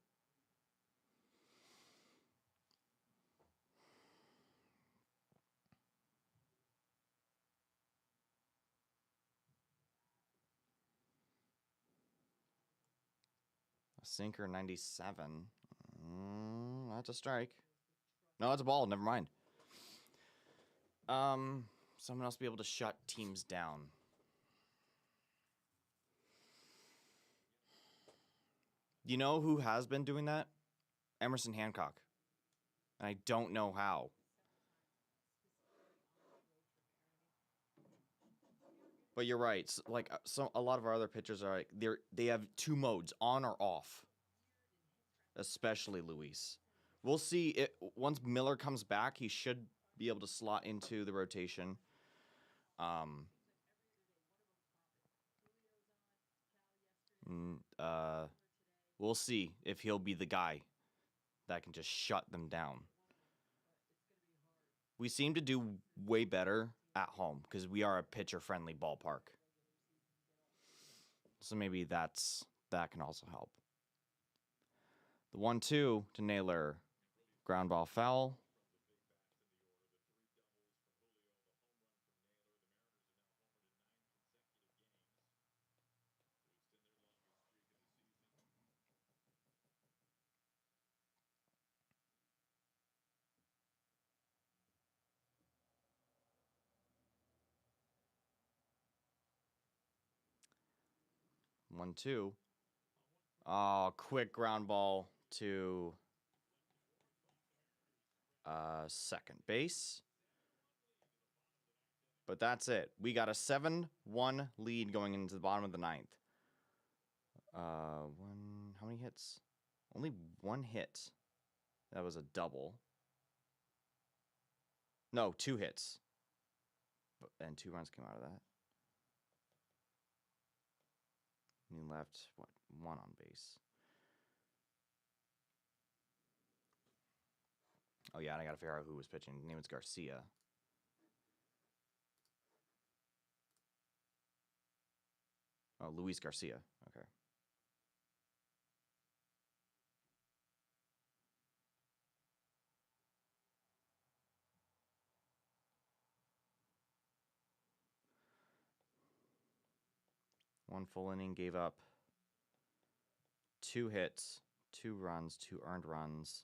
A sinker 97. That's a strike. No, that's a ball. Never mind. Someone else be able to shut teams down. You know who has been doing that? Emerson Hancock. And I don't know how. But you're right. Like a lot of our other pitchers are like they have 2 modes, on or off. Especially Luis. We'll see it once Miller comes back, he should be able to slot into the rotation. We'll see if he'll be the guy that can just shut them down. We seem to do way better at home because we are a pitcher-friendly ballpark. So maybe that can also help. The 1-2 to Naylor. Ground ball foul. One, two. Oh, quick ground ball to second base. But that's it. We got a 7-1 lead going into the bottom of the 9th. How many hits? Only 1 hit. That was a double. No, 2 hits. And 2 runs came out of that. He left, 1 on base. Oh, yeah, and I got to figure out who was pitching. His name was Garcia. Oh, Luis Garcia. Okay. 1 full inning, gave up 2 hits, 2 runs, 2 earned runs.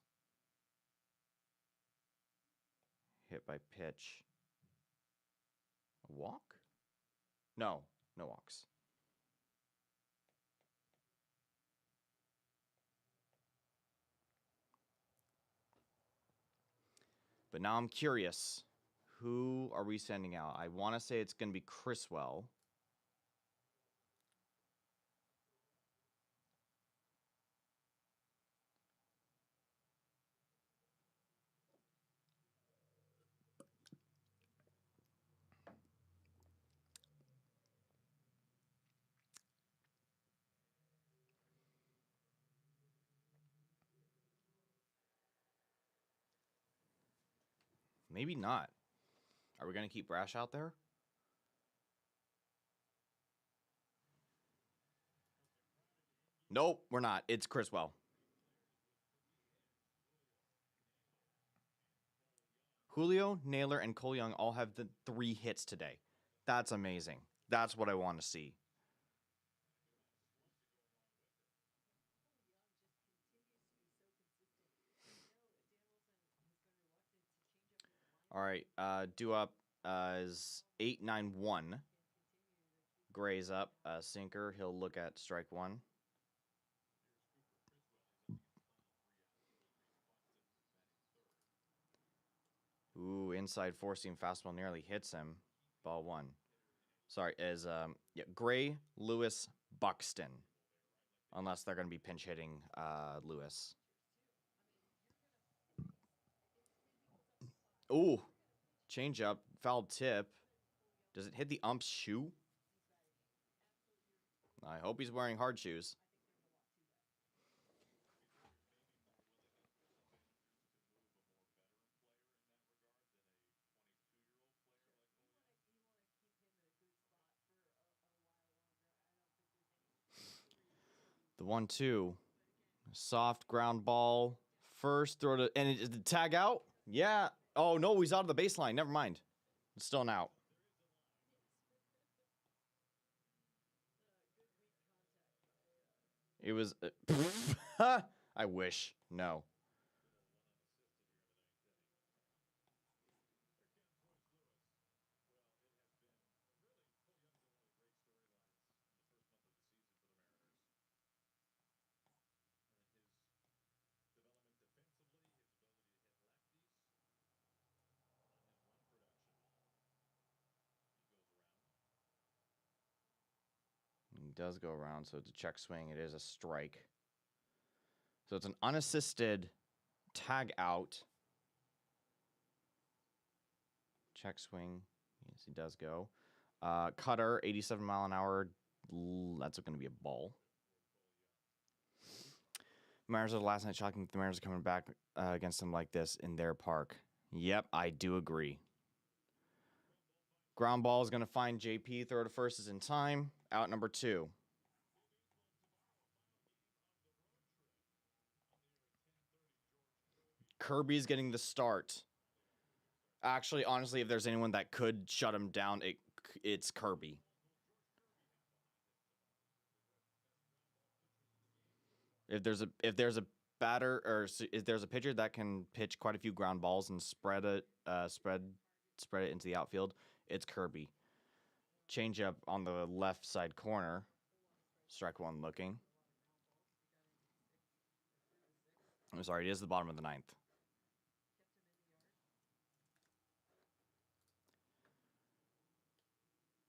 Hit by pitch. A walk? No walks. But now I'm curious. Who are we sending out? I want to say it's going to be Criswell. Maybe not. Are we going to keep Brash out there? Nope, we're not. It's Criswell. Julio, Naylor, and Cole Young all have the 3 hits today. That's amazing. That's what I want to see. All right, due up is 8-9-1. Gray's up, sinker. He'll look at strike 1. Ooh, inside 4-seam fastball nearly hits him. Ball 1. Sorry, is Gray, Lewis, Buxton. Unless they're going to be pinch hitting Lewis. Ooh, change up, foul tip. Does it hit the ump's shoe? I hope he's wearing hard shoes. The 1-2. Soft ground ball. First throw to... And is the tag out? Yeah. Oh, no, he's out of the baseline. Never mind. It's still an out. It was... I wish. No. He does go around, so it's a check swing. It is a strike. So it's an unassisted tag out. Check swing. Yes, he does go. Cutter, 87 mile an hour. That's going to be a ball. Mariners are the last night shocking. The Mariners are coming back against them like this in their park. Yep, I do agree. Ground ball is going to find JP. Throw to first is in time. Out number 2. Kirby's getting the start. Actually, honestly, if there's anyone that could shut him down, it's Kirby. If there's a batter or if there's a pitcher that can pitch quite a few ground balls and spread it into the outfield, it's Kirby. Change up on the left side corner. Strike 1 looking. I'm sorry, it is the bottom of the 9th.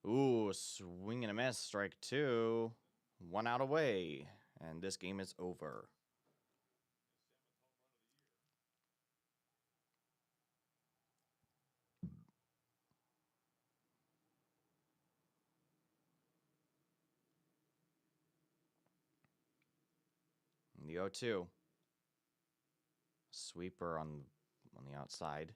Ooh, swing and a miss. Strike 2. 1 out away. And this game is over. The 0-2. Sweeper on the outside.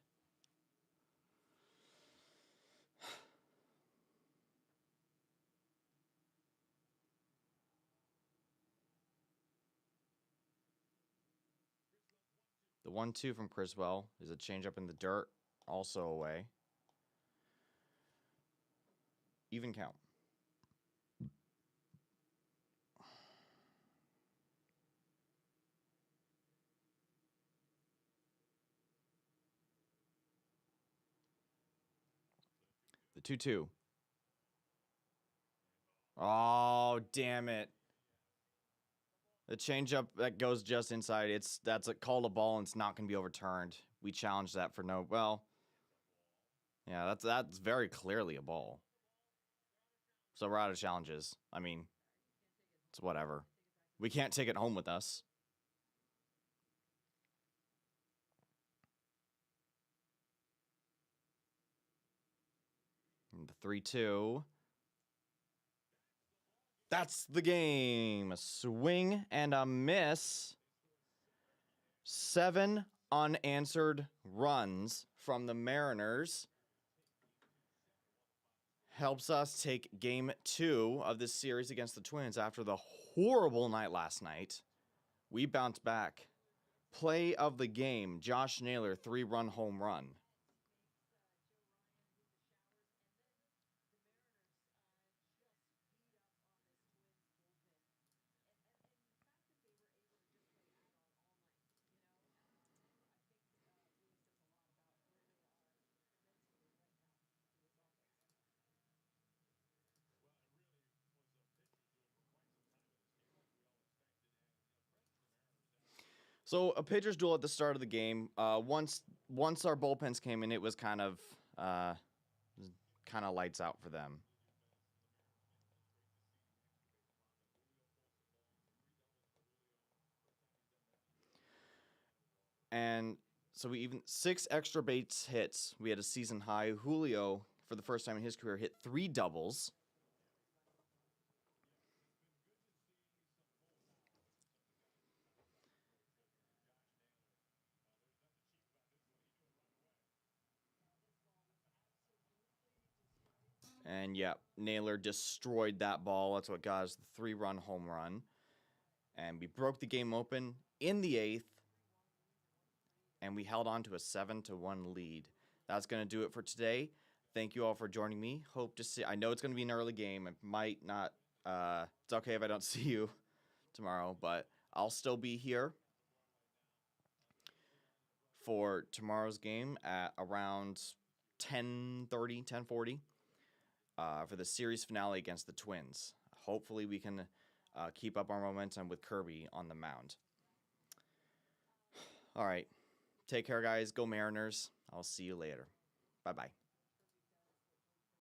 The 1-2 from Criswell is a changeup in the dirt, also away. Even count. 2-2. Oh, damn it. The changeup that goes just inside, that's a called a ball and it's not going to be overturned. We challenged that for no, well, yeah, that's very clearly a ball. So we're out of challenges. I mean, it's whatever. We can't take it home with us. And the 3-2. That's the game. A swing and a miss. 7 unanswered runs from the Mariners. Helps us take game 2 of this series against the Twins after the horrible night last night. We bounced back. Play of the game, Josh Naylor, 3-run home run. So a pitcher's duel at the start of the game. Once our bullpens came in, it was kind of lights out for them. And so we even 6 extra base hits. We had a season high. Julio, for the first time in his career, hit 3 doubles. And yeah, Naylor destroyed that ball. That's what got us the 3-run home run. And we broke the game open in the 8th. And we held on to a 7-1 lead. That's going to do it for today. Thank you all for joining me. Hope to see. I know it's going to be an early game. It might not. It's okay if I don't see you tomorrow, but I'll still be here for tomorrow's game at around 10:30, 10:40 for the series finale against the Twins. Hopefully we can keep up our momentum with Kirby on the mound. All right. Take care, guys. Go Mariners. I'll see you later. Bye-bye.